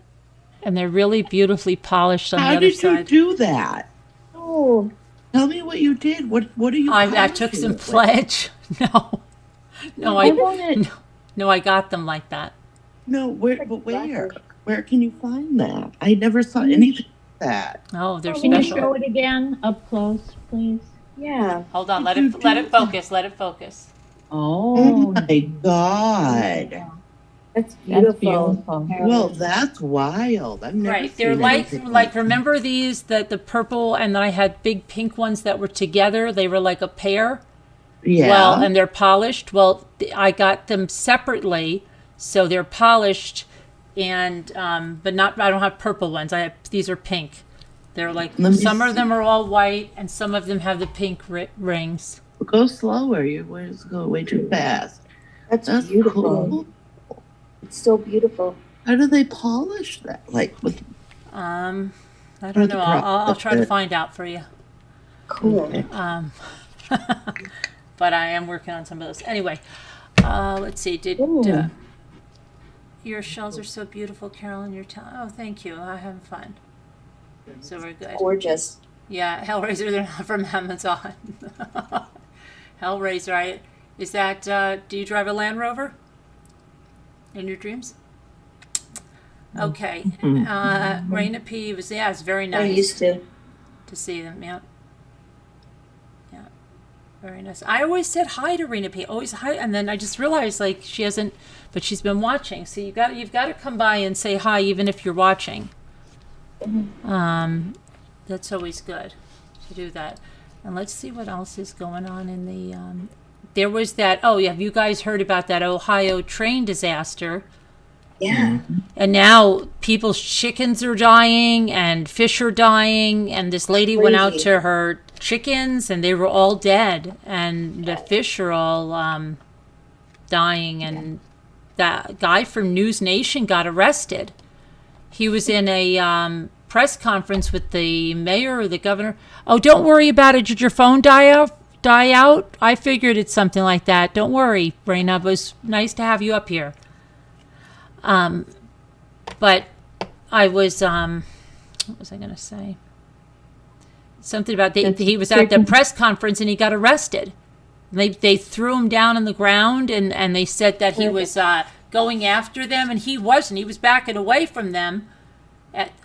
And they're really beautifully polished on the other side. How did you do that? Oh. Tell me what you did. What are you? I took some pledge. No, I got them like that. No, where can you find that? I never saw anything like that. Oh, they're Can you special. show it again up close, please? Yeah. Hold on. Let it focus. Let it focus. Oh my God. That's beautiful. Well, that's wild. I've never Right. seen They're anything like remember these, the purple, and then I had big pink ones that were together. They were like a pair. Yeah. Well, and they're polished. Well, I got them separately, so they're polished, and but not. I don't have purple ones. These are pink. They're like some of them are all white, and some of them have the pink rings. Go slower. You always go way too fast. That's beautiful. Cool. It's so beautiful. How do they polish that? Like with? I don't know. I'll try to find out for you. Cool. Okay. But I am working on some of those. Anyway, let's see. Your shells are so beautiful, Carolyn. Oh, thank you. I'm having fun. So we're good. Gorgeous. Yeah, Hellraiser, they're not from Amazon. Hellraiser, is that, do you drive a Land Rover in your dreams? Okay. Raina P was, it's very nice. I used to. To see them, yeah. Yeah, very nice. I always said hi to Raina P. Always hi, and then I just realized, like, she hasn't, but she's been watching. So you've got to come by and say hi, even if you're watching. That's always good to do that. And let's see what else is going on in the, there was that, have you guys heard about that Ohio train disaster? Yeah. And now people's chickens are dying and fish are dying, and this lady went out to her chickens and they were all dead, and the fish are all dying, and that guy from News Nation got arrested. He was in a press conference with the mayor or the governor. Oh, don't worry about it. Did your phone die out? I figured it's something like that. Don't worry, Raina. It was nice to have you up here. But I was, what was I going to say? Something about he was at the press conference and he got arrested. They threw him down on the ground, and they said that he was going after them, and he wasn't. He was backing away from them.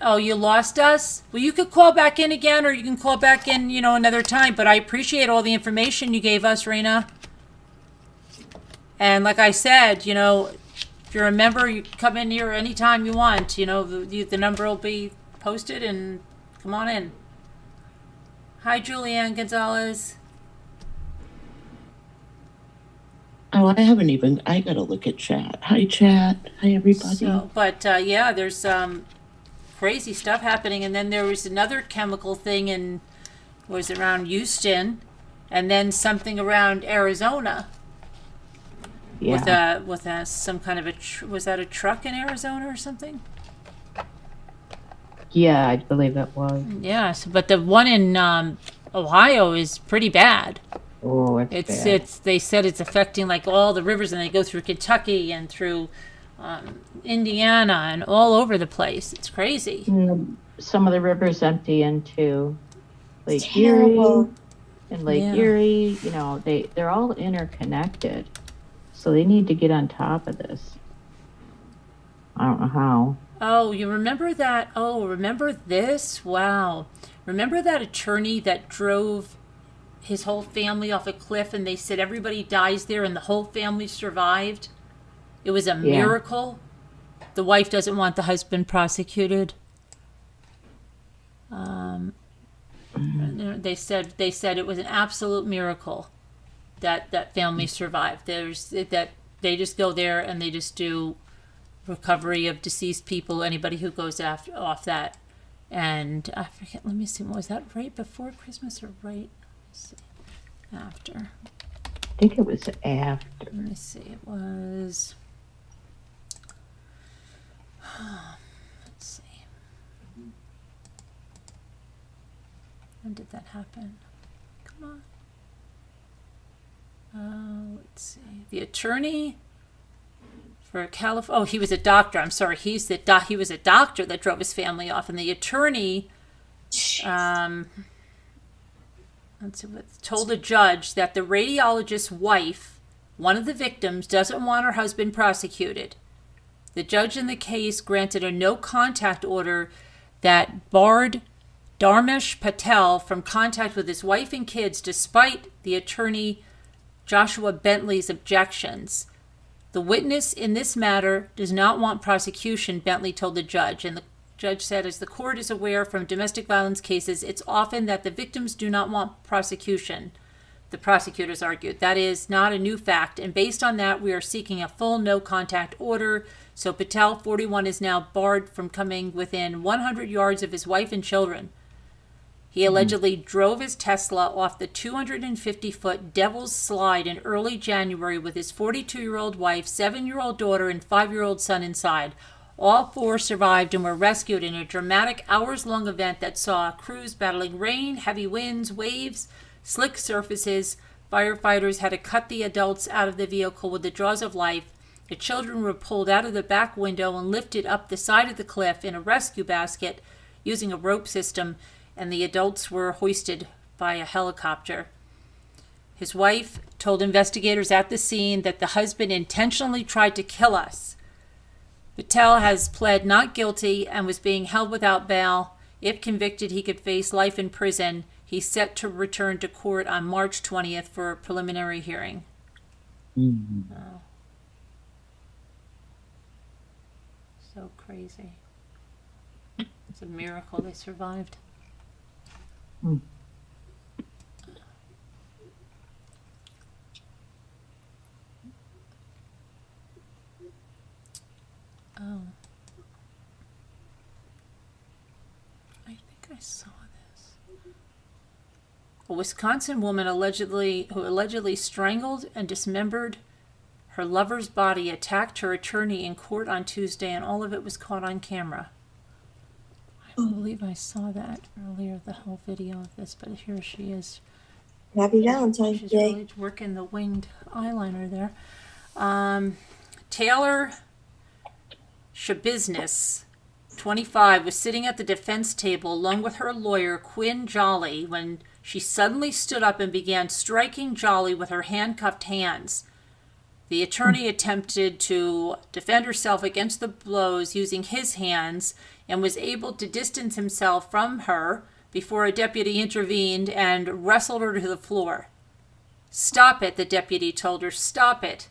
You lost us? Well, you could call back in again, or you can call back in, another time. But I appreciate all the information you gave us, Raina. And like I said, if you're a member, you come in here anytime you want. The number will be posted, and come on in. Hi, Julianne Gonzalez. Oh, I gotta look at chat. Hi, chat. Hi, everybody. So, but there's crazy stuff happening. And then there was another chemical thing was around Houston, and then something around Arizona. Yeah. With some kind of was that a truck in Arizona or something? Yeah, I believe it was. Yes, but the one in Ohio is pretty bad. Oh, it's bad. They said it's affecting like all the rivers, and they go through Kentucky and through Indiana and all over the place. It's crazy. Some of the rivers empty into Lake Terrible. Erie and Lake Erie. They're all interconnected, so they need to get on top of this. I don't know how. Oh, you remember that? Oh, remember this? Wow. Remember that attorney that drove his whole family off a cliff, and they said everybody dies there and the whole family survived? It was a miracle. The wife doesn't want the husband prosecuted. They said it was an absolute miracle that family survived. That they just go there and they just do recovery of deceased people, anybody who goes off that. And I forget, let me see, was that right before Christmas or right after? I think it was after. Let me see, it was, let's see, when did that happen? Come on. Let's see, the attorney for California. Oh, he was a doctor. I'm sorry. He was a doctor that drove his family off, and the attorney, told the judge that the radiologist's wife, one of the victims, doesn't want her husband prosecuted. The judge in the case granted a no-contact order that barred Dharmesh Patel from contact with his wife and kids, despite the attorney Joshua Bentley's objections. The witness in this matter does not want prosecution, Bentley told the judge. And the judge said, as the court is aware from domestic violence cases, it's often that the victims do not want prosecution. The prosecutors argued. That is not a new fact. And based on that, we are seeking a full no-contact order. So Patel, 41, is now barred from coming within 100 yards of his wife and children. He allegedly drove his Tesla off the 250-foot Devil's Slide in early January with his 42-year-old wife, 7-year-old daughter, and 5-year-old son inside. All 4 survived and were rescued in a dramatic hours-long event that saw crews battling rain, heavy winds, waves, slick surfaces. Firefighters had to cut the adults out of the vehicle with the jaws of life. The children were pulled out of the back window and lifted up the side of the cliff in a rescue basket using a rope system. and the adults were hoisted by a helicopter. His wife told investigators at the scene that the husband intentionally tried to kill us. Patel has pled not guilty and was being held without bail. If convicted, he could face life in prison. He's set to return to court on March 20th for a preliminary hearing. Mm-hmm. Oh. So crazy. It's a miracle they survived. Mm. Oh. I think I saw this. A Wisconsin woman who allegedly strangled and dismembered her lover's body attacked her attorney in court on Tuesday, and all of it was caught on camera. I believe I saw that earlier, the whole video of this, but here she is. Happy Valentine's She's Day. really working the winged eyeliner there. Taylor Shabiznis, 25, was sitting at the defense table along with her lawyer, Quinn Jolly, when she suddenly stood up and began striking Jolly with her handcuffed hands. The attorney attempted to defend herself against the blows using his hands and was able to distance himself from her before a deputy intervened and wrestled her to the floor. "Stop it," the deputy told her. "Stop it."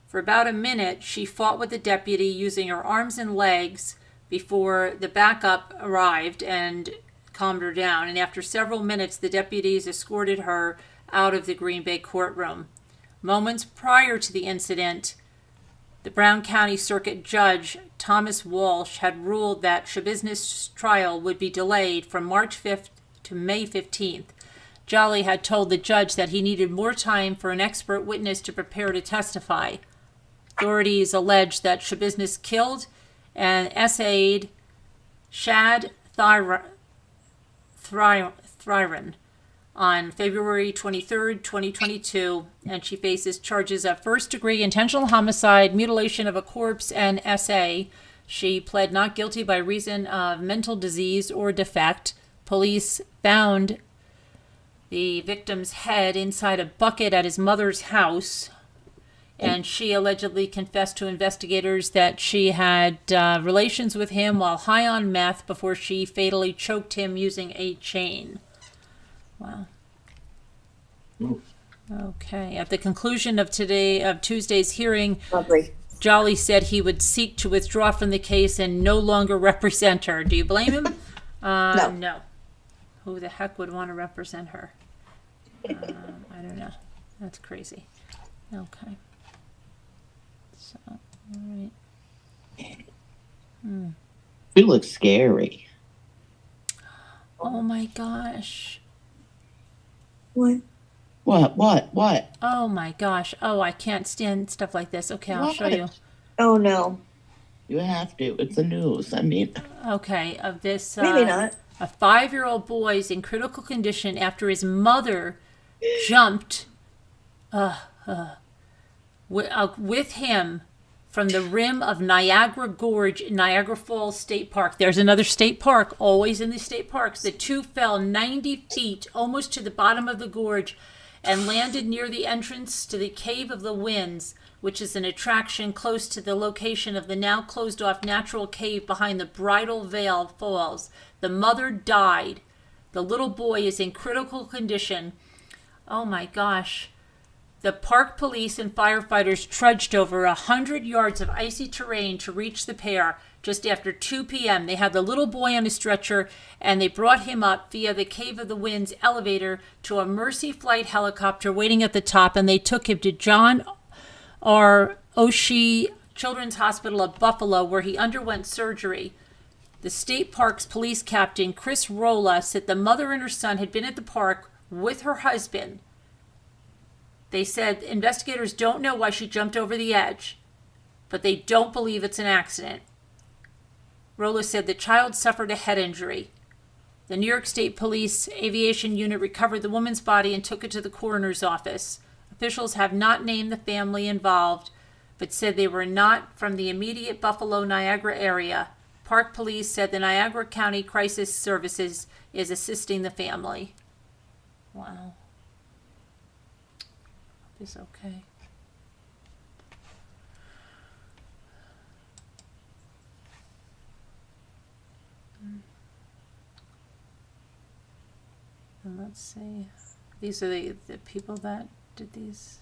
For about a minute, she fought with the deputy using her arms and legs before the backup arrived and calmed her down. And after several minutes, the deputies escorted her out of the Green Bay courtroom. Moments prior to the incident, the Brown County Circuit Judge Thomas Walsh had ruled that Shabiznis' trial would be delayed from March 5th to May 15th. Jolly had told the judge that he needed more time for an expert witness to prepare to testify. Authorities alleged that Shabiznis killed and essayed Shad Thyron on February 23rd, 2022, and she faces charges of first-degree intentional homicide, mutilation of a corpse, and essay. She pled not guilty by reason of mental disease or defect. Police found the victim's head inside a bucket at his mother's house, and she allegedly confessed to investigators that she had relations with him while high on meth before she fatally choked him using a chain. Wow. Okay. At the conclusion of Tuesday's hearing, Jolly said he would seek to withdraw from the case and no longer represent her. Do you blame him? No. Who the heck would want to represent her? I don't know. That's crazy. Okay. So, all right. She looks scary. Oh my gosh. What? What? Oh my gosh. Oh, I can't stand stuff like this. Okay, I'll show you. Oh no. You have to. It's the news. I mean. Okay, of this. Maybe not. A 5-year-old boy is in critical condition after his mother jumped with him from the rim of Niagara Gorge in Niagara Falls State Park. There's another state park, always in the state parks. The two fell 90 feet, almost to the bottom of the gorge, and landed near the entrance to the Cave of the Winds, which is an attraction close to the location of the now closed-off natural cave behind the Bridal Veil Falls. The mother died. The little boy is in critical condition. Oh my gosh. The park police and firefighters trudged over 100 yards of icy terrain to reach the pair just after 2 p.m. They had the little boy on a stretcher, and they brought him up via the Cave of the Winds elevator to a Mercy Flight helicopter waiting at the top, and they took him to John R. Oshie Children's Hospital of Buffalo, where he underwent surgery. The state park's police captain, Chris Rolla, said the mother and her son had been at the park with her husband. They said investigators don't know why she jumped over the edge, but they don't believe it's an accident. Rolla said the child suffered a head injury. The New York State Police Aviation Unit recovered the woman's body and took it to the coroner's office. Officials have not named the family involved, but said they were not from the immediate Buffalo-Niagara area. Park Police said the Niagara County Crisis Services is assisting the family. Wow. Is okay. And let's see. These are the people that did these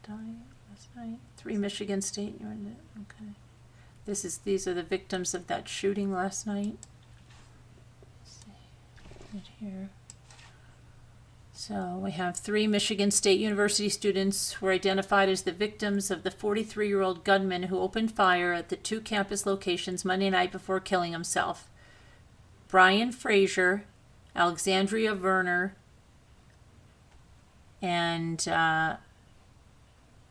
die last night. 3 Michigan State. Okay. These are the victims of that shooting last night. Let's see. Right here. So we have 3 Michigan State University students were identified as the victims of the 43-year-old gunman who opened fire at the 2 campus locations Monday night before killing himself. Brian Frazier, Alexandria Werner, and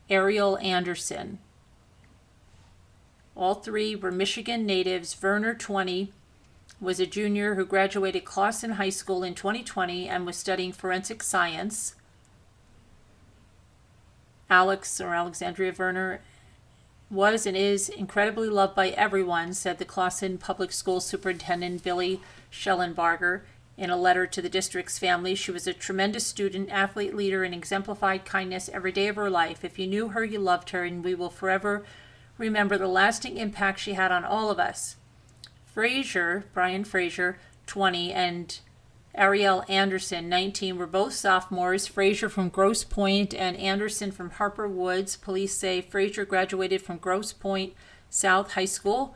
Ariel Anderson. All 3 were Michigan natives. Werner, 20, was a junior who graduated Clawson High School in 2020 and was studying forensic science. Alexandria Werner was and is incredibly loved by everyone, said the Clawson Public School Superintendent Billy Schellenbarger in a letter to the district's family. She was a tremendous student, athlete, leader, and exemplified kindness every day of her life. If you knew her, you loved her, and we will forever remember the lasting impact she had on all of us. Brian Frazier, 20, and Ariel Anderson, 19, were both sophomores. Frazier from Grosse Pointe and Anderson from Harper Woods. Police say Frazier graduated from Grosse Pointe South High School,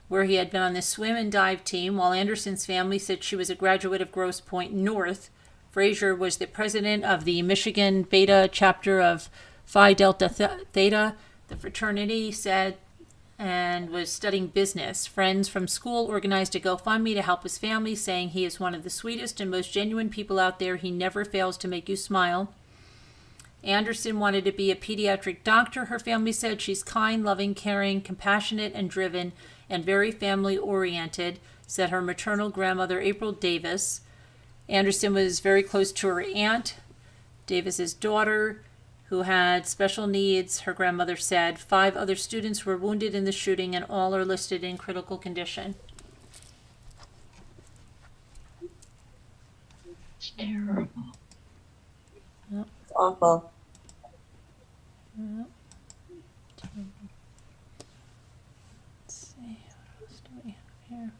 where he had been on the swim and dive team, while Anderson's family said she was a graduate of Grosse Pointe North. Frazier was the president of the Michigan Beta chapter of Phi Delta Theta, the fraternity said, and was studying business. Friends from school organized a GoFundMe to help his family, saying he is one of the sweetest and most genuine people out there. He never fails to make you smile. Anderson wanted to be a pediatric doctor, her family said. She's kind, loving, caring, compassionate, and driven, and very family-oriented, said her maternal grandmother, April Davis. Anderson was very close to her aunt, Davis's daughter, who had special needs, her grandmother said. 5 other students were wounded in the shooting, and all are listed in critical condition. It's terrible. Yep. It's awful. Yep. Let's see, what else do we have here?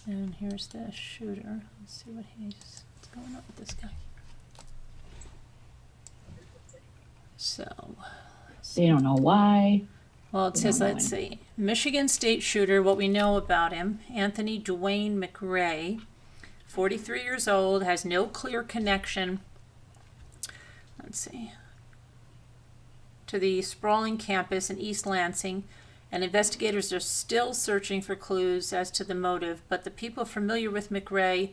And here's the shooter. Let's see what's going on with this guy. So, They don't know why. well, it says, let's see. Michigan State shooter, what we know about him, Anthony Dwayne McRae, 43 years old, has no clear connection, let's see, to the sprawling campus in East Lansing, and investigators are still searching for clues as to the motive, but the people familiar with McRae,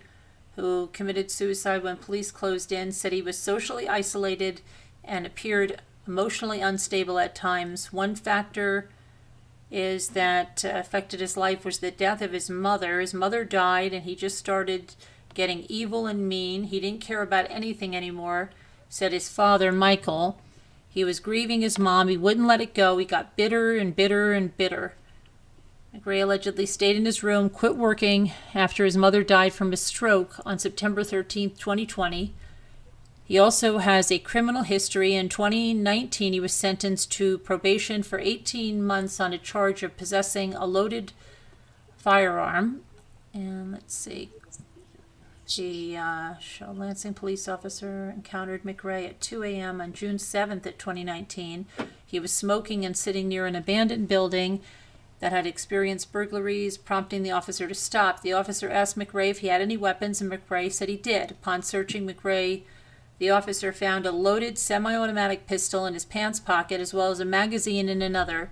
who committed suicide when police closed in, said he was socially isolated and appeared emotionally unstable at times. One factor is that affected his life was the death of his mother. His mother died, and he just started getting evil and mean. He didn't care about anything anymore, said his father, Michael. He was grieving his mom. He wouldn't let it go. He got bitter and bitter and bitter. McRae allegedly stayed in his room, quit working after his mother died from a stroke on September 13th, 2020. He also has a criminal history. In 2019, he was sentenced to probation for 18 months on a charge of possessing a loaded firearm. And let's see. The Lansing police officer encountered McRae at 2 a.m. on June 7th of 2019. He was smoking and sitting near an abandoned building that had experienced burglaries, prompting the officer to stop. The officer asked McRae if he had any weapons, and McRae said he did. Upon searching McRae, the officer found a loaded semi-automatic pistol in his pants pocket, as well as a magazine in another.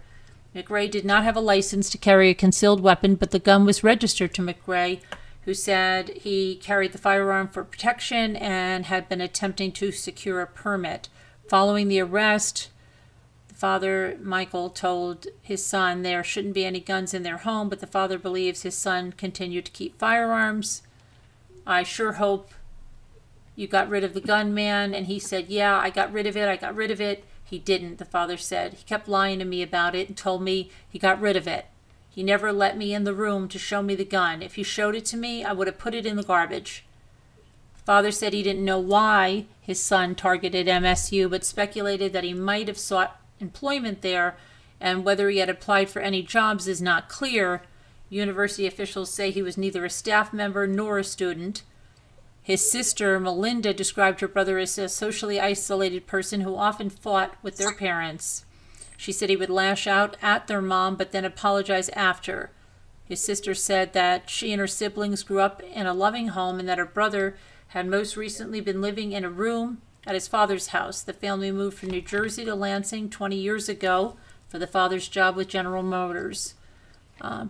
McRae did not have a license to carry a concealed weapon, but the gun was registered to McRae, who said he carried the firearm for protection and had been attempting to secure a permit. Following the arrest, the father, Michael, told his son there shouldn't be any guns in their home, but the father believes his son continued to keep firearms. I sure hope you got rid of the gunman, and he said, yeah, I got rid of it. He didn't, the father said. He kept lying to me about it and told me he got rid of it. He never let me in the room to show me the gun. If he showed it to me, I would have put it in the garbage. Father said he didn't know why his son targeted MSU, but speculated that he might have sought employment there, and whether he had applied for any jobs is not clear. University officials say he was neither a staff member nor a student. His sister, Melinda, described her brother as a socially isolated person who often fought with their parents. She said he would lash out at their mom, but then apologize after. His sister said that she and her siblings grew up in a loving home and that her brother had most recently been living in a room at his father's house. The family moved from New Jersey to Lansing 20 years ago for the father's job with General Motors.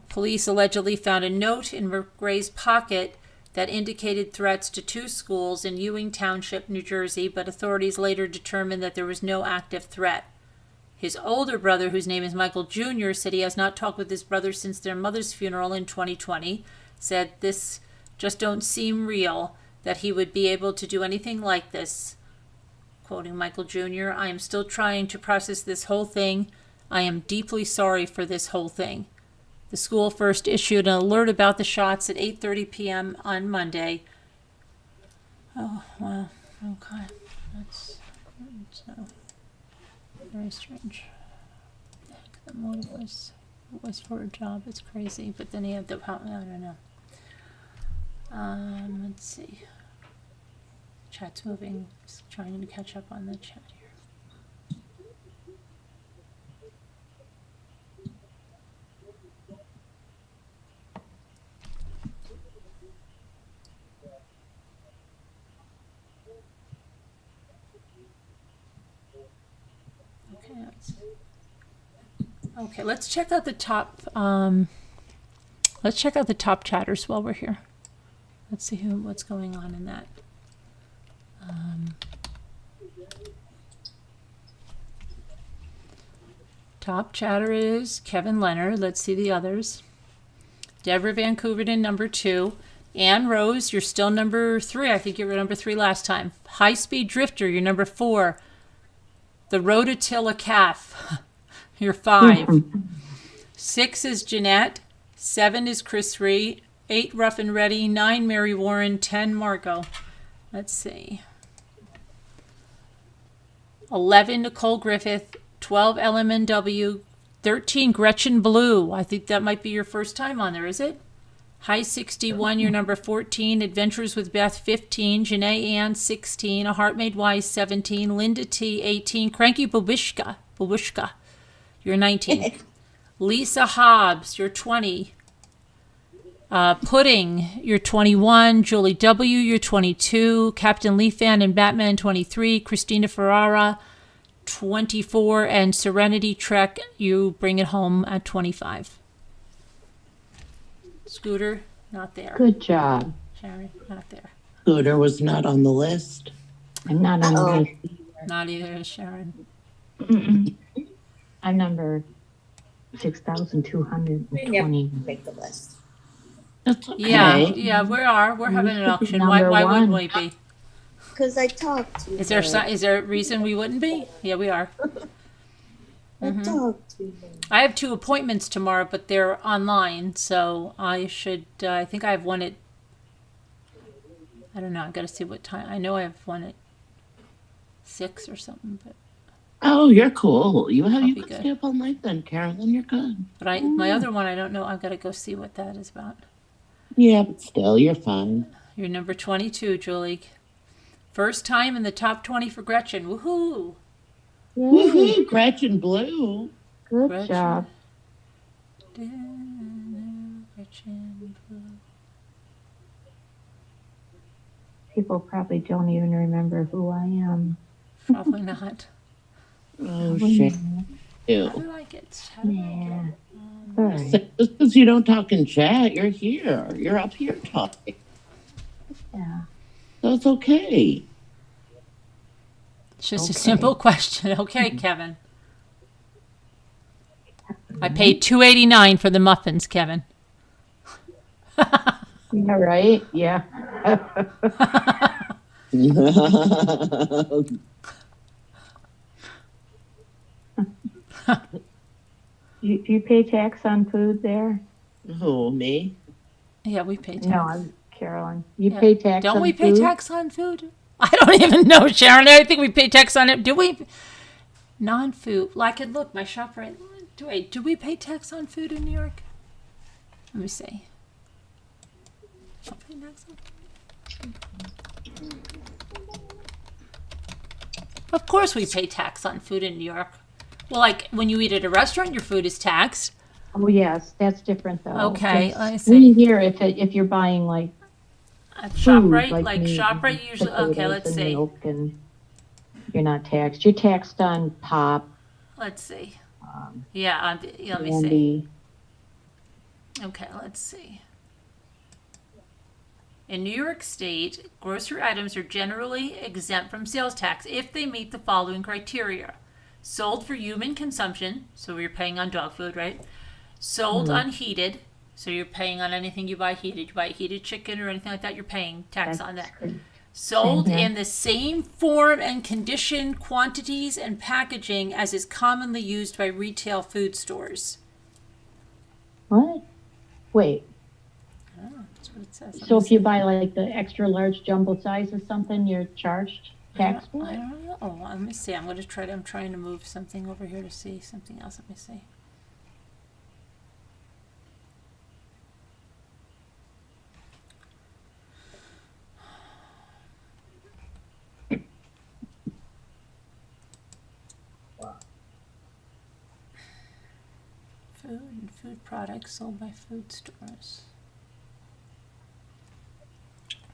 Police allegedly found a note in McRae's pocket that indicated threats to 2 schools in Ewing Township, New Jersey, but authorities later determined that there was no active threat. His older brother, whose name is Michael Jr., said he has not talked with his brother since their mother's funeral in 2020, said this just don't seem real, that he would be able to do anything like this. Quoting Michael Jr., I am still trying to process this whole thing. I am deeply sorry for this whole thing. The school first issued an alert about the shots at 8:30 p.m. on Monday. Oh, wow. Okay. That's very strange. The motive was for a job. It's crazy. But then he had the, I don't know. Let's see. Chat's moving. Just trying to catch up on the chat here. Okay, let's check out the top. Let's check out the top chatters while we're here. Let's see what's going on in that. Top chatter is Kevin Leonard. Let's see the others. Deborah Vancouverton, number 2. Ann Rose, you're still number 3. I think you were number 3 last time. High Speed Drifter, you're number 4. The Rototilla Calf, you're 5. 6 is Jeanette. 7 is Chris Ree. 8 Rough and Ready. 9 Mary Warren. 10 Margot. Let's see. 11 Nicole Griffith. 12 LMNW. 13 Gretchen Blue. I think that might be your first time on there, is it? High 61, you're number 14. Adventures with Beth, 15. Janae Ann, 16. A Heart Made Wise, 17. Linda T, 18. Cranky Babushka, you're 19. Lisa Hobbs, you're 20. Pudding, you're 21. Julie W, you're 22. Captain Leafan and Batman, 23. Christina Ferrara, 24. And Serenity Trek, you bring it home at 25. Scooter, not there. Good job. Sharon, not there. Scooter was not on the list. I'm not on the list. Not either, Sharon. I'm number 6,220. Make the list. That's okay. Yeah, we're having an auction. Number Why one. wouldn't we be? Because I talked to Is her. there a reason we wouldn't be? Yeah, we are. I talked to her. I have 2 appointments tomorrow, but they're online, so I should. I think I have one at. I don't know. I've got to see what time. I know I have one at 6 or something, but. Oh, you're cool. You I'll be can good. stay up all night then, Carolyn. You're good. But my other one, I don't know. I've got to go see what that is about. Yeah, but still, you're fine. You're number 22, Julie. First time in the top 20 for Gretchen. Woohoo! Yay. Woohoo, Gretchen Blue. Good Gretchen. job. Gretchen Blue. People probably don't even remember who I am. Probably not. Oh, Probably shit. not. How Ew. do I get? How do I Yeah. get? All right. Just because you don't talk in chat, you're here. You're up here talking. Yeah. So it's okay. It's just a Okay. simple question. Okay, Kevin. I paid $2.89 for the muffins, Kevin. Yeah, right? Yeah. Do you pay tax on food there? Who, me? Yeah, we pay tax. No, I'm Carolyn. You Yeah. pay tax Don't on we food? pay tax on food? I don't even know, Sharon. I think we pay tax on it. Do we? Non-food. Well, I could look. My ShopRite. Do we pay tax on food in New York? Let me see. Of course we pay tax on food in New York. Well, like when you eat at a restaurant, your food is taxed. Oh yes, that's different though. Okay, That's- let me see. Here, if you're buying like ShopRite, food, like meat, ShopRite usually. Okay, potatoes let's and see. milk, and you're not taxed. You're taxed on pop. Let's see. Yeah, let me see. Candy. Okay, let's see. In New York State, grocery items are generally exempt from sales tax if they meet the following criteria. Sold for human consumption, so you're paying on dog food, right? Sold unheated, so you're paying on anything you buy heated. You buy heated chicken or anything like that, you're paying tax on that. Good. Sold Same here. in the same form and condition, quantities, and packaging as is commonly used by retail food stores. What? Wait. Oh, that's what it says. So if you buy like the extra large jumbo size or something, you're charged tax for I it? don't know. Oh, let me see. I'm trying to move something over here to see something else. Let me see. Food and food products sold by food stores.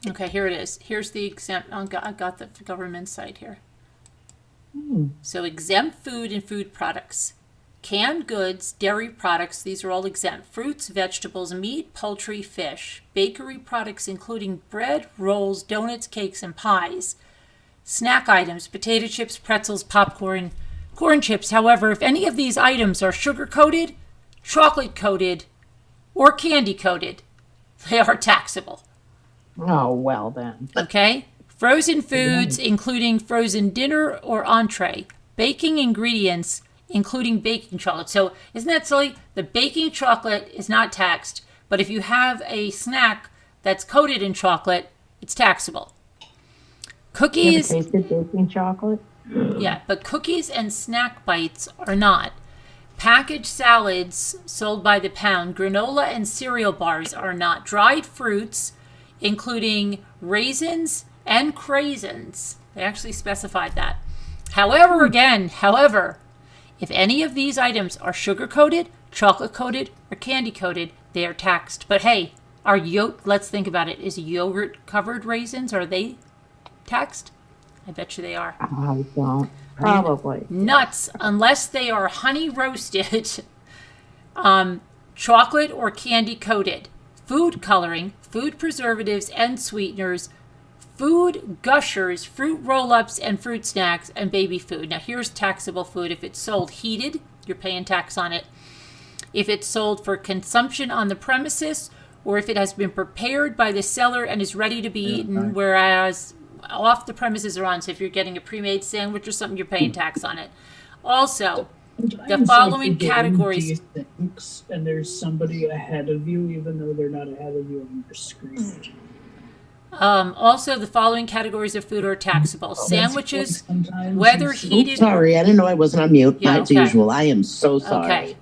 Okay, here it is. Here's the exempt. I got the government site here. So exempt food and food products. Canned goods, dairy products, these are all exempt. Fruits, vegetables, meat, poultry, fish. Bakery products including bread, rolls, donuts, cakes, and pies. Snack items, potato chips, pretzels, popcorn, corn chips. However, if any of these items are sugar-coated, chocolate-coated, or candy-coated, they are taxable. Oh, well then. Okay? Frozen foods, including frozen dinner or entree. Baking ingredients, including baking chocolate. So, isn't that silly? The baking chocolate is not taxed, but if you have a snack that's coated in chocolate, it's taxable. Cookies. You ever tasted baking chocolate? Yeah, but cookies and snack bites are not. Packaged salads sold by the pound, granola and cereal bars are not. Dried fruits, including raisins and craisins. They actually specified that. However, if any of these items are sugar-coated, chocolate-coated, or candy-coated, they are taxed. But hey, let's think about it. Is yogurt-covered raisins, are they taxed? I bet you they are. I don't. Probably. Nuts, unless they are honey roasted, chocolate or candy coated. Food coloring, food preservatives and sweeteners, food gushers, fruit roll-ups and fruit snacks, and baby food. Now here's taxable food. If it's sold heated, you're paying tax on it. If it's sold for consumption on the premises, or if it has been prepared by the seller and is ready to be eaten, whereas off the premises are on. So if you're getting a pre-made sandwich or something, you're paying tax on it. Also, the following categories. And there's somebody ahead of you, even though they're not ahead of you on your screen. Also, the following categories of food are taxable. Sandwiches, whether heated. Sorry, I didn't know I wasn't on mute. Yeah, As okay. usual, I am so sorry.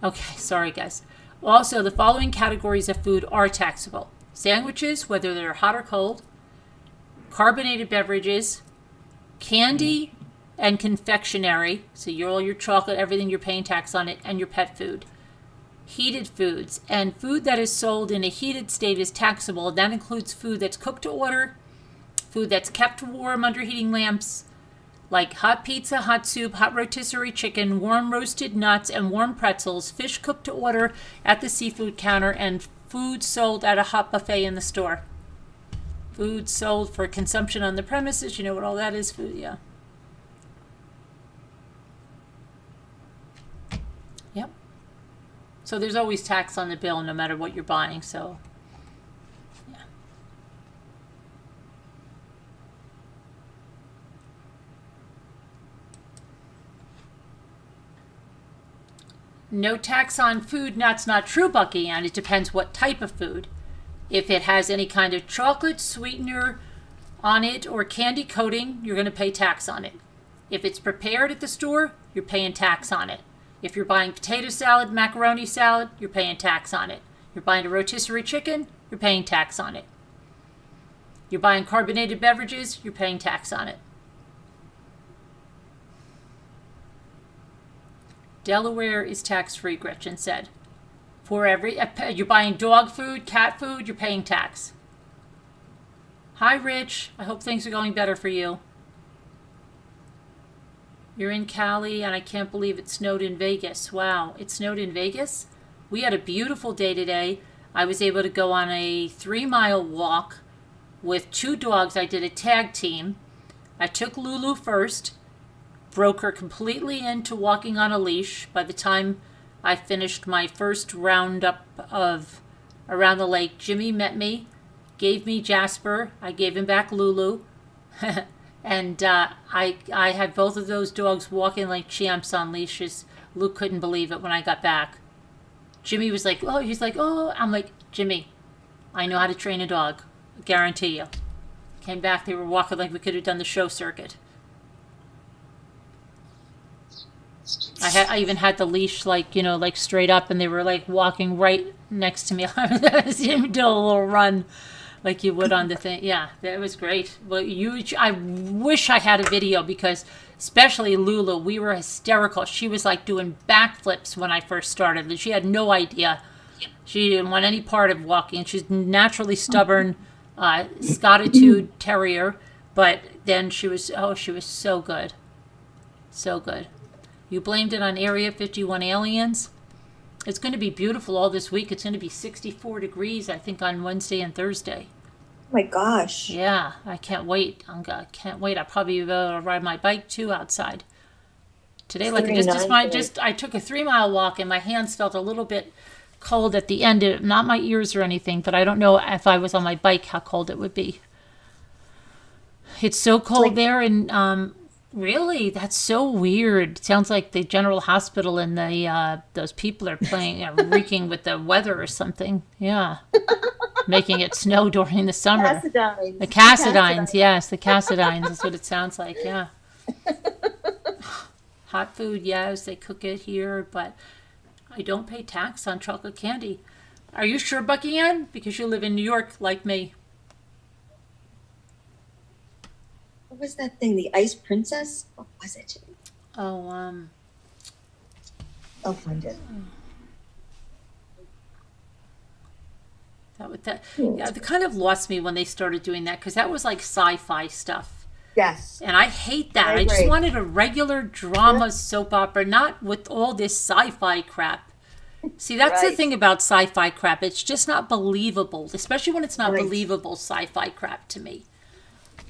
Okay, sorry guys. Also, the following categories of food are taxable. Sandwiches, whether they're hot or cold. Carbonated beverages. Candy and confectionery. So all your chocolate, everything, you're paying tax on it. And your pet food. Heated foods. And food that is sold in a heated state is taxable. That includes food that's cooked to order. Food that's kept warm under heating lamps. Like hot pizza, hot soup, hot rotisserie chicken, warm roasted nuts, and warm pretzels, fish cooked to order at the seafood counter, and food sold at a hot buffet in the store. Food sold for consumption on the premises, you know what all that is, food, yeah. Yep. So there's always tax on the bill no matter what you're buying, so, yeah. No tax on food, that's not true, Bucky, and it depends what type of food. If it has any kind of chocolate sweetener on it or candy coating, you're going to pay tax on it. If it's prepared at the store, you're paying tax on it. If you're buying potato salad, macaroni salad, you're paying tax on it. You're buying a rotisserie chicken, you're paying tax on it. You're buying carbonated beverages, you're paying tax on it. Delaware is tax-free, Gretchen said. For every, you're buying dog food, cat food, you're paying tax. Hi, Rich. I hope things are going better for you. You're in Cali, and I can't believe it snowed in Vegas. Wow, it snowed in Vegas? We had a beautiful day today. I was able to go on a 3-mile walk with 2 dogs. I did a tag team. I took Lulu first, broke her completely into walking on a leash. By the time I finished my first roundup of around the lake, Jimmy met me, gave me Jasper. I gave him back Lulu. And I had both of those dogs walking like champs on leashes. Luke couldn't believe it when I got back. Jimmy was like, oh, he's like, oh. I'm like, Jimmy, I know how to train a dog. I guarantee you. Came back, they were walking like we could have done the show circuit. I even had the leash like, like straight up, and they were like walking right next to me. I was even doing a little run like you would on the thing. Yeah, that was great. Well, I wish I had a video, because especially Lulu, we were hysterical. She was like doing backflips when I first started, and she had no idea. She didn't want any part of walking. She's naturally stubborn, Scottitude terrier, but then she was so good. So good. You blamed it on Area 51 aliens. It's going to be beautiful all this week. It's going to be 64 degrees, I think, on Wednesday and Thursday. Oh my gosh. Yeah, I can't wait. I can't wait. I'll probably be able to ride my bike too outside. Today, like I took a 3-mile walk, and my hands felt a little bit cold at the end. Not my ears or anything, but I don't know if I was on my bike how cold it would be. It's so cold there, and really, that's so weird. It sounds like the General Hospital and the those people are playing, reeking with the weather or something. Yeah, making it snow during the summer. The Cassidines, yes, the Cassidines is what it sounds like. Yeah. Hot food, yes, they cook it here, but I don't pay tax on chocolate candy. Are you sure, Bucky Ann? Because you live in New York like me. What was that thing? The Ice Princess? What was it? Oh, I'll find it. Yeah, they kind of lost me when they started doing that, because that was like sci-fi stuff. Yes. And I hate that. I just wanted a regular drama soap opera, not with all this sci-fi crap. See, that's the thing about sci-fi crap. It's just not believable, especially when it's not believable sci-fi crap to me.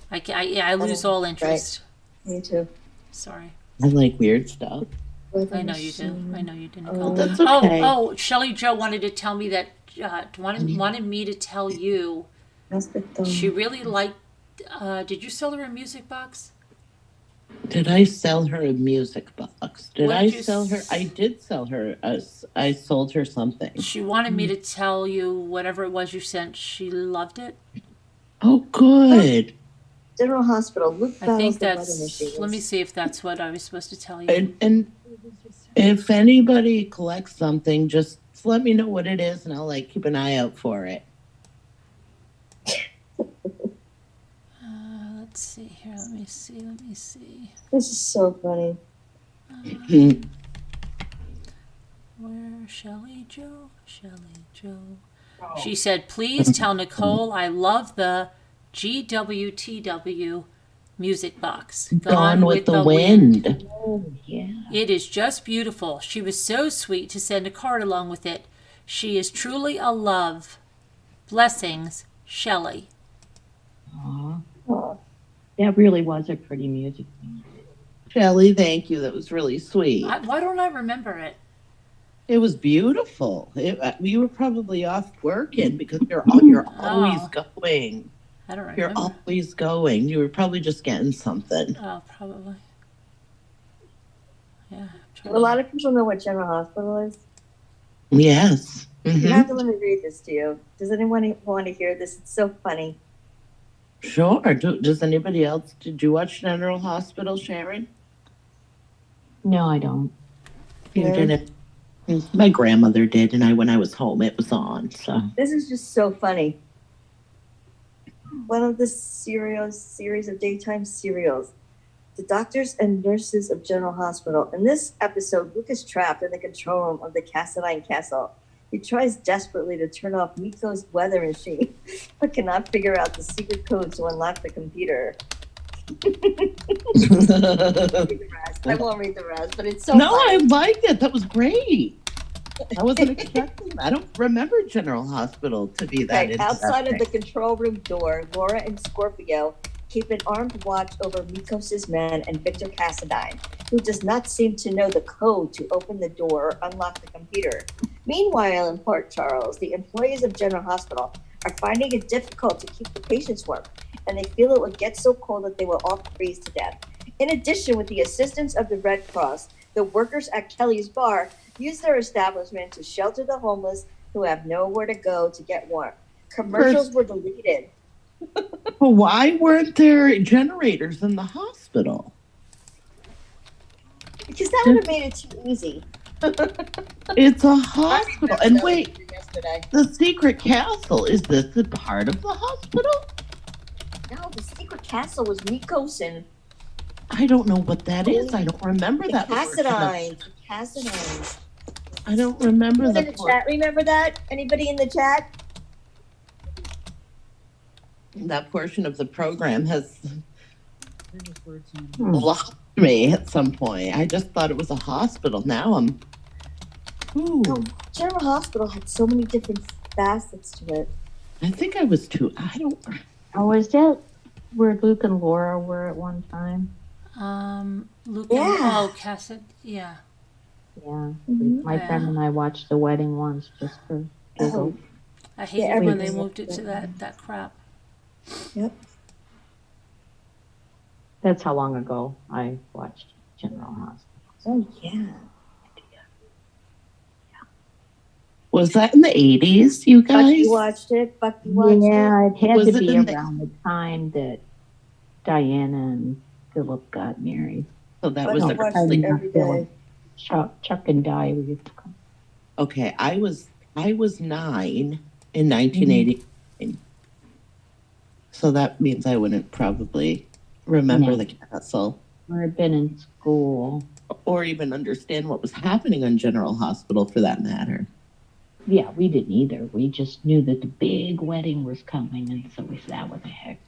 I lose all interest. Me too. Sorry. I like weird stuff. I know you do. I know you do, Nicole. That's okay. Oh, Shelley Jo wanted to tell me that, wanted me to tell you, she really liked, did you sell her a music box? Did I sell her a music box? I did sell her. I sold her something. She wanted me to tell you whatever it was you sent. She loved it. Oh, good. General Hospital. Luke I think that's. Let me see if that's what I was supposed to tell you. And if anybody collects something, just let me know what it is, and I'll keep an eye out for it. Let's see here. Let me see. This is so funny. Where Shelley Jo? Oh. She said, "Please tell Nicole I love the GWTW music box. Gone with the Wind. Oh, yeah. It is just beautiful. She was so sweet to send a card along with it. She is truly a love. Blessings, Shelley." Aww. That really was a pretty music. Shelley, thank you. That was really sweet. Why don't I remember it? It was beautiful. You were probably off working because you're always going. I don't remember. You're always going. You were probably just getting something. Oh, probably. Yeah, A lot of people know what General Hospital is. Yes. You Mhm. have to let me read this to you. Does anyone want to hear this? It's so funny. Sure. Does anybody else? Did you watch General Hospital, Sharon? No, I don't. You Yeah. didn't. My grandmother did, and when I was home, it was on. So This is just so funny. One of the series of daytime serials. The doctors and nurses of General Hospital. In this episode, Luke is trapped in the control room of the Cassadine Castle. He tries desperately to turn off Miko's weather machine, but cannot figure out the secret code to unlock the computer. I won't read the rest, but it's so no, funny. I liked it. That was great. I wasn't expecting that. I don't remember General Hospital to be that. Okay, outside of the control room door, Laura and Scorpio keep an armed watch over Mikos' men and Victor Cassadine, who does not seem to know the code to open the door or unlock the computer. Meanwhile, in Port Charles, the employees of General Hospital are finding it difficult to keep the patients warm, and they feel it would get so cold that they will all freeze to death. In addition, with the assistance of the Red Cross, the workers at Kelly's Bar use their establishment to shelter the homeless who have nowhere to go to get warm. Commercials were deleted. But why weren't there generators in the hospital? Because that would have made it too easy. It's a hospital. And wait, yesterday. the secret castle, is this a part of the hospital? No, the secret castle was Mikos and I don't know what that is. I don't remember the that. portion of- Cassadines. The Cassadines. I don't remember Anyone the in the chat remember that? Anybody in the chat? that portion of the program has lost me at some point. I just thought it was a hospital. Now I'm. Ooh, No, General Hospital had so many different facets to it. I think I was too. I don't. Oh, is that where Luke and Laura were at one time? Luke Yeah. and, oh, Cassett, yeah. Yeah. Mhm. My friend and I watched the wedding once just for giggles. I hated Yeah, when they everything moved it was to that crap. Yep. That's how long ago I watched General Hospital. Oh yeah. Was that in the 80s, you guys? Bucky watched it. Bucky watched it. Yeah, it had Was to it be in the- around the time that Diana and Philip got married. So that Bucky was watched early. it every day. Chuck and Di we used to call. Okay, I was 9 in 1980. So that means I wouldn't probably remember No. the castle Or had been in school. or even understand what was happening on General Hospital for that matter. Yeah, we didn't either. We just knew that the big wedding was coming, and so we said, what the heck?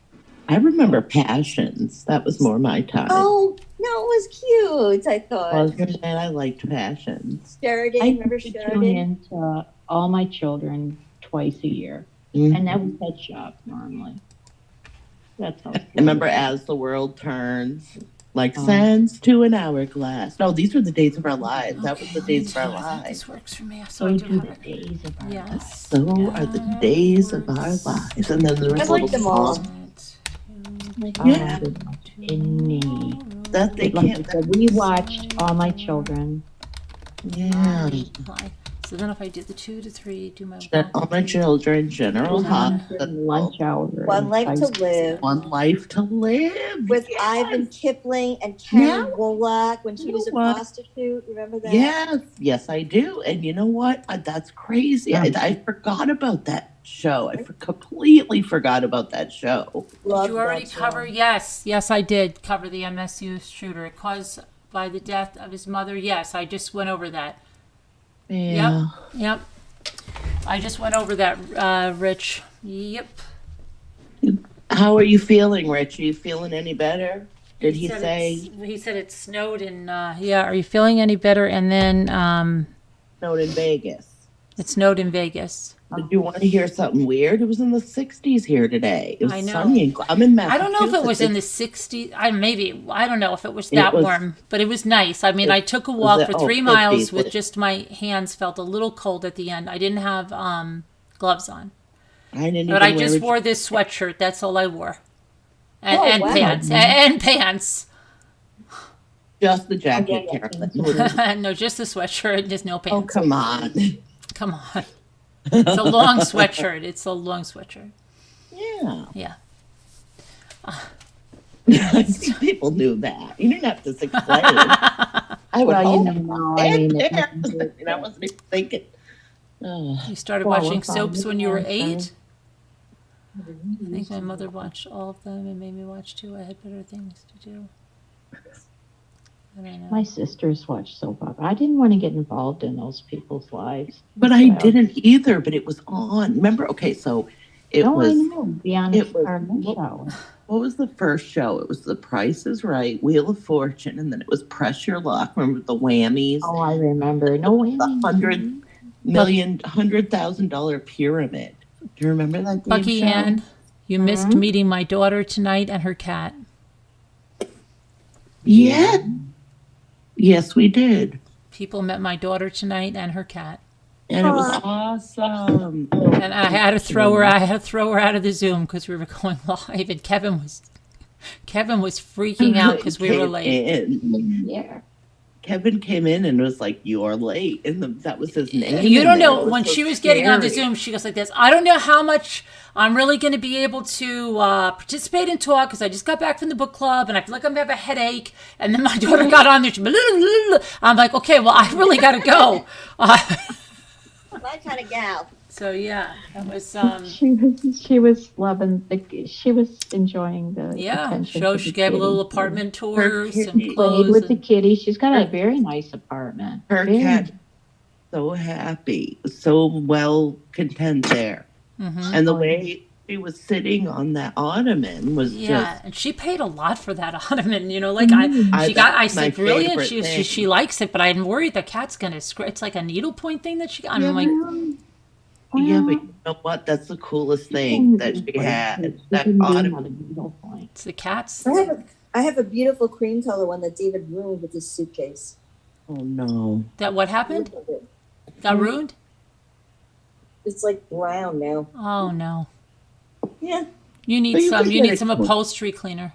I remember Passions. That was more my time. Oh no, it was cute. I thought. Wasn't it? I liked Passions. Sheridan, I remember used to tune Sheridan? into All My Children twice a year, Mhm. and that was Pet Shop normally. That's how. I remember As the World Turns, like Oh. sands to an hourglass. No, these were the days of our lives. That was the Okay, days of our I think lives. this works for me, so So I do do have the it. days of our lives. Yes. So are the days of our lives. And then there was I a like little them all. song. Oh, Yeah. I didn't watch any. That they Like I can't. said, we watched All My Children. Yeah. Apply. So then if I do the 2 to 3, do my All my children, General Hospital. Lunch hour. One Life to Live One Life to Live. with Yes. Ivan Kipling and Karen Yeah. Woloch when she You was a know what? prostitute. Remember that? Yes, I do. And you know what? That's crazy. I forgot about that show. Completely forgot about that show. Loved Did you already that show. cover? Yes, I did cover the MSU shooter caused by the death of his mother. Yes, I just went over that. Yeah. Yep. I just went over that, Rich. Yep. How are you feeling, Rich? Are you feeling any better? Did he said say? he said it snowed in, yeah, are you feeling any better? And then Snowed in Vegas. it snowed in Vegas. Did you want to hear something weird? It was in the 60s here today. It was I know. sunny. I'm in I don't know if it was in the Massachusetts. 60s. I don't know if it was that was- warm, but it was nice. I mean, It- I took a was walk it- for oh, 3 50s, miles with was- just my hands felt a little cold at the end. I didn't have gloves on, I didn't but even I wear just a- wore this sweatshirt. That's all I wore, and, Oh, and wow. pants and pants. Just the jacket, Carol. That's what it is. No, just the sweatshirt, just no Oh, pants. come on. Come on. It's a long sweatshirt. It's a long sweatshirt. Yeah. Yeah. I think people knew that. You didn't have to explain. I would Well, you hope. know, I mean, it There. doesn't hurt. And I wasn't even thinking. Oh. You started watching soaps when you were 8? I think my mother watched all of them and made me watch too. I had better things to do. I don't know. My sisters watched soap opera. I didn't want to get involved in those people's lives. But I Well, didn't either, but it was on. Remember? Okay, so it no, I was. know. Beyond It was. our show. What was the first show? It was The Price is Right, Wheel of Fortune, and then it was Pressure Luck. Remember the whammies? Oh, I remember. No way. The $100,000 pyramid. Do you remember that game Bucky show? Ann, you missed meeting my daughter tonight and her cat. Yeah. Yes, we did. People met my daughter tonight and her cat. And it was awesome. And I had to throw her. I had to throw her out of the Zoom because we were going live, and Kevin was freaking out because we were late. Yeah. Kevin came in and was like, "You're late," and that was his name. You don't And know it was when so she was getting on the scary. Zoom. She goes like this. I don't know how much I'm really going to be able to participate and talk because I just got back from the book club and I feel like I'm going to have a headache. And then my daughter got on there. She, I'm like, okay, well, I really got to go. My kind of gal. So yeah, that was She was loving she was enjoying the attention. show. to She the gave a kitty. little apartment tour, kitty some Played clothes. with the kitty. She's got a very nice apartment. Her Very- cat, so happy, so well content there, Mhm. and the way she was sitting on that ottoman was Yeah, and she paid a lot for that ottoman. You know, like I that's said, my brilliant. favorite She thing. likes it, but I'm worried the cat's gonna scratch. It's like a needlepoint thing that she. I'm Yeah, like, Yeah, but you know what? That's the coolest thing that she had. That ottoman. it's the cat's. I have a beautiful cream color one that David ruined with his suitcase. Oh no! That what happened? Got ruined? It's like brown now. Oh no! Yeah. You need But you some. could You get need it some clean. upholstery cleaner.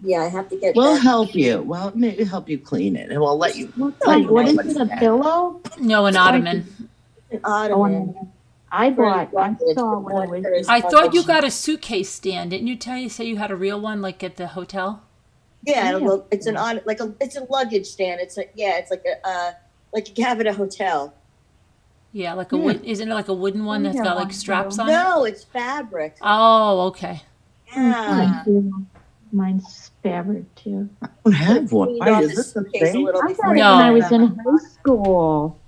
Yeah, I have to get We'll that. help you. Well, maybe help you clean it, and we'll let you. What let you is know what's it? A there. pillow? No, an ottoman. An Oh, ottoman. I bought. I Luggage, saw but when I one was. person I thought you luggage. got a suitcase stand. Didn't you say you had a real one, like at the hotel? Yeah, Yeah. well, it's an it's a luggage stand. It's like like you have at a hotel. Yeah, like a wood. Isn't it like a wooden one that's got like straps on it? No, it's fabric. Oh, okay. Yeah. Mine's fabric too. I don't have one. Cleaned Why off is the this a suitcase a thing? little I before got it No. when I was in high school.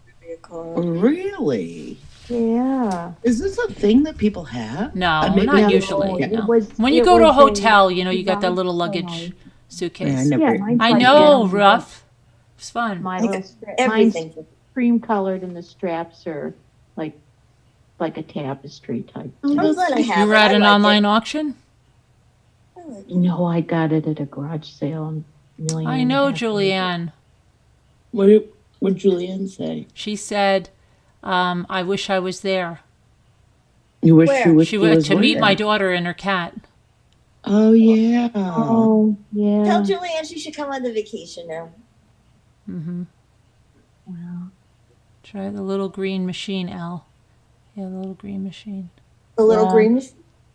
Really? Yeah. Is this a thing that people have? No, maybe not I- usually. Yeah. No. It was- When you it go to a was hotel, you know, you got that design little for luggage my- suitcase. Yeah, I never. Yeah, mine's I like know, that. rough. It's fun. Mine's Everything. cream colored and the straps are like a tapestry type. I'm glad I have You were it. at I an like online auction? it. No, I got it at a garage sale. Million I and a know, half. Julianne. What did Julianne say? She said, I wish I was there. You wish Where? you wish She you went was to meet where? my daughter and her cat. Oh yeah. Oh, yeah. Tell Julianne she should come on the vacation now. Mm-hmm. Wow. Try the little green machine, Al. Yeah, the little green machine. The little Yeah. green.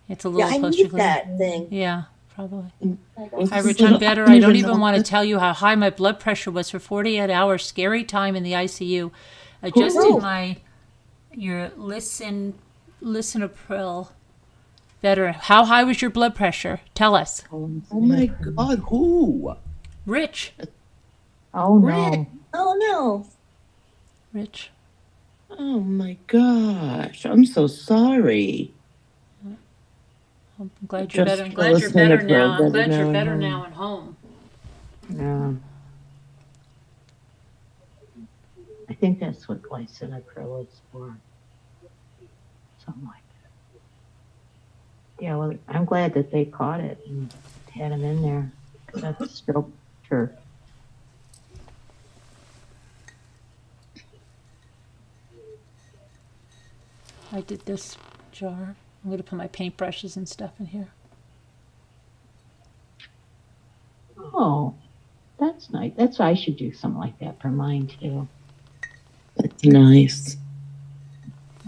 It's a Yeah, little I poster need cleaner. that thing. Yeah, probably. What's Hi, this Rich, I'm little- better. I don't even know want to this- tell you how high my blood pressure was for 48 hours. Scary time in the ICU. Adjusted your lisinopril. Better. How high was your blood pressure? Tell us. Oh my God! Who? Rich. Oh, no. Oh no. Rich. Oh my gosh! I'm so sorry. I'm glad you're Just better. I'm glad you're lisinopril, better now. I'm better glad now you're and better home. now at home. Yeah. I think that's what lisinopril is for. Something like that. Yeah, well, I'm glad that they caught it and had him in there. 'Cause that's stroke turf. I did this jar. I'm going to put my paintbrushes and stuff in here. Oh, that's That's nice. That's why I should do something like that for mine too. That's nice.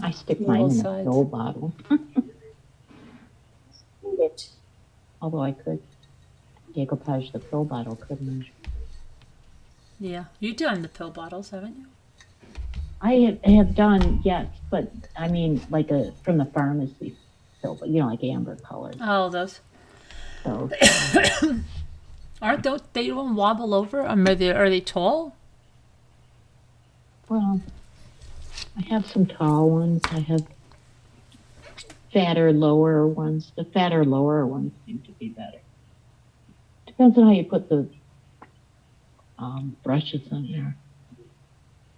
I stick Both mine in a sides. pill bottle. It. Although I could decoupage the pill bottle, couldn't I? Yeah, you've done the pill bottles, haven't you? I have done, yes, but I mean, like from the pharmacy pill, but like amber colored. Oh, those. So Don't they don't wobble over? Are they tall? well, I have some tall ones. I have fatter, lower ones. The fatter, lower ones seem to be better. Depends on how you put the brushes in there.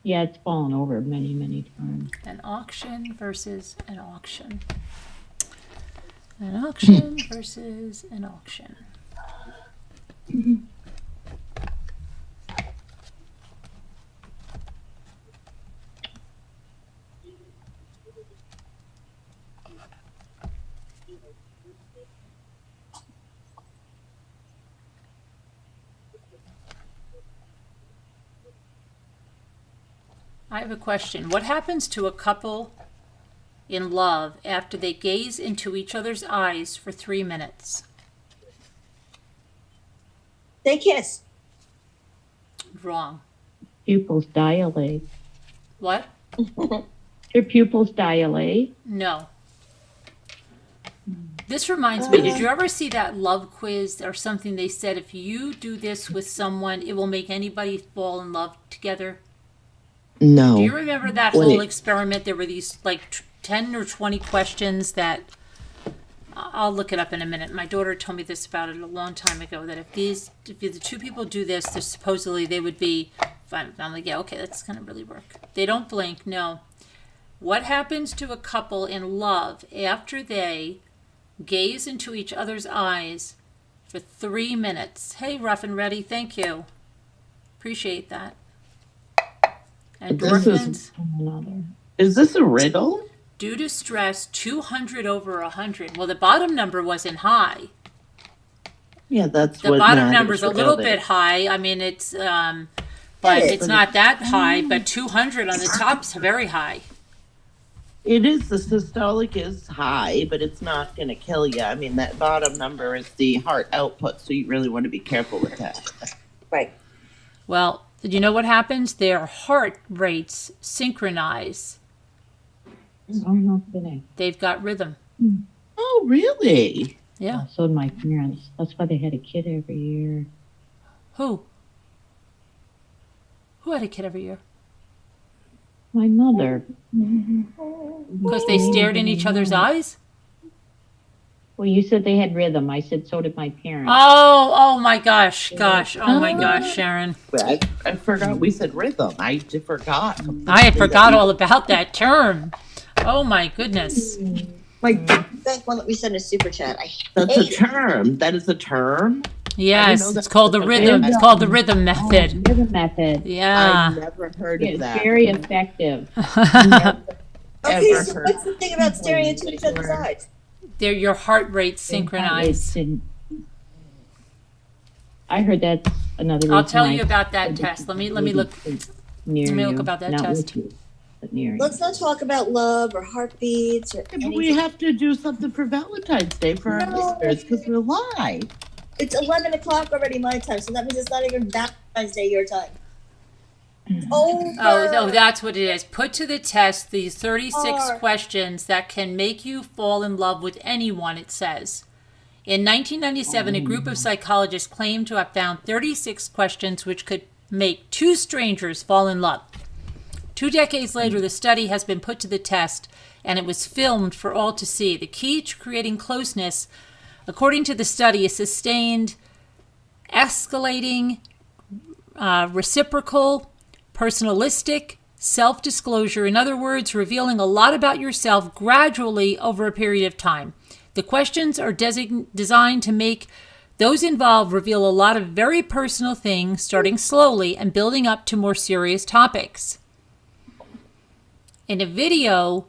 Yeah, it's fallen over many, many times. An auction versus an auction. An auction versus an auction. I have a question. What happens to a couple in love after they gaze into each other's eyes for 3 minutes? They kiss. Wrong. Pupils dilate. What? Your pupils dilate. No. This reminds me, did you ever see that love quiz or something they said if you do this with someone, it will make anybody fall in love together? No. Do you remember that whole experiment? There were these like 10 or 20 questions that I'll look it up in a minute. My daughter told me this about it a long time ago, that if the two people do this, supposedly they would be fine. I'm like, yeah, okay, that's going to really work. They don't blink, no. What happens to a couple in love after they gaze into each other's eyes for 3 minutes? Hey, Rough and Ready, thank you. Appreciate that. Endorphins. Is this a riddle? Due to stress, 200 over 100. Well, the bottom number wasn't high. Yeah, that's The what bottom matters, number's a little really. bit high. I mean, it's, but it's not that high. But 200 on the top's very high. It is. The systolic is high, but it's not going to kill you. I mean, that bottom number is the heart output, so you really want to be careful with that. Right. Well, did you know what happens? Their heart rates synchronize. Oh, no kidding. They've got rhythm. Oh, really? Yeah. So did my parents. That's why they had a kid every year. Who? Who had a kid every year? My mother. Because they stared in each other's eyes? Well, you said they had rhythm. I said so did my parents. Oh my gosh, oh my gosh, Sharon. I forgot we said rhythm. I forgot. I had forgot all about that term. Oh my goodness. Like that one that we sent a super chat. That's a term. That is a term? Yes, it's called the rhythm. It's called the rhythm method. Rhythm method. Yeah. I never heard of It's that. very effective. Okay, so what's the thing about staring into each other's eyes? They're your heart rate synchronized. I heard that's another reason. I'll tell you about that test. Let me look. Near Let me look you. about that Not test. with you, but near you. Let's not talk about love or heartbeats or But anything. we have to do something for Valentine's Day for our listeners because we're live. It's 11 o'clock already my time, so that means it's not even Valentine's Day your time. Over. Oh, that's what it is. Put to the test these 36 Or- questions that can make you fall in love with anyone, it says. In 1997, a group of psychologists claimed to have found 36 questions which could make two strangers fall in love. 2 decades later, the study has been put to the test, and it was filmed for all to see. The key to creating closeness, according to the study, is sustained, escalating, reciprocal, personalistic, self-disclosure. In other words, revealing a lot about yourself gradually over a period of time. The questions are designed to make those involved reveal a lot of very personal things, starting slowly and building up to more serious topics. In a video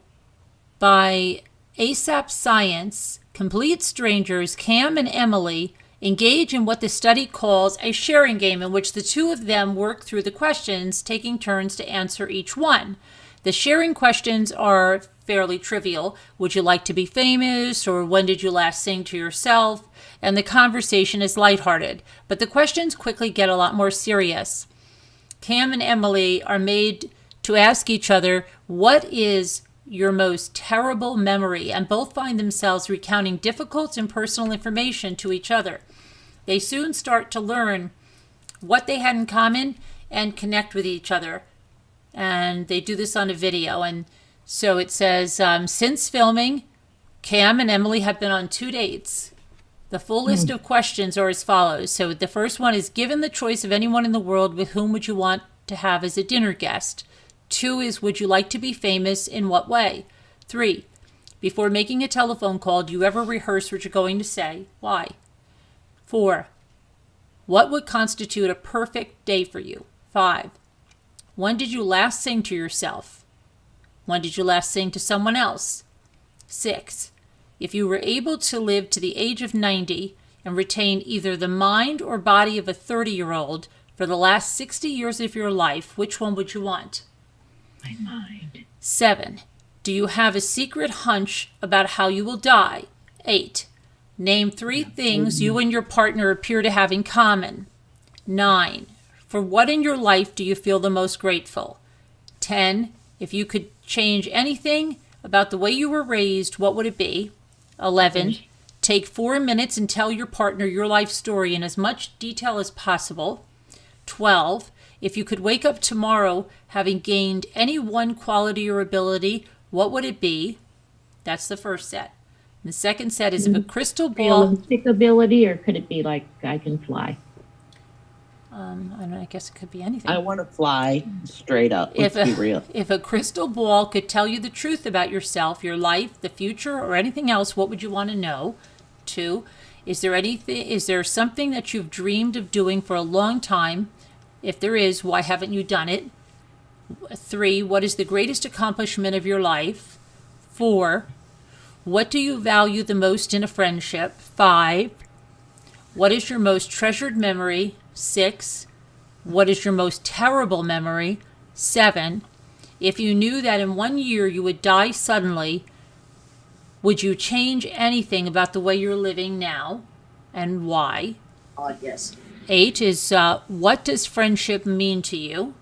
by ASAP Science, complete strangers Cam and Emily Engage in what the study calls a sharing game, in which the two of them work through the questions, taking turns to answer each one. The sharing questions are fairly trivial. Would you like to be famous? Or when did you last sing to yourself? And the conversation is lighthearted, but the questions quickly get a lot more serious. Cam and Emily are made to ask each other, what is your most terrible memory? And both find themselves recounting difficult and personal information to each other. They soon start to learn what they had in common and connect with each other. And they do this on a video. And so it says, since filming, Cam and Emily have been on 2 dates. The full list of questions are as follows. So the first one is, given the choice of anyone in the world, with whom would you want to have as a dinner guest? 2 is, would you like to be famous? In what way? 3, before making a telephone call, do you ever rehearse what you're going to say? Why? 4, what would constitute a perfect day for you? 5, when did you last sing to yourself? When did you last sing to someone else? 6, if you were able to live to the age of 90 and retain either the mind or body of a 30-year-old for the last 60 years of your life, which one would you want? My mind. 7, do you have a secret hunch about how you will die? 8, name 3 things you and your partner appear to have in common. 9, for what in your life do you feel the most grateful? 10, if you could change anything about the way you were raised, what would it be? 11, take 4 minutes and tell your partner your life story in as much detail as possible. 12, if you could wake up tomorrow having gained any one quality or ability, what would it be? That's the first set. And the second set is, if a crystal ball... Realistic ability, or could it be like I can fly? I don't know, I guess it could be anything. I want to fly straight up. Let's be real. If a crystal ball could tell you the truth about yourself, your life, the future, or anything else, what would you want to know? 2, is there something that you've dreamed of doing for a long time? If there is, why haven't you done it? 3, what is the greatest accomplishment of your life? 4, what do you value the most in a friendship? 5, what is your most treasured memory? 6, what is your most terrible memory? 7, if you knew that in 1 year you would die suddenly, would you change anything about the way you're living now, and why? Yes. 8 is, what does friendship mean to you?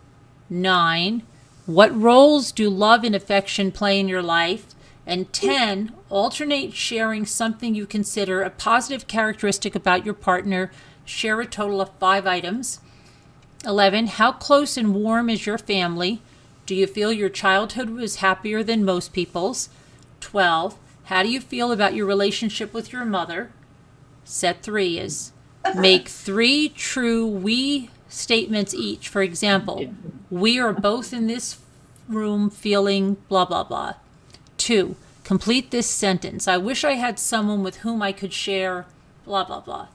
9, what roles do love and affection play in your life? And 10, alternate sharing something you consider a positive characteristic about your partner. Share a total of 5 items. 11, how close and warm is your family? Do you feel your childhood was happier than most people's? 12, how do you feel about your relationship with your mother? Set 3 is, make 3 true we statements each. For example, we are both in this room feeling blah, blah, blah. 2, complete this sentence. I wish I had someone with whom I could share blah, blah, blah.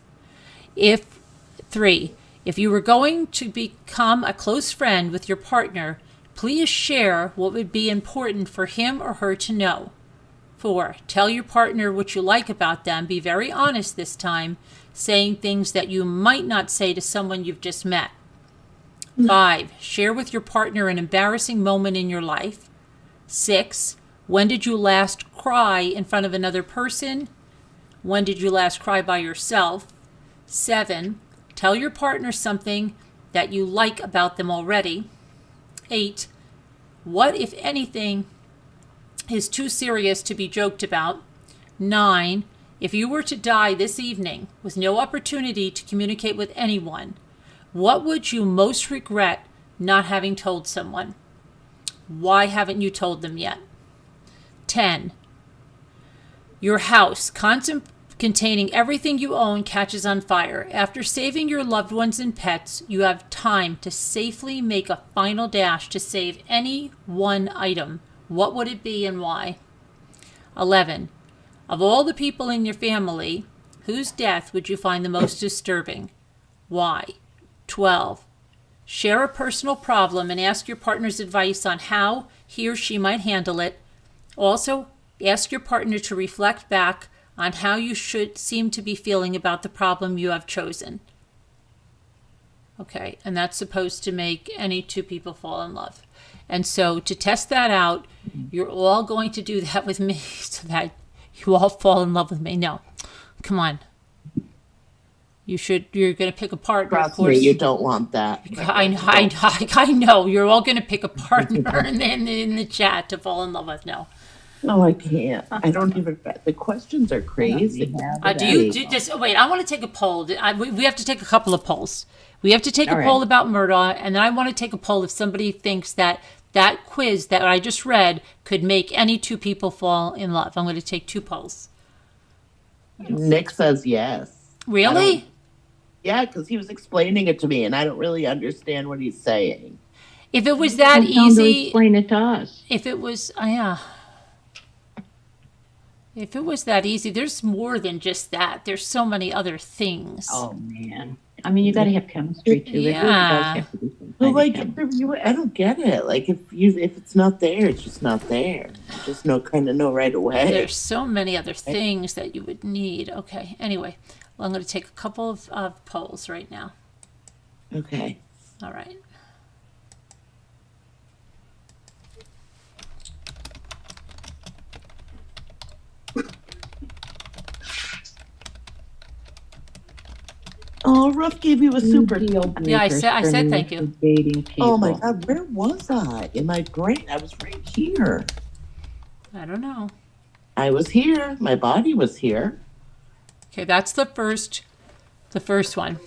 3, if you were going to become a close friend with your partner, please share what would be important for him or her to know. 4, tell your partner what you like about them. Be very honest this time, saying things that you might not say to someone you've just met. 5, share with your partner an embarrassing moment in your life. 6, when did you last cry in front of another person? When did you last cry by yourself? 7, tell your partner something that you like about them already. 8, what, if anything, is too serious to be joked about? 9, if you were to die this evening with no opportunity to communicate with anyone, what would you most regret not having told someone? Why haven't you told them yet? 10, your house, containing everything you own, catches on fire. After saving your loved ones and pets, you have time to safely make a final dash to save any one item. What would it be and why? 11, of all the people in your family, whose death would you find the most disturbing? Why? 12, share a personal problem and ask your partner's advice on how he or she might handle it. Also, ask your partner to reflect back on how you should seem to be feeling about the problem you have chosen. Okay, and that's supposed to make any two people fall in love. And so to test that out, you're all going to do that with me so that you all fall in love with me. No, come on. You're going to pick a partner, of Trust course. me, you don't want that. I know. You're all going to pick a partner in the chat to fall in love with. No. No, I can't. I don't even. The questions are crazy. Do you just wait? I want to take a poll. We have to take a couple of polls. We have to take a poll about Murdaugh, and then I want to take a poll if somebody thinks that quiz that I just read could make any two people fall in love. I'm going to take 2 polls. Nick says yes. Really? Yeah, because he was explaining it to me, and I don't really understand what he's saying. If it was that easy, explain it to us. If it was, if it was that easy, there's more than just that. There's so many other things. Oh man, I mean, you got to have chemistry too. Yeah. But like, I don't get it. Like, if it's not there, it's just not there. You just know right away. There's so many other things that you would need. Okay. Anyway, well, I'm going to take a couple of polls right now. Okay. All right. Oh, Ruff gave you a super. Yeah, I said thank you. Oh my God, where was I? In my brain, I was right here. I don't know. I was here. My body was here. Okay, that's the first one.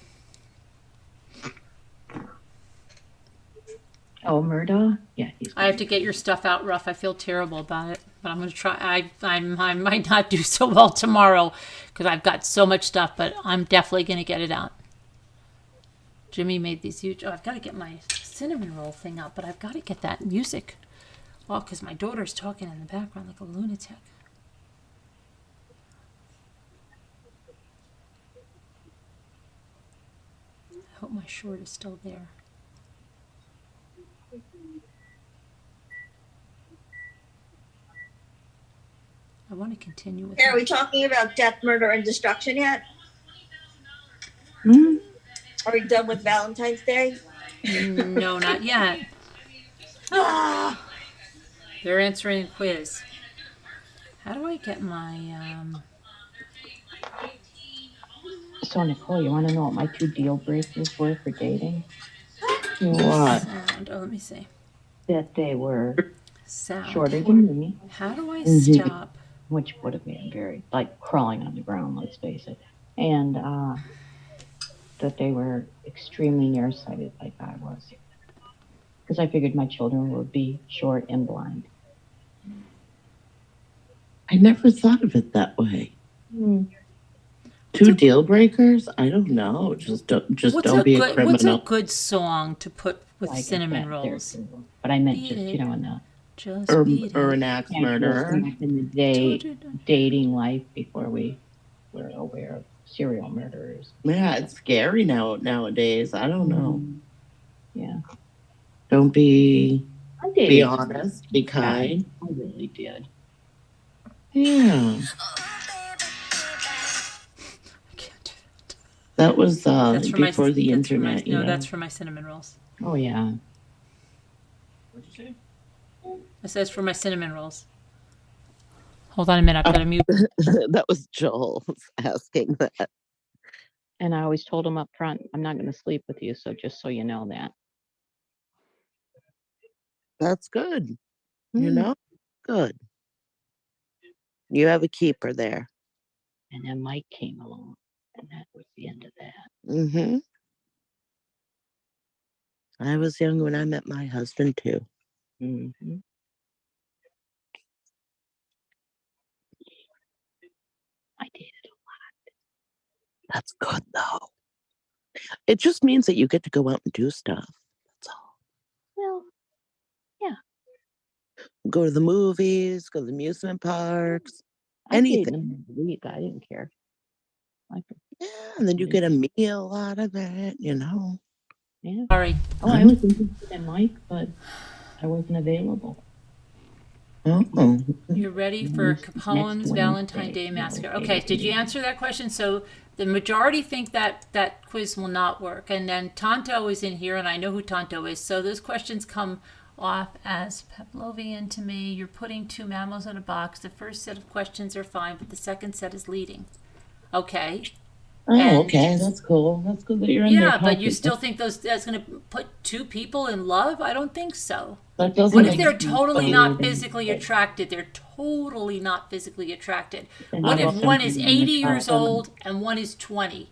Oh, Murdaugh? Yeah. I have to get your stuff out, Ruff. I feel terrible about it, but I'm going to try. I might not do so well tomorrow because I've got so much stuff, but I'm definitely going to get it out. Jimmy made these huge. Oh, I've got to get my cinnamon roll thing out, but I've got to get that music. Well, because my daughter's talking in the background like a lunatic. I hope my short is still there. I want to continue with. Are we talking about death, murder, and destruction yet? Hmm? Are we done with Valentine's Day? No, not yet. They're answering a quiz. How do I get my So, Nicole, you want to know what my 2 deal breakers were for dating? What? sound? Oh, let me see. That they were Sound. shorter than me, How do I stop? which would have been very, like, crawling on the ground, let's face it. And that they were extremely nearsighted like I was. Because I figured my children would be short and blind. I never thought of it that way. Mm. 2 deal breakers? I don't know. Just don't be a criminal. What's a good song to put with Like cinnamon that, rolls? But I meant Beat just, it. you know, in the Just Or an axe murderer. back in the day, dating life before we were aware of serial murderers. Yeah, it's scary nowadays. I don't know. Yeah. Don't be I dated be honest, be kind. I really did. Yeah. That was That's for before the that's for internet. no, that's for my cinnamon rolls. Oh, yeah. What'd you say? It says for my cinnamon rolls. Hold on a minute. I've got to mute. That was Joel asking that. And I always told him up front, I'm not going to sleep with you, so just so you know that. That's good. You know? Good. You have a keeper there. And then Mike came along, and that was the end of that. Mm-hmm. I was young when I met my husband, too. Mm-hmm. I dated a lot. That's good, though. It just means that you get to go out and do stuff. That's all. Well, yeah. Go to the movies, go to the amusement parks, I anything. dated him every week. I didn't care. Yeah, and then you get a meal out of it, you know. Yeah. Sorry. Oh, I was interested in Mike, but I wasn't available. Oh. You're ready for Capone's Valentine Day Massacre. Okay, did you answer that question? So the majority think that that quiz will not work. And then Tonto is in here, and I know who Tonto is. So those questions come off as Pavlovian to me. You're putting two mammals in a box. The first set of questions are fine, but the second set is leading. Okay. Oh, okay, that's cool. That's good that you're in there. Yeah, but you still think that's going to put two people in love? I don't think so. That doesn't What if make they're sense. totally not physically attracted? They're totally not physically attracted. What if one is 80 years old and one is 20?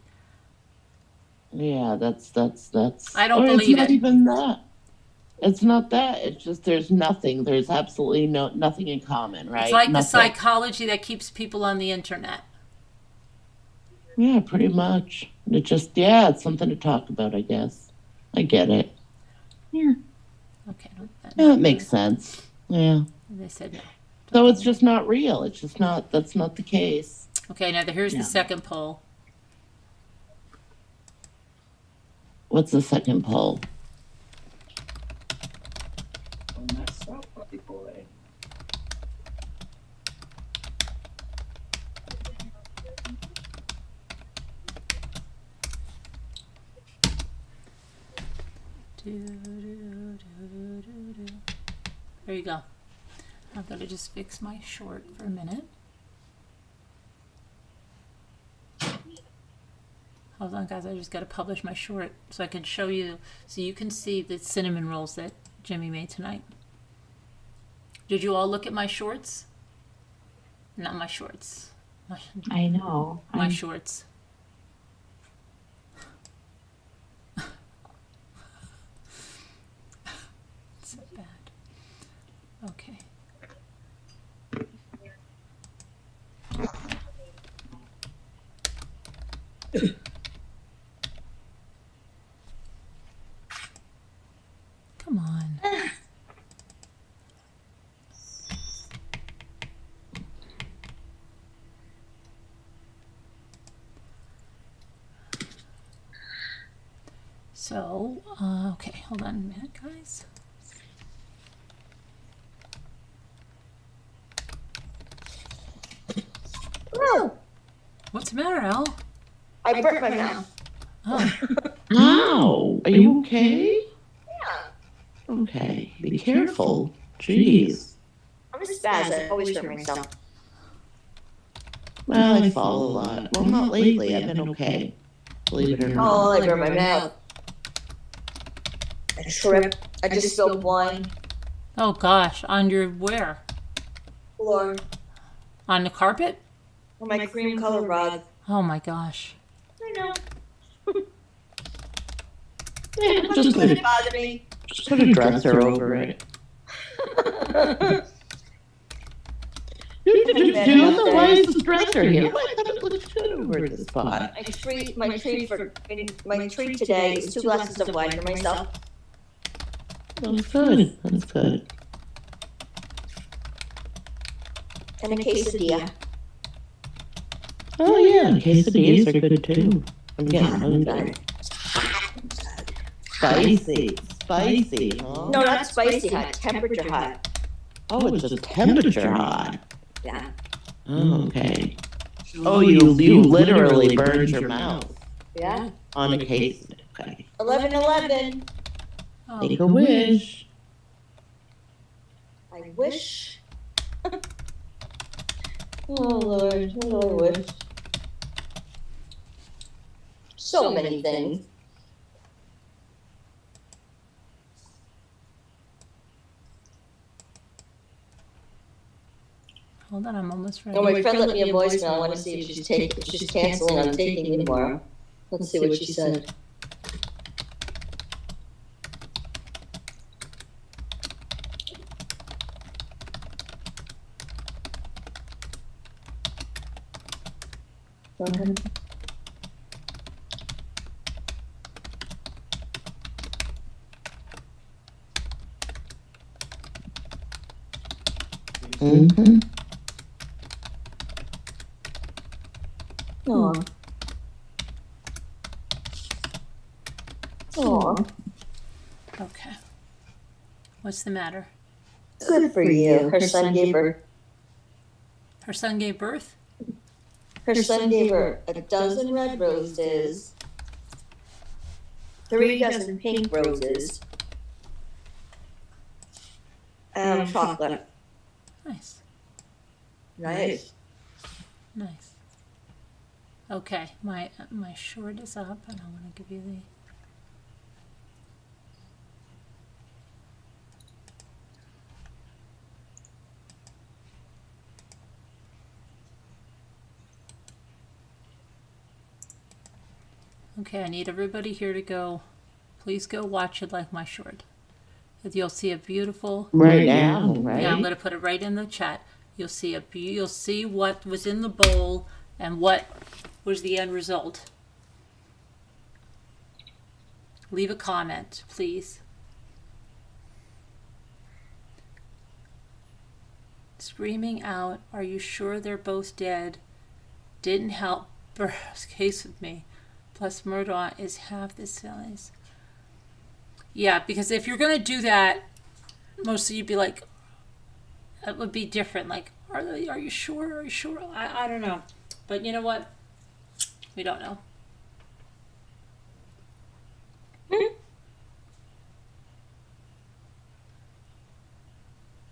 Yeah, that's. I don't or believe it's not it. even that. It's not that. It's just there's nothing. There's absolutely nothing in common, right? It's like the Nothing. psychology that keeps people on the internet. Yeah, pretty much. It just, it's something to talk about, I guess. I get it. Yeah. Okay. Yeah, it makes sense. Yeah. They said no. So it's just not real. It's just not, that's not the case. Okay, now here's the second poll. What's the second poll? There you go. I've got to just fix my short for a minute. Hold on, guys. I just got to publish my short so I can show you, so you can see the cinnamon rolls that Jimmy made tonight. Did you all look at my shorts? Not my shorts. I know. My shorts. So bad. Okay. Come on. So, okay, hold on a minute, guys. What's the matter, Al? I burnt my mouth. Oh. Ow! Are you okay? Yeah. Okay. Be careful. Jeez. I'm a spaz. I always hurt myself. Well, I fall a lot. Well, not lately. I've been okay. Believe it or not. Oh, I burnt my mouth. I tripped. I just spilled wine. Oh gosh, on your where? Floor. On the carpet? On my cream color rug. Oh my gosh. I know. Just Let it bother me. Just put a dresser over it. Why is the dresser here? Let's put it over the spot. My treat today is 2 glasses of wine for myself. That's good. That's good. And a quesadilla. Oh yeah, quesadillas are good too. I'm getting hungry. Spicy. Spicy, huh? No, not spicy hot. Temperature hot. Oh, it's just temperature hot. Yeah. Oh, okay. Oh, you literally burned your mouth. Yeah. On a quesadilla. Okay. 11/11. Oh. Make a wish. I wish. Oh Lord, what do I wish? So many things. Hold on, I'm almost ready. Oh, my friend left me a voicemail. I want to see if she's canceling on taking me tomorrow. Let's see what she said. Mm-hmm. Aw. Aw. Okay. What's the matter? Good for you. Her son gave her Her son gave birth? Her son gave her a dozen red roses, 3 dozen pink roses, chocolate. Nice. Nice. Nice. Okay, my short is up, and I want to give you the. Okay, I need everybody here to go. Please go watch it like my short. You'll see a beautiful. Right now, right? Yeah, I'm going to put it right in the chat. You'll see you'll see what was in the bowl and what was the end result. Leave a comment, please. Screaming out, "Are you sure they're both dead?" Didn't help Burroughs' case with me. Plus Murdaugh is half the size. Yeah, because if you're going to do that, mostly you'd be like, it would be different. Like, are you sure? Are you sure? I don't know. But you know what? We don't know.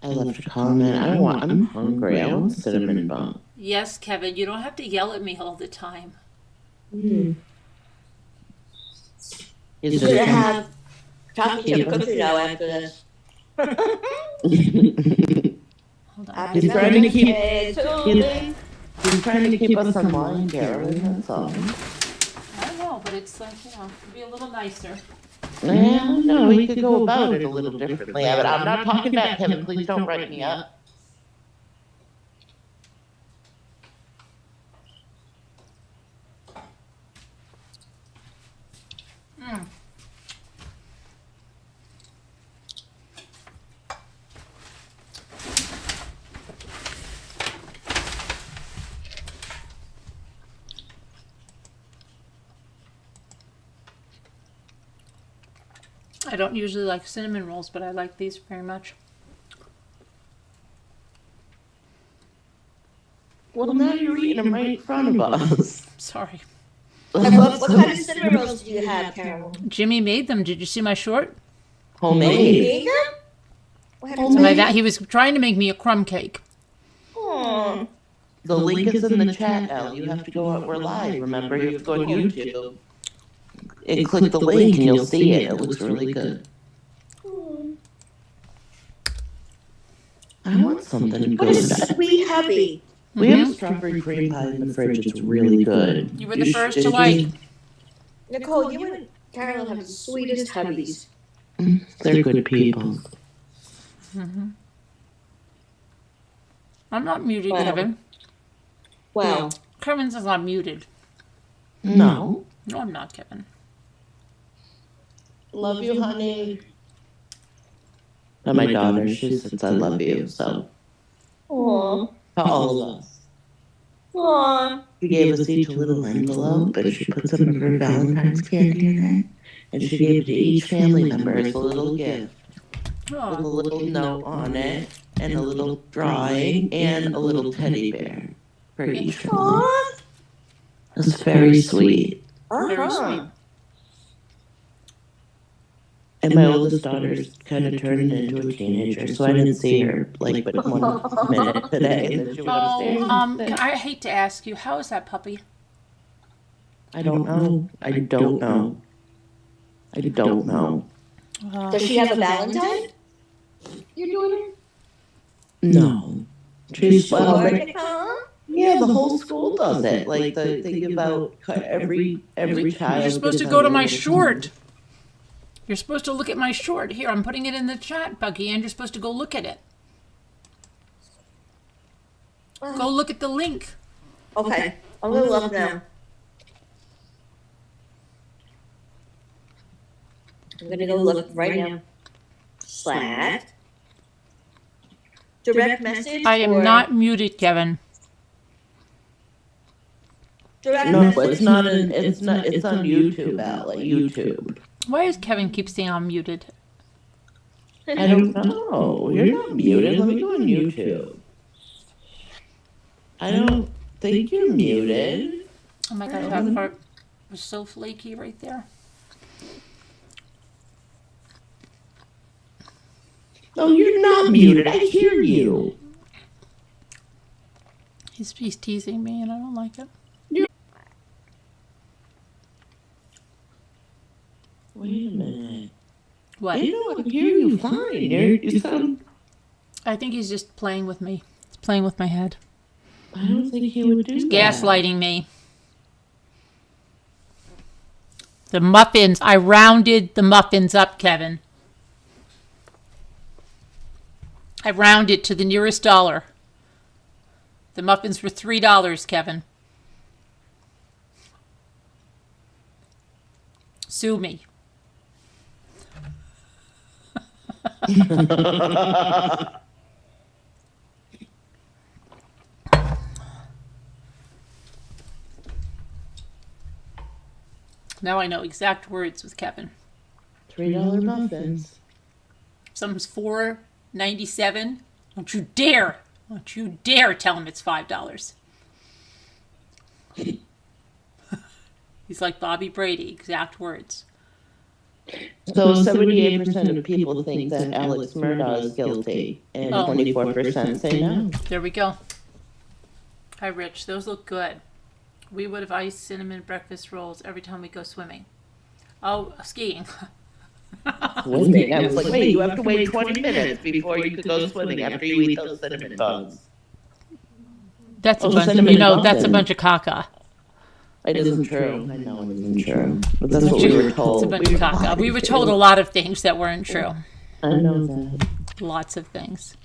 I left a comment. I'm hungry. I want cinnamon bun. Yes, Kevin, you don't have to yell at me all the time. You should have chocolate chip cookie dough after this. Hold on. He's trying to keep us online, Carolyn. That's all. I don't know, but it's like, you know, it'd be a little nicer. Yeah, no, we could go about it a little differently. But I'm not talking about him. Please don't write me up. I don't usually like cinnamon rolls, but I like these very much. Well, now you're eating them right in front of us. Sorry. What kind of cinnamon rolls do you have, Carol? Jimmy made them. Did you see my short? Homemade. He was trying to make me a crumb cake. Oh. The link is in the chat, Elle. You have to go out. We're live. Remember, you have to go on YouTube. And click the link and you'll see it. It looks really good. I want something What a good. sweet hubby. We have a strawberry cream pie in the fridge. It's really good. You were the first to like. Nicole, you and Carolyn have the sweetest hubbies. They're good people. I'm not muted, Wow. Kevin. Wow. Kevin says I'm muted. No. No, I'm not, Kevin. Love you, honey. And my daughter, she says I love you, so. Aww. To all of us. Aww. She gave us each a little envelope, and she put some of her Valentine's candy in it. And she gave it to each family member as a little gift. With a little note on it, and a little drawing, and a little teddy bear for each family. That's very sweet. Very sweet. And my oldest daughter's kind of turned into a teenager, so I didn't see her like but 1 minute today. And then she went upstairs. I hate to ask you, how is that puppy? I don't know. I don't know. I don't know. Does she have a Valentine? You're doing it? No. She's Huh? yeah, the whole school does it. Like they give out every child. You're supposed to go to my short. You're supposed to look at my short. Here, I'm putting it in the chat, Buggy, and you're supposed to go look at it. Go look at the link. Okay. I'm gonna look now. I'm gonna go look right now. Slack. Direct message. I am not muted, Kevin. Direct No, message. but it's not. It's on YouTube, Al. Like YouTube. Why does Kevin keep saying I'm muted? I don't know. You're not muted. Let me go on YouTube. I don't think you're muted. Oh my gosh, that part was so flaky right there. Oh, you're not muted. I hear you. He's teasing me, and I don't like it. Wait a minute. What? You know, I hear you fine. You sound... I think he's just playing with me. He's playing with my head. I don't think he would do He's that. gaslighting me. The muffins. I rounded the muffins up, Kevin. I rounded to the nearest dollar. The muffins were $3, Kevin. Sue me. Now I know exact words with Kevin. $3 muffins. Something's $4.97. Don't you dare! Don't you dare tell him it's $5. He's like Bobby Brady, exact words. So 78% of people think that Alex Murdaugh is guilty, and 24% say no. There we go. Hi, Rich. Those look good. We would have iced cinnamon breakfast rolls every time we go swimming. Oh, skiing. Swimming? I was like, wait, you have to wait 20 minutes before you could go swimming after you eat those cinnamon buns. That's a bunch. You know, that's a bunch of caca. It isn't true. I know it isn't true. But that's what we were told. It's a bunch of caca. We were told a lot of things that weren't true. I know that. Lots of things.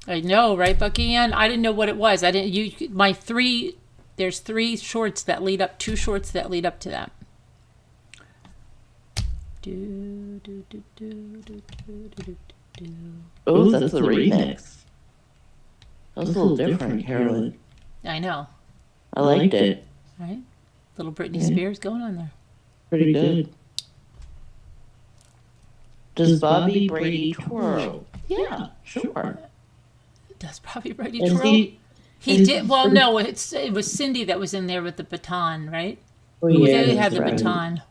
I know, right, Bucky Ann? I didn't know what it was. I didn't. There's 3 shorts that lead up. 2 shorts that lead up to that. Oh, that's the remix. That was a little different, Carolyn. I know. I liked it. Right? Little Britney Spears going on there. Pretty good. Does Bobby Brady twirl? Yeah, sure. Does Bobby Brady twirl? He did. Well, no, it was Cindy that was in there with the baton, right? Oh, yeah, They had the right. baton.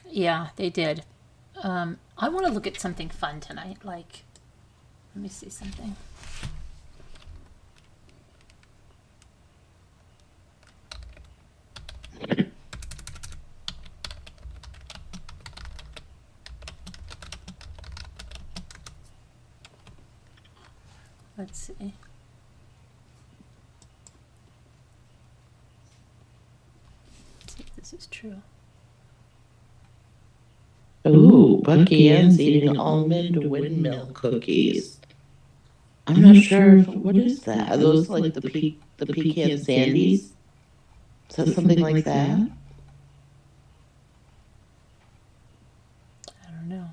Yeah, they did. I want to look at something fun tonight. Like, let me see something. Let's see. See if this is true. Ooh, Bucky Ann's eating almond windmill cookies. I'm not sure. What is that? Are those like the pecan sandies? Is that something like that? I don't know.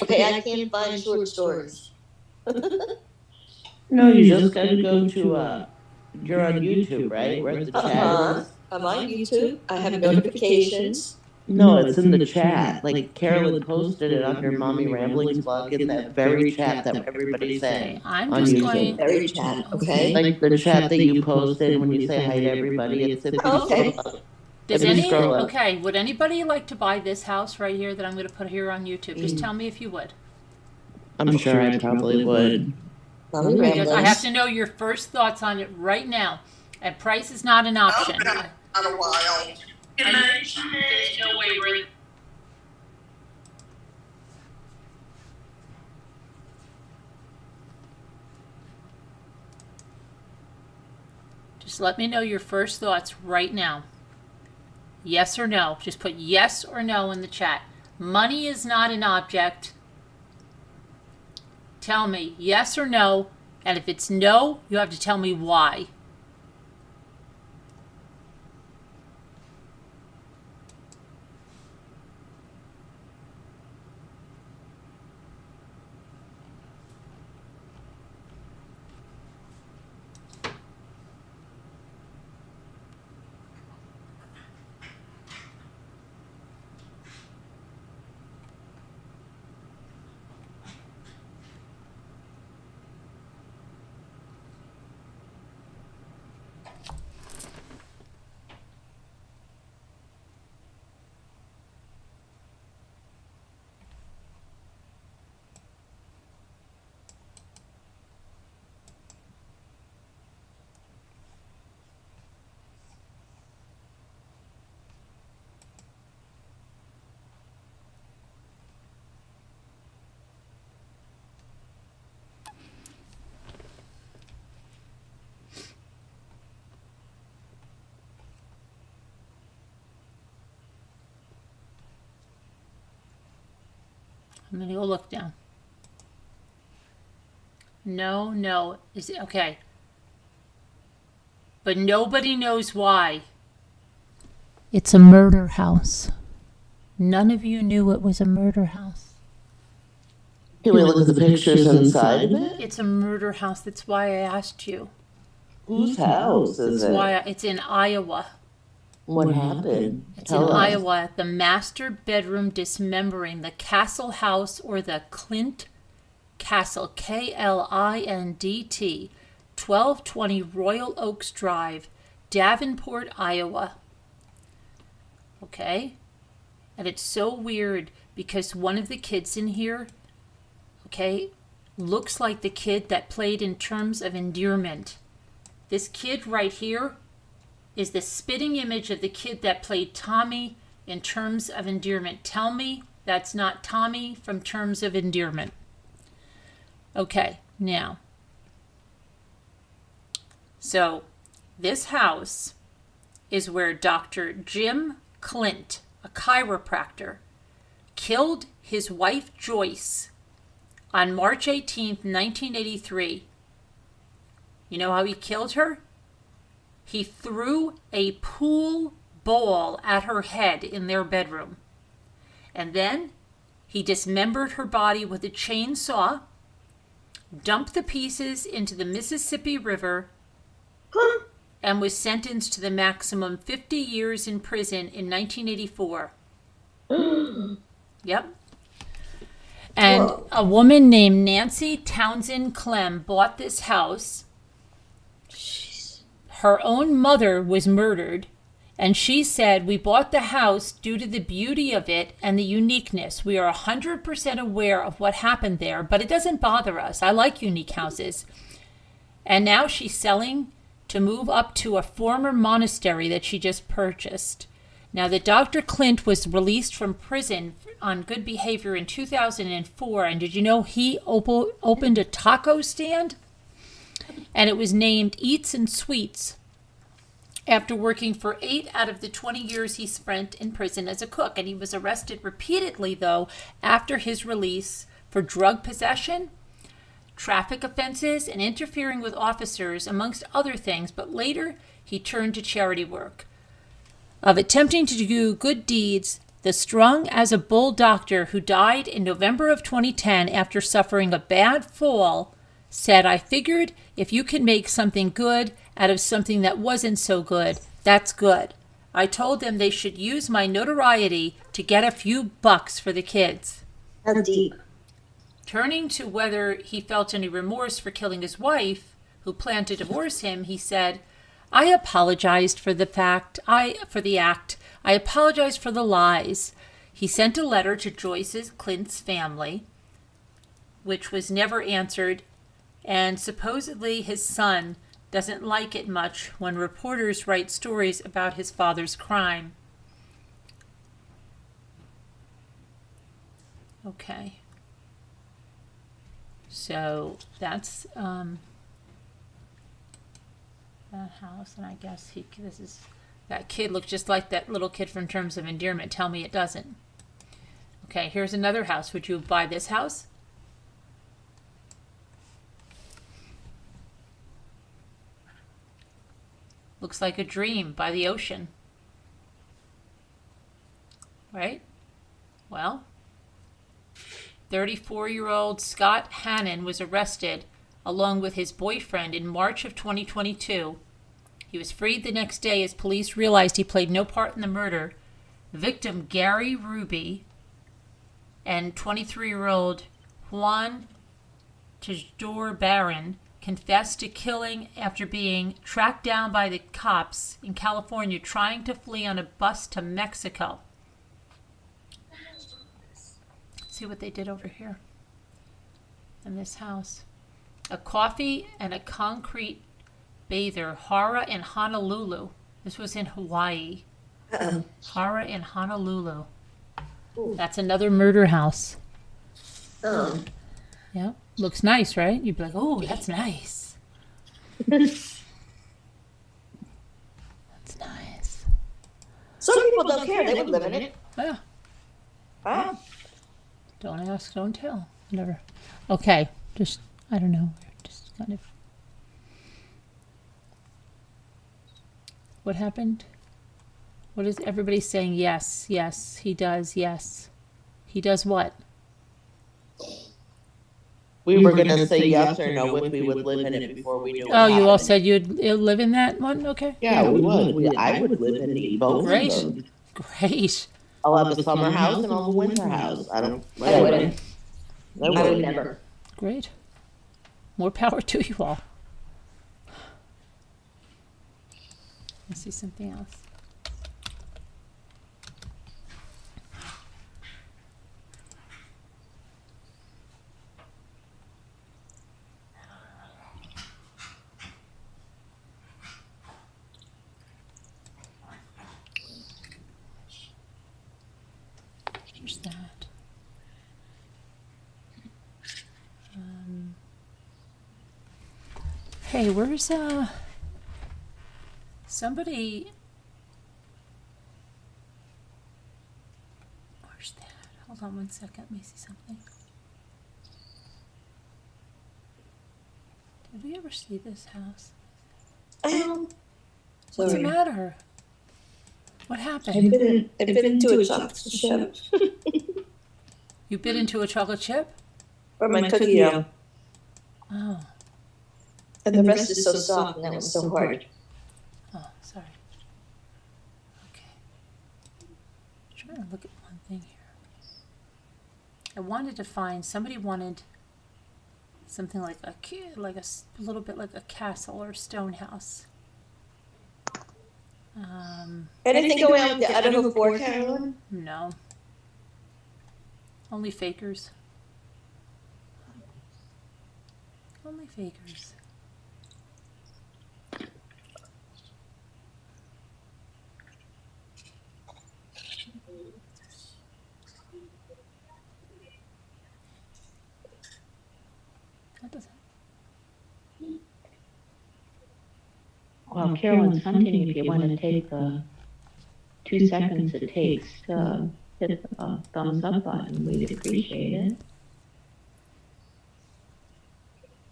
Okay, I can't find short stories. No, you just gotta go to, you're on YouTube, right? Where the chat is? I'm on YouTube. I have notifications. No, it's in the chat. Like, Carolyn posted it on her Mommy Ramblings blog in that very chat that everybody's in. I'm on just YouTube. going. Very chat, okay? Like the chat that you posted when you say hi to everybody. It's if you Okay. scroll up. Does If you scroll up. okay, would anybody like to buy this house right here that I'm going to put here on YouTube? Just tell me if you would. I'm sure I probably would. Mommy Because I have Ramblings. to know your first thoughts on it right now. And price is not an option. Not a while. There's no way we're... Just let me know your first thoughts right now. Yes or no. Just put yes or no in the chat. Money is not an object. Tell me yes or no. And if it's no, you have to tell me why. I'm gonna go look now. No. Is it okay? But nobody knows why. It's a murder house. None of you knew it was a murder house. Can we look at the pictures inside of it? It's a murder house. That's why I asked you. Whose house is That's it? why it's in Iowa. What happened? It's Tell in us. Iowa. The master bedroom dismembering, the Castle House or the Clint Castle, KLINDT, 1220 Royal Oaks Drive, Davenport, Iowa. Okay? And it's so weird because one of the kids in here, okay, looks like the kid that played in Terms of Endearment. This kid right here is the spitting image of the kid that played Tommy in Terms of Endearment. Tell me that's not Tommy from Terms of Endearment. Okay, now. So, this house is where Dr. Jim Clint, a chiropractor, killed his wife Joyce on March 18th, 1983. You know how he killed her? He threw a pool ball at her head in their bedroom. And then he dismembered her body with a chainsaw, dumped the pieces into the Mississippi River, and was sentenced to the maximum 50 years in prison in 1984. Yep. And a woman named Nancy Townsend Clem bought this house. Her own mother was murdered, and she said, "We bought the house due to the beauty of it and the uniqueness. We are 100% aware of what happened there, but it doesn't bother us. I like unique houses." And now she's selling to move up to a former monastery that she just purchased. Now, the Dr. Clint was released from prison on good behavior in 2004, and did you know he opened a taco stand? And it was named Eats and Sweets after working for 8 out of the 20 years he spent in prison as a cook. And he was arrested repeatedly, though, after his release for drug possession, traffic offenses, and interfering with officers, amongst other things. But later, he turned to charity work. Of attempting to do good deeds, the strong as a bull doctor who died in November of 2010 after suffering a bad fall said, "I figured if you can make something good out of something that wasn't so good, that's good. I told them they should use my notoriety to get a few bucks for the kids." How deep? Turning to whether he felt any remorse for killing his wife, who planned to divorce him, he said, "I apologized for the act. I apologized for the lies." He sent a letter to Joyce's Clint's family, which was never answered, and supposedly his son doesn't like it much when reporters write stories about his father's crime. Okay. So that's that house, and I guess that kid looked just like that little kid from Terms of Endearment. Tell me it doesn't. Okay, here's another house. Would you buy this house? Looks like a dream by the ocean. Right? Well, 34-year-old Scott Hannon was arrested along with his boyfriend in March of 2022. He was freed the next day as police realized he played no part in the murder. Victim Gary Ruby and 23-year-old Juan Tejdor Barron confessed to killing after being tracked down by the cops in California trying to flee on a bus to Mexico. See what they did over here in this house. A coffee and a concrete bather, horror in Honolulu. This was in Hawaii. Horror in Honolulu. Ooh. That's another murder house. Oh. Yeah, looks nice, right? You'd be like, "Oh, that's nice." That's nice. Some people don't care. They would live in it. Yeah. Wow. Don't ask, don't tell. Whatever. Okay, just, I don't know. Just kind of. What happened? What is everybody saying? Yes, yes, he does, yes. He does what? We were gonna say yes or no if we would live in it before we knew what Oh, you all happened. said you'd live in that one? Okay. Yeah, we would. I would live in both Great. of them. Great. I'll have the summer house and I'll have the winter house. I wouldn't. I would never. Great. More power to you all. Let's see something else. There's that. Hey, where's somebody? Where's that? Hold on one second. Let me see something. Did we ever see this house? What's the matter? What happened? I've been into a chocolate chip. You bit into a chocolate chip? Or my cookie dough. Oh. And the rest is so soft and that was so hard. Oh, sorry. Okay. I'm trying to look at one thing here. I wanted to find, somebody wanted something like a little bit like a castle or stone house. Anything going on with the Idaho 4, Carolyn? No. Only fakers. Only fakers. That doesn't. Well, Carolyn's hunting, if you want to take the 2 seconds it takes to hit the thumbs up button, we'd appreciate it.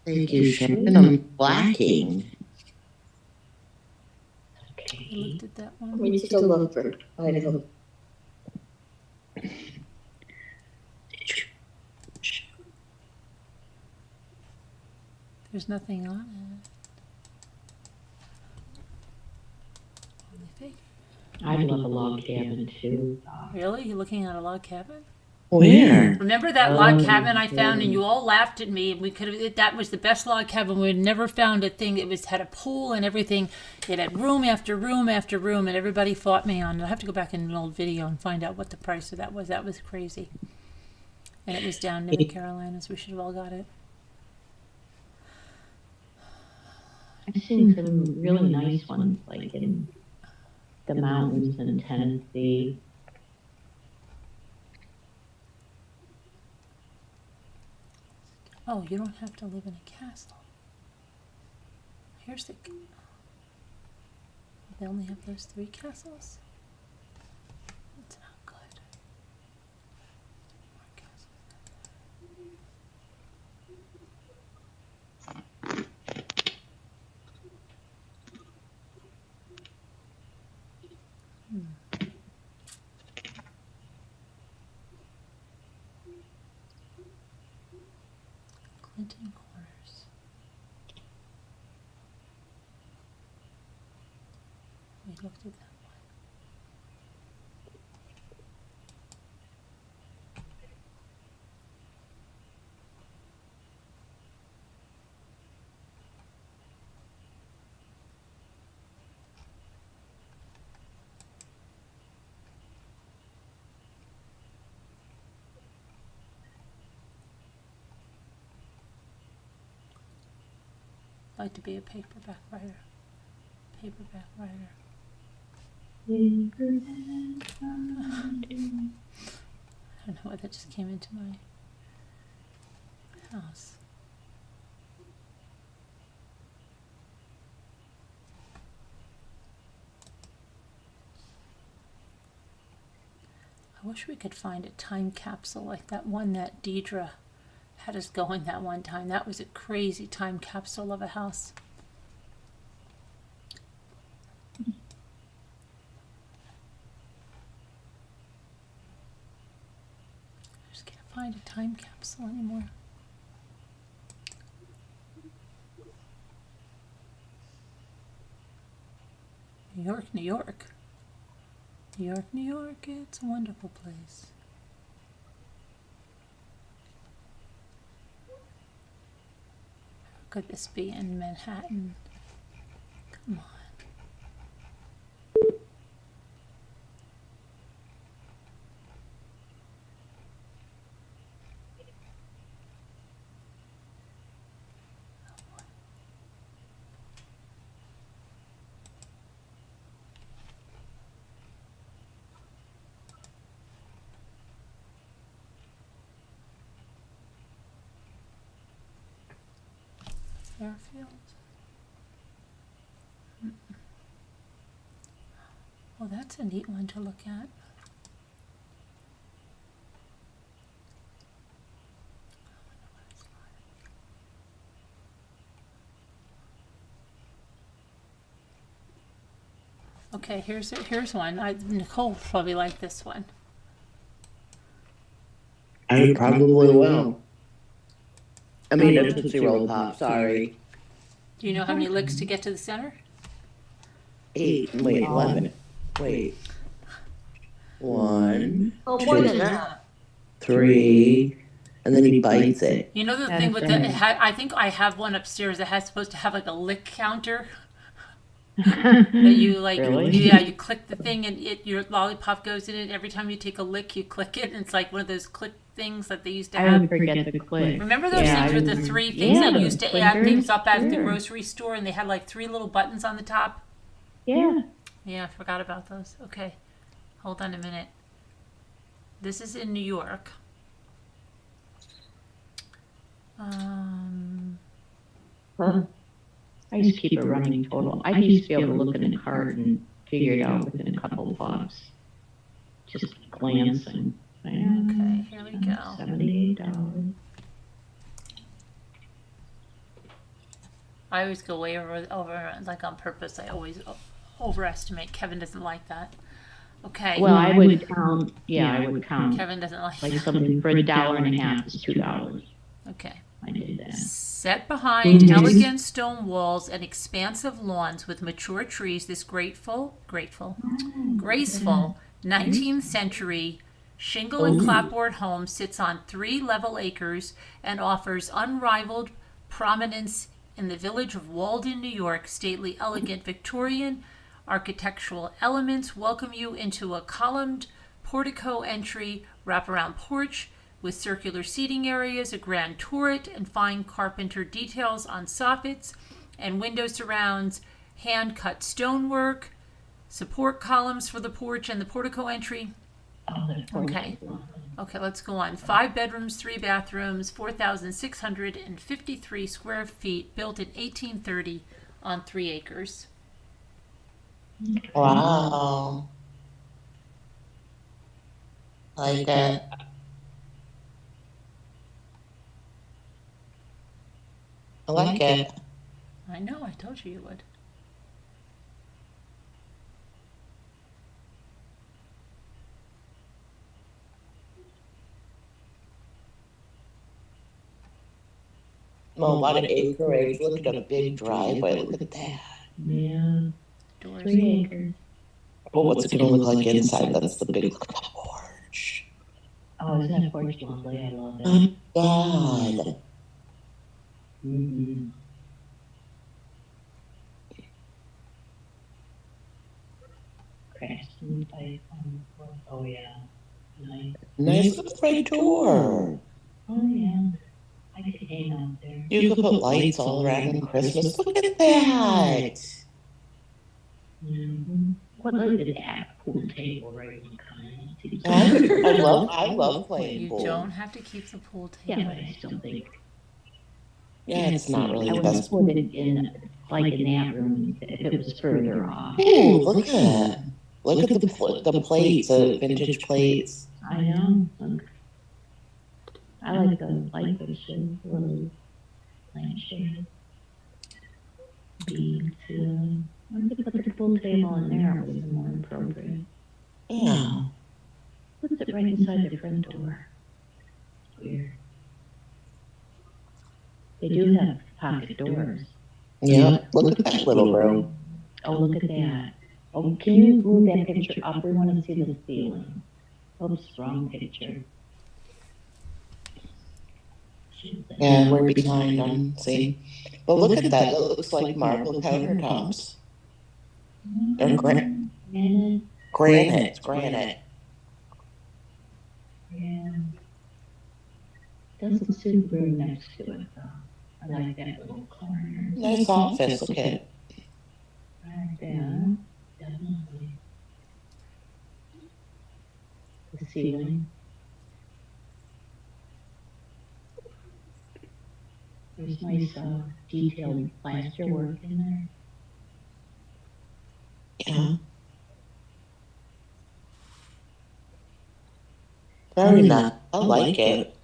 Thank you, Sharon. I'm blacking. I looked at that one. We need to look for Idaho. There's nothing on it. Only fake. I'd love a log cabin too. Really? You looking at a log cabin? Where? Remember that log cabin I found, and you all laughed at me. We could have. That was the best log cabin. We'd never found a thing. It was had a pool and everything. It had room after room after room, and everybody fought me on it. I have to go back in an old video and find out what the price of that was. That was crazy. And it was down near the Carolinas. We should have all got it. I've seen some really nice ones, like in the mountains in Tennessee. Oh, you don't have to live in a castle. Here's the. They only have those 3 castles? That's not good. More castles. Clinton Corners. We looked at that one. I'd like to be a paperback writer. Paperback writer. I don't know why that just came into my house. I wish we could find a time capsule like that one that Deidre had us going that one time. That was a crazy time capsule of a house. I just can't find a time capsule anymore. New York, New York. New York, New York, it's a wonderful place. How could this be in Manhattan? Come on. Fairfield. Oh, that's a neat one to look at. Okay, here's one. Nicole probably like this one. I probably will. I mean, a Tootsie-Roll Pop, sorry. Do you know how many licks to get to the center? 8, wait, 11. Wait. 1, Oh, 2, more than that. 3, and then he bites it. You know the thing with I think I have one upstairs that has supposed to have like a lick counter. That you like, Really? yeah, you click the thing and your lollipop goes in it. Every time you take a lick, you click it, and it's like one of those click things that they used to I have. would forget the click. Remember those Yeah, things with the 3 things yeah, that the used to add clickers? things up at the Sure. grocery store, and they had like 3 little buttons on the top? Yeah. Yeah, I forgot about those. Okay, hold on a minute. This is in New York. Housekeeper running total. I used to be able to look in the cart and figure it out within a couple of bucks. Just glancing. Okay, here we go. $78. I always go way over like on purpose. I always overestimate. Kevin doesn't like that. Okay. Well, I would count. Yeah, I would count. Kevin doesn't like Like that. something for $1.50 is $2. Okay. I did that. Set behind elegant stone walls and expansive lawns with mature trees, this graceful 19th century shingle and clapboard home sits on 3 level acres and offers unrivaled prominence in the village of Walden, New York. Stately, elegant Victorian architectural elements welcome you into a columned portico entry, wraparound porch with circular seating areas, a grand turret, and fine carpenter details on soffits and window surrounds, hand-cut stonework, support columns for the porch and the portico entry. Okay. Okay, let's go on. 5 bedrooms, 3 bathrooms, 4,653 square feet, built in 1830 on 3 acres. Wow. Like it. I like it. I know, I told you would. Well, what an acreage. Look at a big driveway. Look at that. Yeah. Doors. 3 acres. Well, what's it going to look like inside? That's the big porch. Oh, isn't that porch lovely? I love it. Oh, God. Mm-hmm. Craftsman type. Oh, yeah. Nice. Nice little front door. Oh, yeah. I could hang out there. You could put lights all around on Christmas. Look at that. Mm-hmm. What look at that pool table right behind. I love playing You pool. don't have to keep the pool Yeah, table. but I still think. Yeah, it's not really I the would best. put it in, like in that room, if it was further off. Ooh, look at that. Look at the plates, vintage plates. I know. I like the light fixtures, little lampshade, bead ceiling. I could put the pool table in there. It was more appropriate. Yeah. Puts it right inside the front door. Weird. They do have pocket doors. Yeah. Look at that little room. Oh, look at that. Oh, can you move that picture up? We want to see the ceiling. Oops, wrong picture. Yeah, we're behind on see. But look at that. It looks like marble countertops. Or granite. Granite. Yeah. Doesn't sit very next to it though. I like that little corner. Nice office, look at. Right there. Definitely. The ceiling. There's nice detailed plaster work in there. Yeah. Very nice. I like it.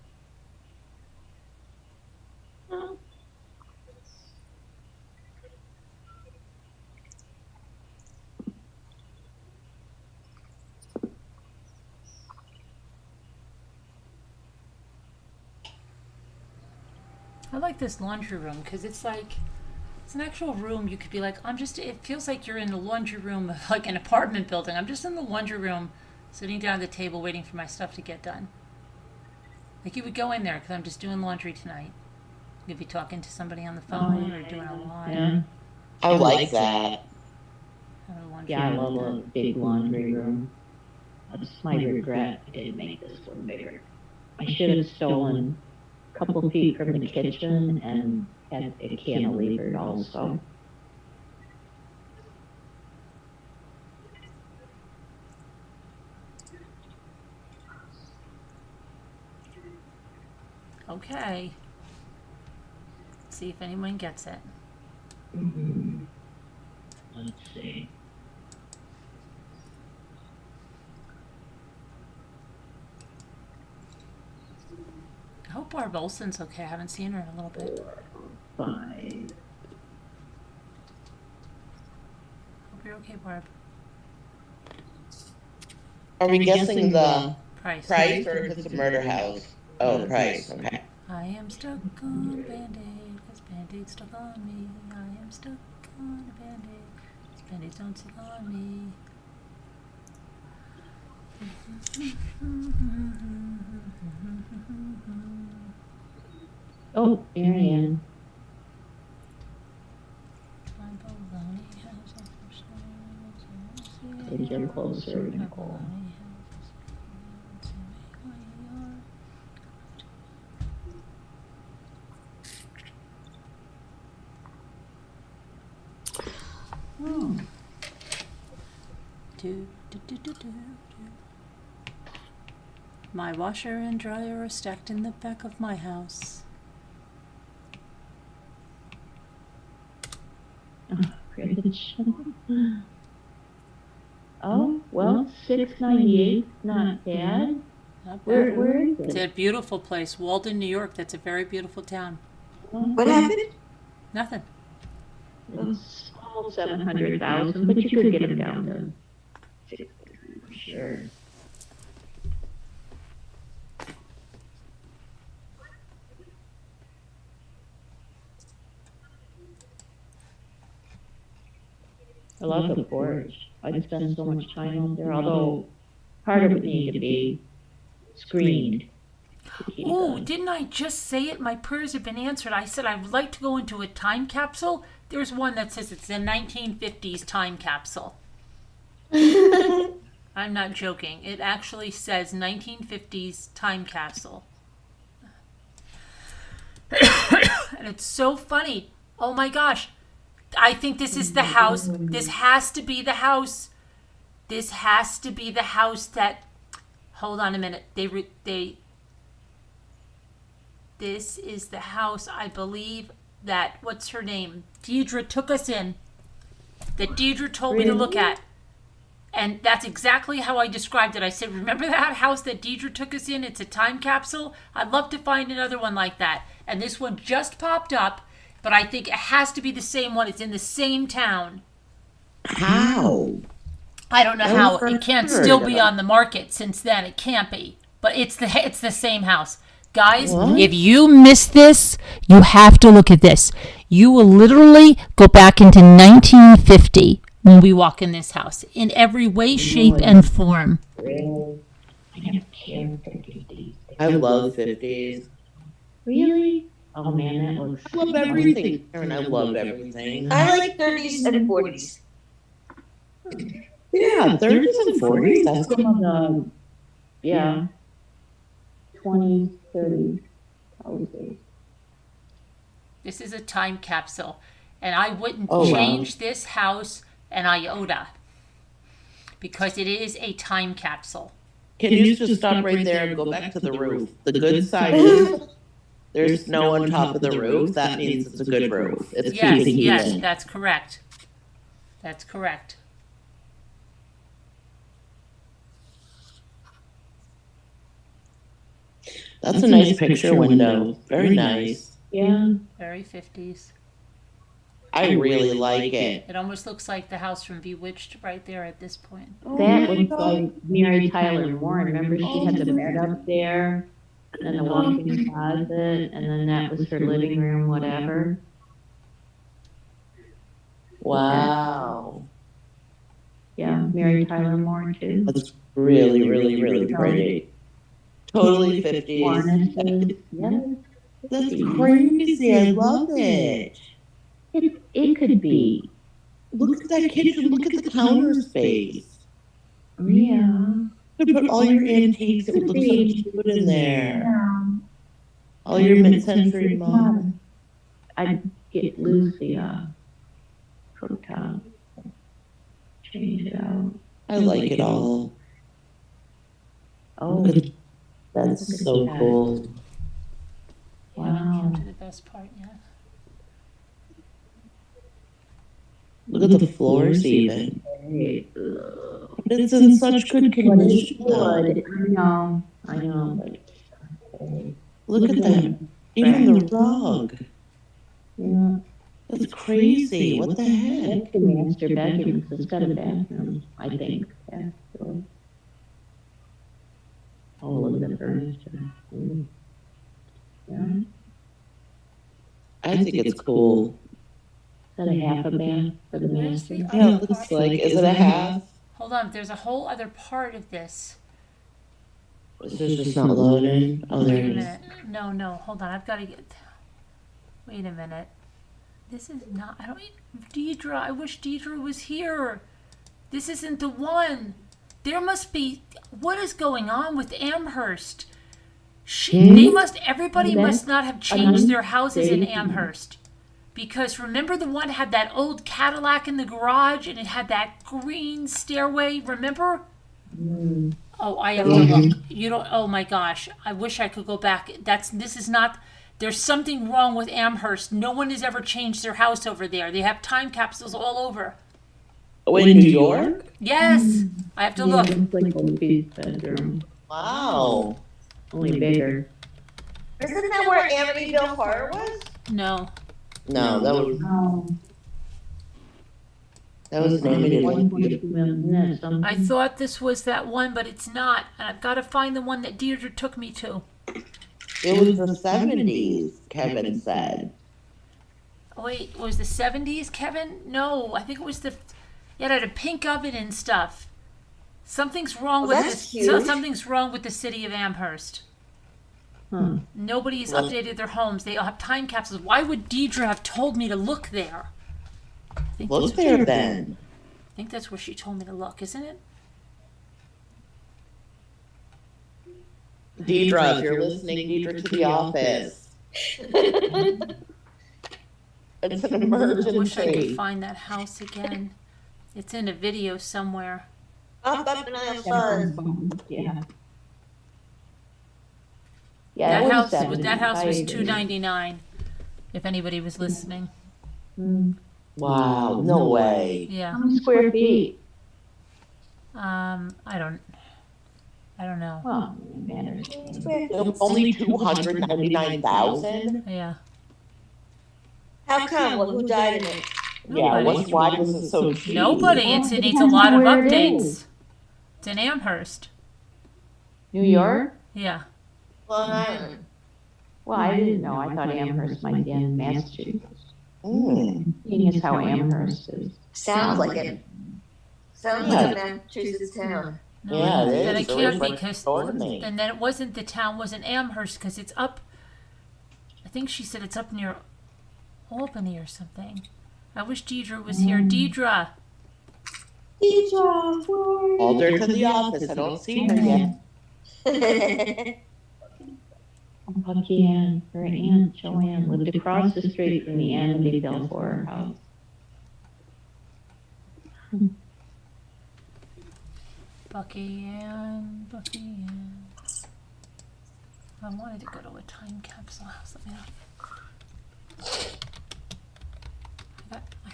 I like this laundry room because it's like, it's an actual room. You could be like, it feels like you're in the laundry room of like an apartment building. I'm just in the laundry room, sitting down at the table waiting for my stuff to get done. Like you would go in there because I'm just doing laundry tonight. You could be talking to somebody on the phone or doing a line. Yeah. I like that. Yeah, I love a big laundry room. That's my regret. I didn't make this one bigger. I should have stolen a couple feet from the kitchen and had a cantilevered also. Okay. Let's see if anyone gets it. Mm-hmm. Let's see. I hope Barb Olsen's okay. I haven't seen her in a little bit. 5. Hope you're okay, Barb. Are we guessing the Price or if it's a murder house? Oh, price. Okay. I am stuck on a Band-Aid, this Band-Aid stuck on me. I am stuck on a Band-Aid, this Band-Aids don't stick on me. Oh, Marianne. Take your closer, Nicole. Oh. My washer and dryer are stacked in the back of my house. Oh, well, $6.98, not bad. Not bad. Where is it? It's a beautiful place, Walden, New York. That's a very beautiful town. What happened? Nothing. It's almost 700,000, but you could get them down to 60 for sure. I love the porch. I'd spend so much time out there, although part of it needs to be screened. Oh, didn't I just say it? My prayers have been answered. I said I would like to go into a time capsule. There's one that says it's a 1950s time capsule. I'm not joking. It actually says 1950s time capsule. And it's so funny. Oh my gosh. I think this is the house. This has to be the house. This has to be the house that... Hold on a minute. This is the house, I believe, that... What's her name? Deidre took us in. That Deidre told me to look at. And that's exactly how I described it. I said, remember that house that Deidre took us in? It's a time capsule. I'd love to find another one like that. And this one just popped up, but I think it has to be the same one. It's in the same town. How? I don't know how. It can't still be on the market since then. It can't be. But it's the same house. Guys, if you miss this, you have to look at this. You will literally go back into 1950 when we walk in this house in every way, shape, and form. I love 50s. Really? Oh man, that looks. I love everything, Karen. I love everything. I like 30s and 40s. Yeah, 30s and 40s. That's Some of the, yeah, 20s, 30s, probably. This is a time capsule, and I wouldn't Oh, wow. change this house an iota because it is a time capsule. Can you just stop right there and go back to the roof? The good side is there's snow on top of the roof. That means it's a good roof. It's Yes, keeping heat yes, in. that's correct. That's correct. That's a nice picture window. Very nice. Yeah. Very 50s. I really like it. It almost looks like the house from Bewitched right there at this point. That looks like Mary Tyler Moore. Remember, she had the bed up there, and the walk-in closet, and then that was her living room, whatever. Wow. Yeah, Mary Tyler Moore too. That's really, really, really pretty. Totally 50s. Yeah. That's crazy. I love it. It could be. Look at that kitchen. Look at the counter space. Yeah. You could put all your antiques. It would look so good in there. All your mid-century modern. I'd lose the cooktop. Change it out. I like it all. Oh, that's so cool. Yeah, I haven't come to the best part yet. Look at the floors even. But it's in such good condition. I know. Look at that. Even the rug. Yeah. That's crazy. What the heck? That's the master bedroom. It's got a bathroom, I think. Yeah. So. Oh, look at the furniture. Yeah. I think it's cool. Is that a half a bath for the master? Yeah, it looks like. Is it a half? Hold on, there's a whole other part of this. Is this just not loading? Oh, there Wait a it is. minute. No, hold on. I've got to get. Wait a minute. This is not. I don't. Deidre, I wish Deidre was here. This isn't the one. There must be. What is going on with Amherst? Everybody must not have changed their houses in Amherst. Because remember the one had that old Cadillac in the garage and it had that green stairway, remember? Oh, I have to look. You don't, oh my gosh. I wish I could go back. This is not, there's something wrong with Amherst. No one has ever changed their house over there. They have time capsules all over. Oh, in New York? Yes. I have to look. It's like Opie's bedroom. Wow. Only bigger. Isn't that where Amityville Horror was? No. No, that was I thought this was that one, but it's not. And I've got to find the one that Deirdre took me to. It was the 70s, Kevin said. Oh, wait, it was the 70s, Kevin? No, I think it was it had a pink oven and stuff. Something's wrong with this. Something's wrong with the city of Amherst. Nobody's updated their homes. They all have time capsules. Why would Deidre have told me to look there? Look there then. I think that's where she told me to look, isn't it? Deidre, if you're listening, Deidre to the office. It's an emergency. I wish I could find that house again. It's in a video somewhere. Up and have fun. Yeah. That house was $299. If anybody was listening. Wow, no way. Yeah. How many square feet? I don't know. Well, it matters. Only 299,000. Yeah. How come? Well, who died in it? Yeah. Nobody. Why was it so cheap? Nobody. It needs a depends lot of where it updates. is. It's in Amherst. New York? Yeah. Long Island. Well, I didn't know. I thought Amherst might be in Massachusetts. Mm. Seeing as how Amherst is. Sounds like it. Sounds like a Massachusetts town. No, Yeah, it then is. it can't be Right because door to me. and then it wasn't the town wasn't Amherst because it's up. I think she said it's up near Albany or something. I wish Deidre was here. Deidre. Called her to the office. I don't see her yet. Bucky and her aunt Joanne lived across the street from the Anna B. Belfour house. Bucky and. I wanted to go to a time capsule house. Let me know.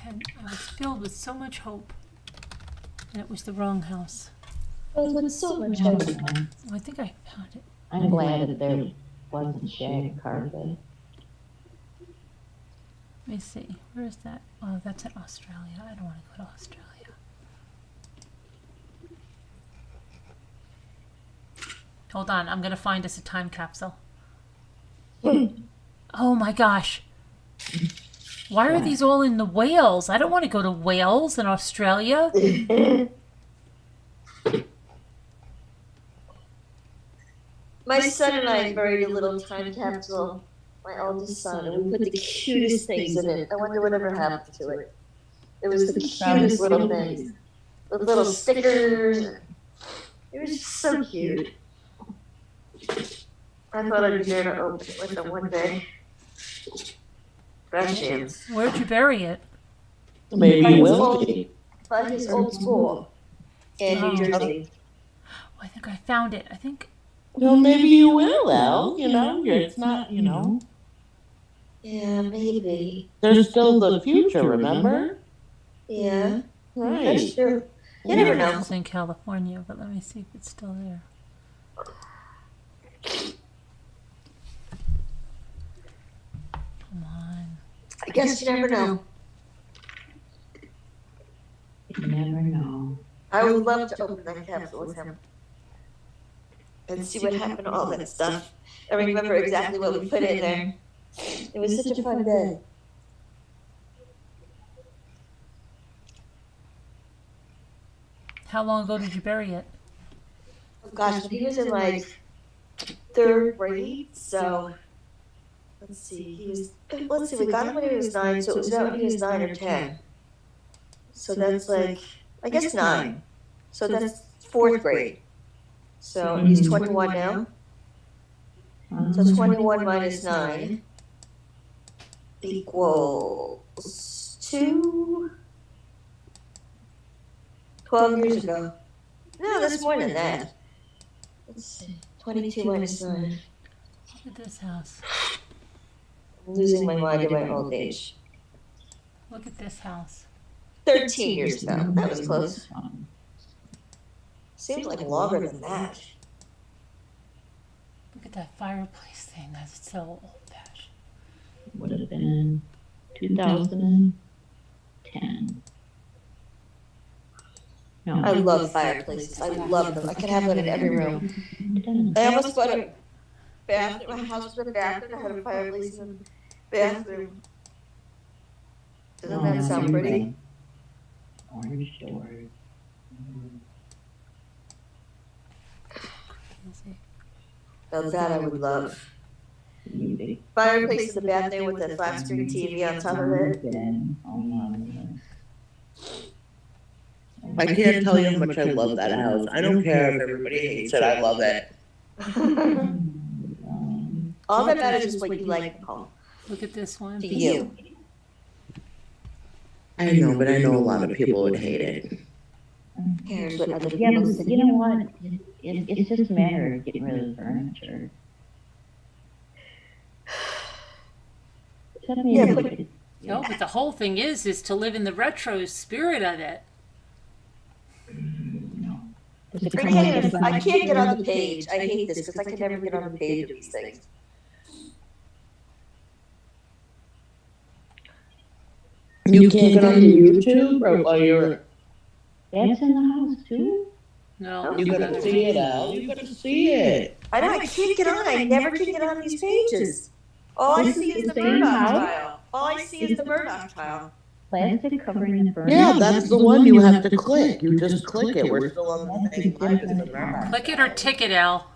I was filled with so much hope, and it was the wrong house. With so much hope. Oh, I think I found it. I'm glad that there wasn't shag carpet. Let me see. Where is that? Oh, that's in Australia. I don't want to go to Australia. Hold on, I'm gonna find us a time capsule. Oh my gosh. Why are these all in the Wales? I don't want to go to Wales in Australia. My son and I buried a little time capsule, my oldest son, and we put the cutest things in it. I wonder whatever happened to it. It was the cutest little things. With little stickers. It was just so cute. I thought I'd be there to open it with them one day. Bad chance. Where'd you bury it? Maybe you will be. By his old school in New Jersey. Oh, I think I found it. I think. Well, maybe you will, Elle. You know, it's not, you know. Yeah, maybe. There's still the future, remember? Yeah. Right. That's true. You never know. It's in California, but let me see if it's still there. Come on. I guess you never know. You never know. I would love to open that capsule with him and see what happened to all that stuff. I remember exactly what we put in there. It was such a fun day. How long ago did you bury it? Oh gosh, when he was in like 3rd grade, so let's see, we got him when he was 9, so it was about when he was 9 or 10. So that's like, I guess 9. So that's 4th grade. So he's 21 now. So 21 minus 9 equals 12 years ago. No, that's more than that. Let's see. 22 minus 9. Look at this house. I'm losing my mind in my old age. Look at this house. 13 years ago. That was close. Seems like longer than that. Look at that fireplace thing. That's so old-fashioned. Would have been 2010. No. I love fireplaces. I love them. I could have one in every room. I almost bought a bathroom. My house was a bathroom. I had a fireplace in the bathroom. Doesn't that sound pretty? Orange doors. Now that I would love. Fireplace in the bathroom with a flat screen TV on top of it. I can't tell you how much I love that house. I don't care if everybody hates it. I love it. All that matters is what you like, Nicole. Look at this one. To you. I know, but I know a lot of people would hate it. Cares what other Yeah, people but say. you know what? It's just a matter of getting rid of the furniture. Yeah, but No, but the whole thing is to live in the retro spirit of it. I can't get on the page. I hate this because I can never get on the page of these things. You can't get on the YouTube or while you're. That's in the house too? No. You gotta see it, Al. You gotta see it. I know, I can't get on. I never can get on these pages. All I see is the Murdaugh trial. All I see is the Murdaugh trial. Plastic covering the burn. Yeah, that's the one you have to click. You just click it. We're still on the same line as the Murdaugh. Click it or ticket, Al.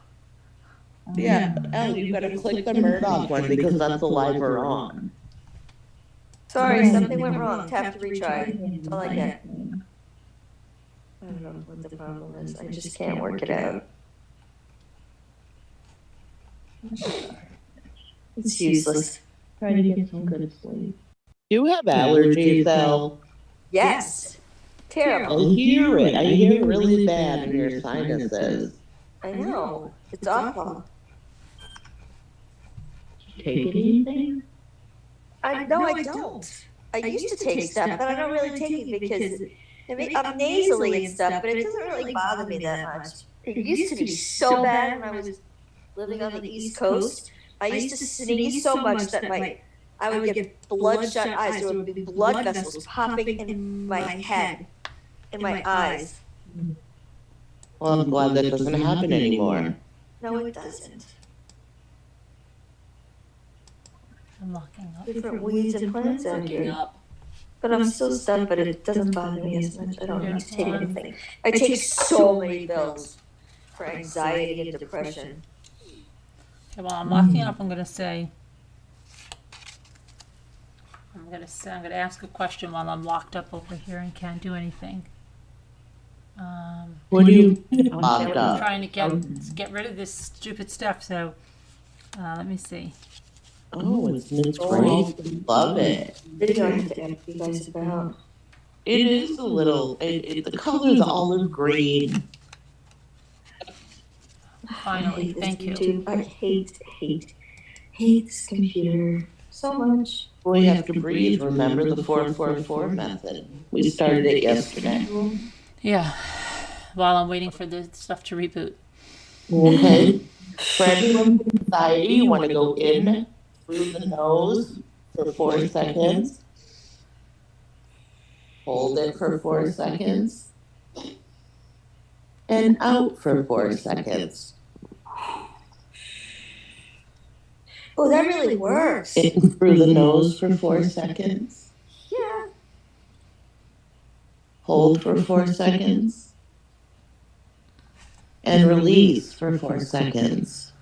Yeah, Al, you gotta click the Murdaugh one because that's the live we're on. Sorry, something went wrong. Tap to retry. That's all I get. I don't know what the problem is. I just can't work it out. It's useless. Try to get some good sleep. You have allergies, Al. Yes. Terrible. I hear it. I hear it really bad in your sinuses. I know. It's awful. Take anything? I don't. I used to take stuff, but I don't really take it because I'm nasally and stuff, but it doesn't really bother me that much. It used to be so bad when I was living on the East Coast. I used to sneeze so much that I would get bloodshot eyes. There would be blood vessels popping in my head, in my eyes. Well, I'm glad that doesn't happen anymore. No, it doesn't. I'm locking up. Different weeds and plants out here. But I'm still stuck, but it doesn't bother me as much. I don't need to take anything. I take so many pills for anxiety and depression. Okay, while I'm locking up, I'm gonna ask a question while I'm locked up over here and can't do anything. What do you I'm trying to get rid of this stupid stuff, so let me see. Oh, it's great. Love it. Video I have to ask you guys about. It is a little, the color's olive green. Finally, thank you. I hate this computer so much. We have to breathe. Remember the 444 method. We started it yesterday. Yeah, while I'm waiting for the stuff to reboot. Okay. For anyone with anxiety, you want to go in through the nose for 4 seconds. Hold it for 4 seconds. And out for 4 seconds. Oh, that really works. In through the nose for 4 seconds. Yeah. Hold for 4 seconds. And release for 4 seconds.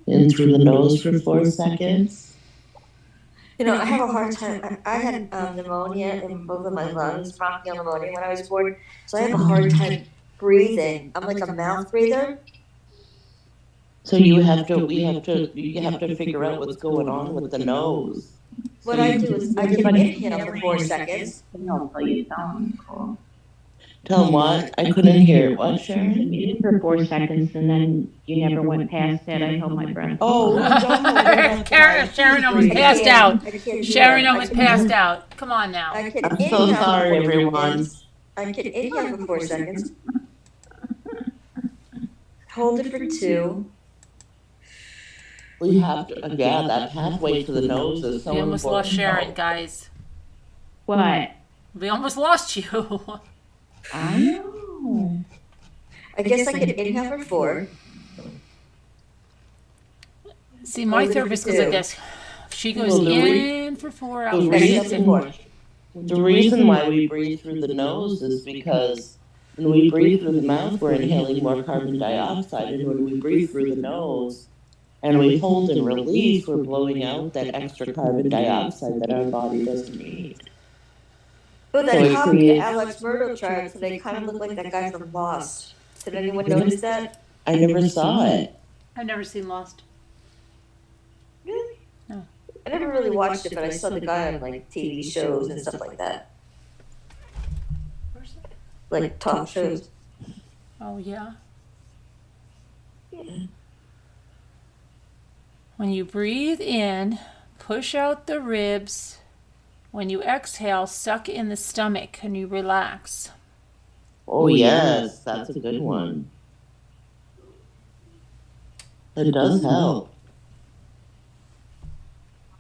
In through the nose for 4 seconds. You know, I have a hard time. I had pneumonia in both of my lungs, bronchial pneumonia when I was born. So I have a hard time breathing. I'm like a mouth breather. So you have to figure out what's going on with the nose. What I do is I can inhale for 4 seconds. Tell them what? I couldn't hear. What, Sharon? You did for 4 seconds and then you never went past that. I held my breath. Oh, Sharon almost passed out. Sharon almost passed out. Come on now. I can I'm so sorry, everyone. I can inhale for 4 seconds. Hold it for 2. We have to, that pathway to the nose is so important. We almost lost Sharon, guys. What? We almost lost you. I know. I guess I can inhale for 4. See, my therapist goes like this. She goes in for 4 hours. The reason why we breathe through the nose is because when we breathe through the mouth, we're inhaling more carbon dioxide. And when we breathe through the nose and we hold and release, we're blowing out that extra carbon dioxide that our body doesn't need. Oh, that copy to Alex Murdaugh trial today kind of looked like that guy from Lost. Did anyone notice that? I never saw it. I've never seen Lost. Really? No. I never really watched it, but I saw the guy on like TV shows and stuff like that. Like talk shows. Oh, yeah? Yeah. When you breathe in, push out the ribs, When you exhale, suck in the stomach and you relax. Oh, yes, that's a good one. It does help.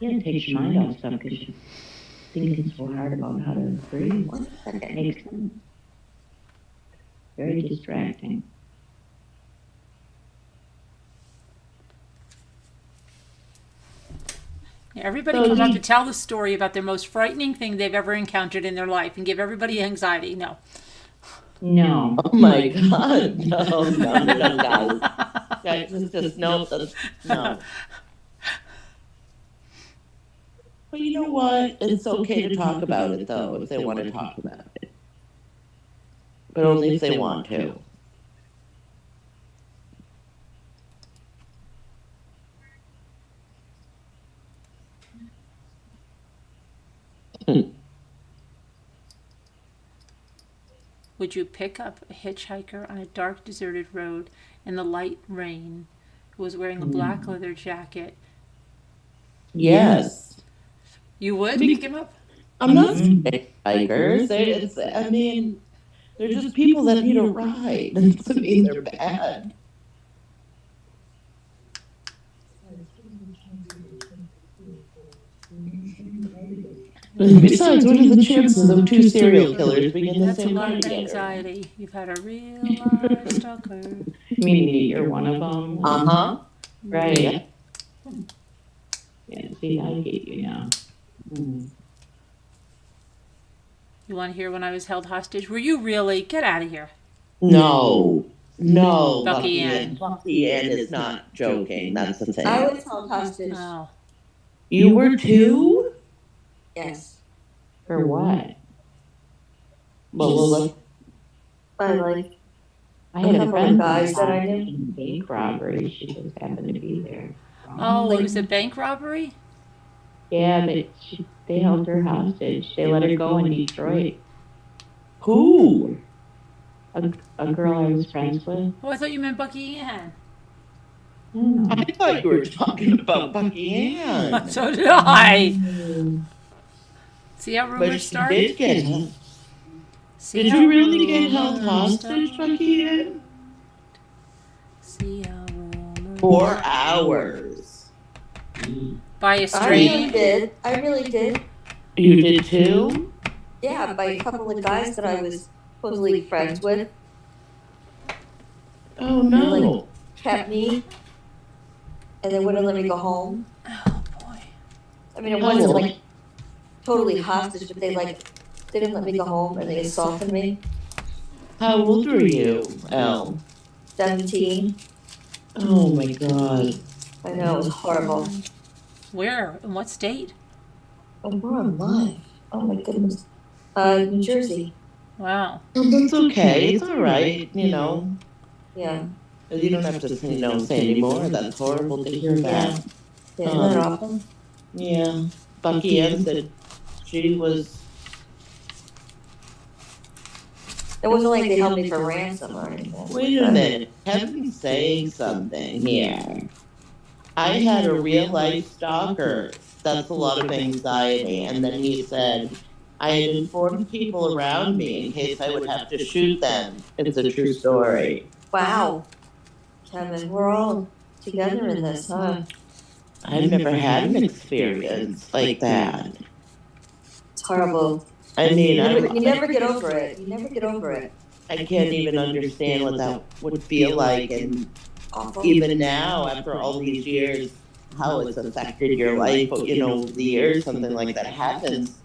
Yeah, it takes your mind off stuff because you're thinking so hard about how to breathe. That makes sense. Very distracting. Everybody come up to tell the story about their most frightening thing they've ever encountered in their life and give everybody anxiety. No. No. Oh my God. No, guys. Guys, just no, no. But you know what? It's okay to talk about it, though, if they want to talk about it. But only if they want to. Would you pick up a hitchhiker on a dark, deserted road in the light rain who was wearing a black leather jacket? Yes. You would pick him up? I'm not hitchhikers. I mean, they're just people that need a ride. That doesn't mean they're bad. Besides, what are the chances of two serial killers being in the That's same a lot car of together? anxiety. You've had a real life stalker. Meaning you're one of them. Uh-huh. Right. Yeah, see, I get you now. You want to hear when I was held hostage? Were you really? Get out of here. No. No. Bucky Ann. Bucky Ann is not joking. That's the thing. I was held hostage. Oh. You were too? Yes. For what? Well, By like I had a couple friend of guys that I knew. in bank robbery. She just happened to be there. Oh, it was a bank robbery? Yeah, but they held her hostage. They let her go in Detroit. who? A girl I was friends with. Oh, I thought you meant Bucky Ann. I thought you were talking about Bucky Ann. So did I. See how But rumors she start? did get held. Did you really get held hostage, Bucky Ann? See how rumors 4 hours. By a I stranger? really did. I really did. You did too? Yeah, by a couple of guys that I was supposedly friends with. Oh no. Kept me. And they wouldn't let me go home. Oh, boy. I mean, it wasn't like totally hostage, but they didn't let me go home and they assaulted me. How old were you, Elle? 17. Oh my God. I know, it was horrible. Where? In what state? Oh, we're alive. Oh my goodness. New Jersey. Wow. It's okay. It's all right. You know. Yeah. You don't have to say anymore. That's horrible to hear that. Yeah, isn't that awful? Yeah. Bucky Ann said she was. It wasn't like they held me for ransom or anything. Wait a minute. Kevin's saying something here. I had a real life stalker. That's a lot of anxiety. And then he said, I had informed people around me in case I would have to shoot them. It's a true story. Wow. Kevin, we're all together in this, huh? I've never had an experience like that. It's horrible. I mean, You never get over it. You never get over it. I can't even understand what that would feel like. And Awful. even now, after all these years, how it's affected your life, you know, the years something like that happens.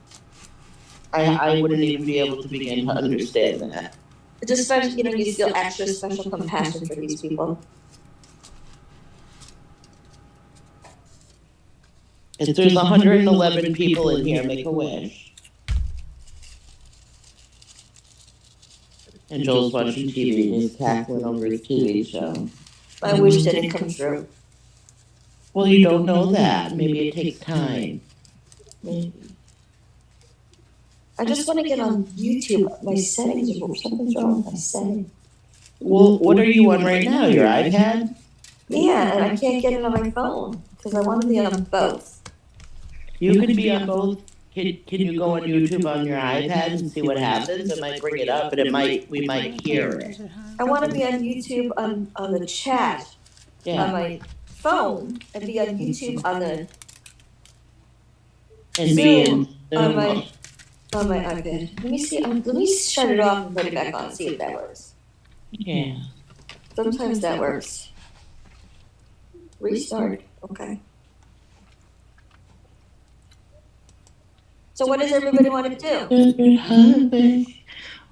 I wouldn't even be able to begin to understand that. It's just special, you feel extra special compassion for these people. If there's 111 people in here, make a wish. And Joel's watching TV and he's cackling over his TV show. My wish didn't come true. Well, you don't know that. Maybe it takes time. Maybe. I just want to get on YouTube. My settings are something's wrong with my settings. Well, what are you on right now? Your iPad? Yeah, and I can't get it on my phone because I want to be on both. You could be on both Can you go on YouTube on your iPad and see what happens? It might bring it up, but we might hear it. I want to be on YouTube on the chat on my phone and be on YouTube on the Zoom on my iPad. Let me see. Let me shut it off and put it back on. See if that works. Yeah. Sometimes that works. Restart. Okay. So what does everybody want to do?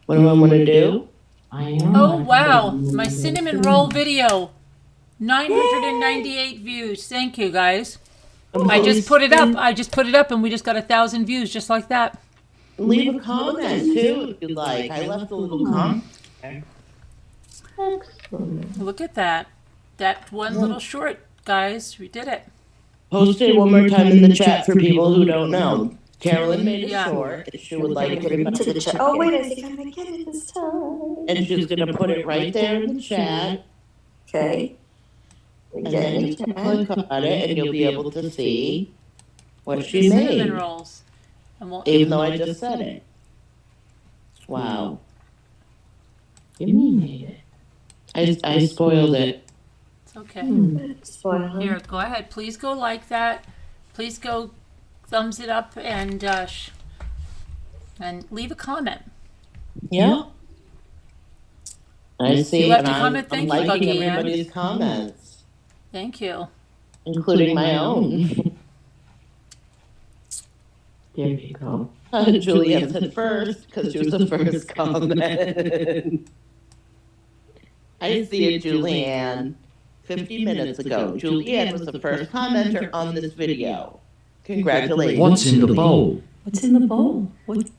What do I want to do? Oh wow, my cinnamon roll video, 998 views. Thank you guys. I just put it up, and we just got 1,000 views just like that. Leave a comment too if you'd like. I left a little comment. Look at that. That one little short, guys. We did it. Post it one more time in the chat for people who don't know. Carolyn made it short. She would like everybody to the chat. Oh wait, I think I might get it this time. And she's gonna put it right there in the chat. Okay. And then you can click on it and you'll be able to see what she made. Cinnamon rolls. Even though I just said it. Wow. You made it. I spoiled it. It's okay. Here, go ahead. Please go like that. Please go thumbs it up and leave a comment. Yeah. I see. You left a I'm comment. Thank you, liking Bucky. everybody's comments, Thank you. including my own. There you go. Julianne said first because she was the first comment. I see it, Julianne. 50 minutes ago, Julianne was the first commenter on this video. Congratulations. What's in the bowl? What's in the bowl? What's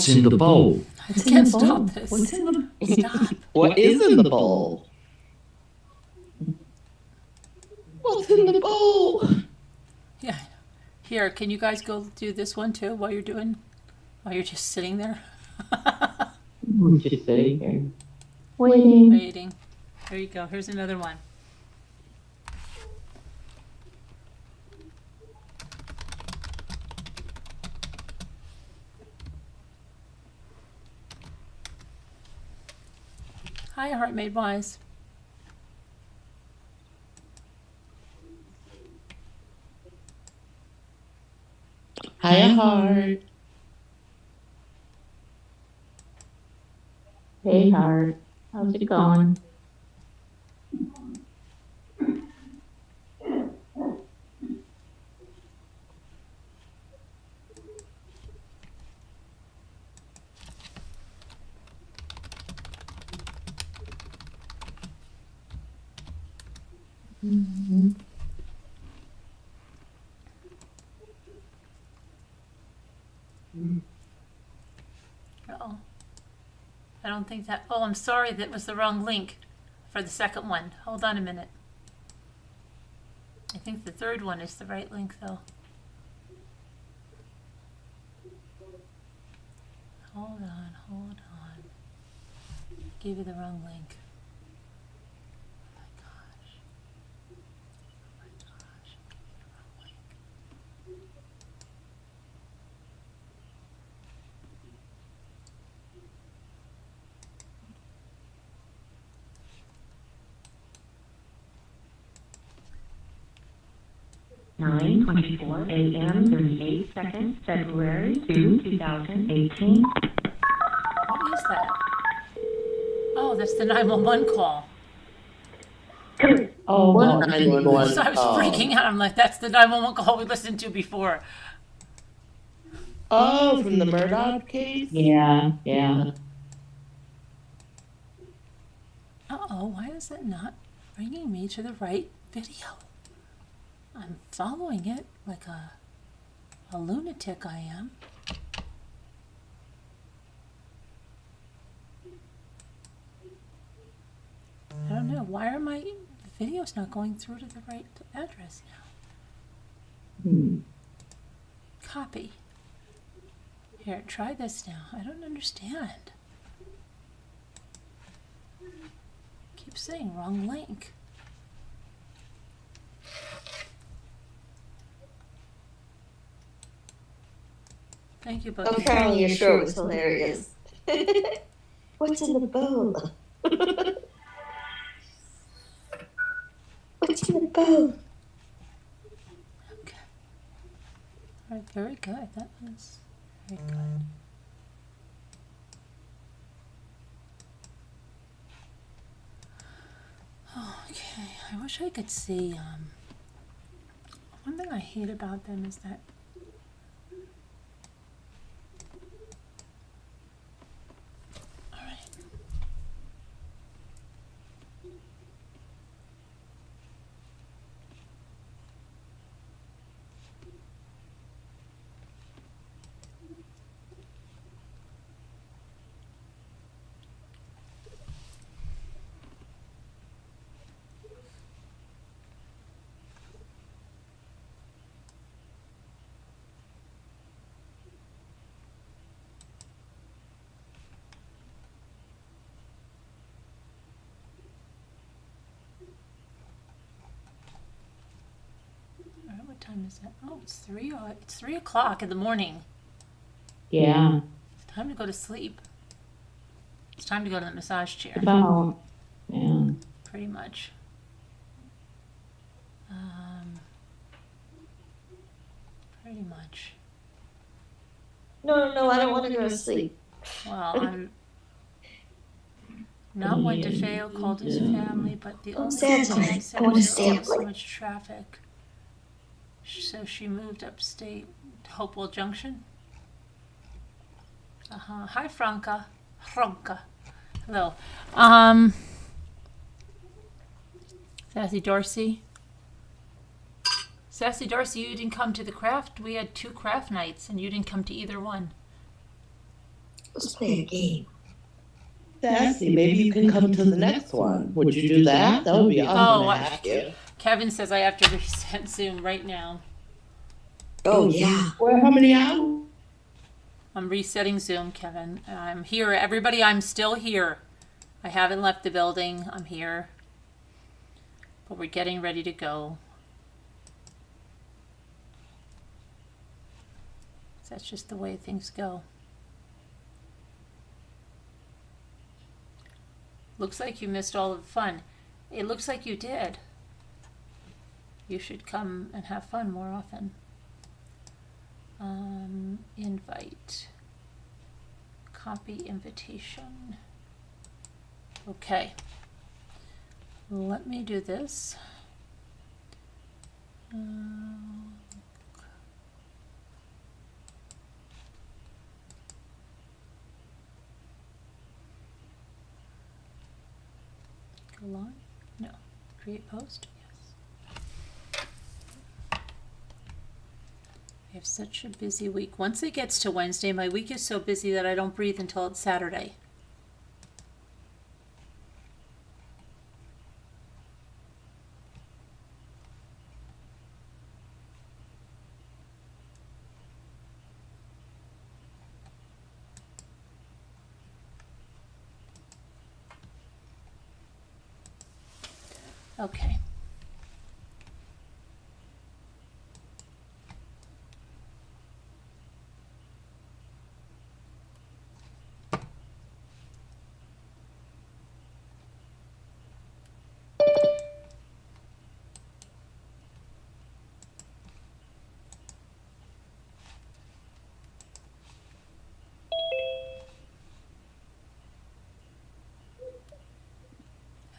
in the bowl? I can't stop this. What's in the Stop. What is in the bowl? What's in the bowl? Yeah. Here, can you guys go do this one too while you're just sitting there? I'm just sitting here. Waiting. There you go. Here's another one. Hi, Heart Made Wise. Hi, Heart. Hey, Heart. How's it going? Uh-oh. I don't think that... Oh, I'm sorry. That was the wrong link for the second one. Hold on a minute. I think the third one is the right link, though. Hold on. Gave you the wrong link. Oh my gosh. Nine 24 a.m. 38 seconds, February 2, 2018. What is that? Oh, that's the 911 call. Oh, What? 911 So I was call. freaking out. I'm like, that's the 911 call we listened to before. Oh, from the Murdaugh case? Yeah. Uh-oh, why is it not bringing me to the right video? I'm following it like a lunatic I am. I don't know. Why are my videos not going through to the right address now? Copy. Here, try this now. I don't understand. Keep saying wrong link. Thank you both. Oh, Carol, your shirt was hilarious. What's in the bowl? What's in the bowl? Okay. All right, very good. That was very good. Okay, I wish I could see. One thing I hate about them is that what time is it? Oh, it's 3. It's 3 o'clock in the morning. Yeah. It's time to go to sleep. It's time to go to the massage chair. About. Yeah. Pretty much. Pretty much. No, I don't want to go to sleep. Well, I'm not one to fail, called his family, but the only thing I said was there was so much traffic. So she moved upstate, Hopewell Junction. Hi, Franca. Hello. Sassy Darcy. Sassy Darcy, you didn't come to the craft. We had 2 craft nights, and you didn't come to either one. Let's play a game. Sassy, maybe you can come to the next one. Would you do that? That would be awesome to have you. Kevin says I have to reset Zoom right now. Oh, yeah. Well, how many hours? I'm resetting Zoom, Kevin. I'm here. Everybody, I'm still here. I haven't left the building. I'm here. But we're getting ready to go. That's just the way things go. Looks like you missed all of the fun. It looks like you did. You should come and have fun more often. Invite. Copy invitation. Okay. Let me do this. Go live? No. Create post? Yes. I have such a busy week. Once it gets to Wednesday, my week is so busy that I don't breathe until it's Saturday. Okay.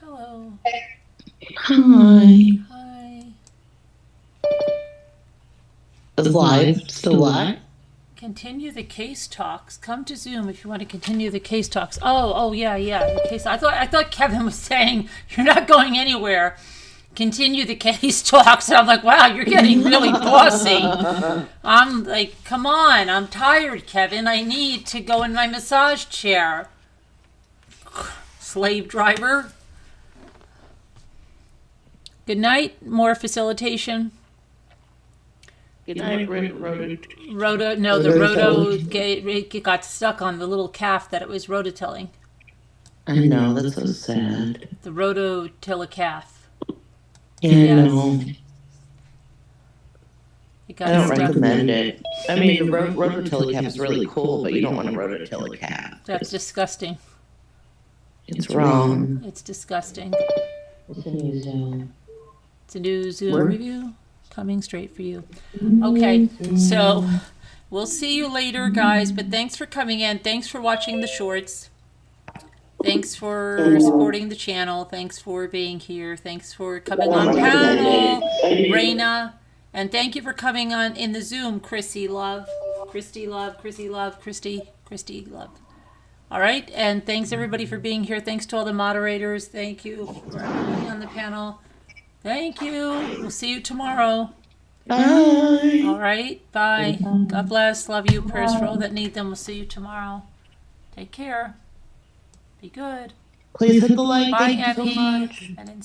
Hello. Hi. Hi. Is live still live? Continue the case talks. Come to Zoom if you want to continue the case talks. Oh, yeah. The case. I thought Kevin was saying you're not going anywhere. Continue the case talks. And I'm like, wow, you're getting really bossy. I'm like, come on. I'm tired, Kevin. I need to go in my massage chair. Slave driver. Good night. More facilitation. Good night, Rhoda. No, the Roto got stuck on the little calf that it was rototilling. I know, that's so sad. The rototill calf. Yeah, I know. It got I don't stuck. recommend it. I mean, the rototele is really cool, but you don't want a rototele cap. That's disgusting. It's wrong. It's disgusting. It's a new Zoom. It's a new Zoom Where? review coming straight for you. Okay, so we'll see you later, guys. But thanks for coming in. Thanks for watching the shorts. Thanks for supporting the channel. Thanks for being here. Thanks for coming on panel, Raina. And thank you for coming on in the Zoom, Chrissy Love. Christy Love, Chrissy Love, Christy Love. All right, and thanks everybody for being here. Thanks to all the moderators. Thank you for everybody on the panel. Thank you. We'll see you tomorrow. Bye. All right, bye. God bless. Love you. Prayers for all that need them. We'll see you tomorrow. Take care. Be good. Please hit the like. Bye, Thank you so Epi much. and NC.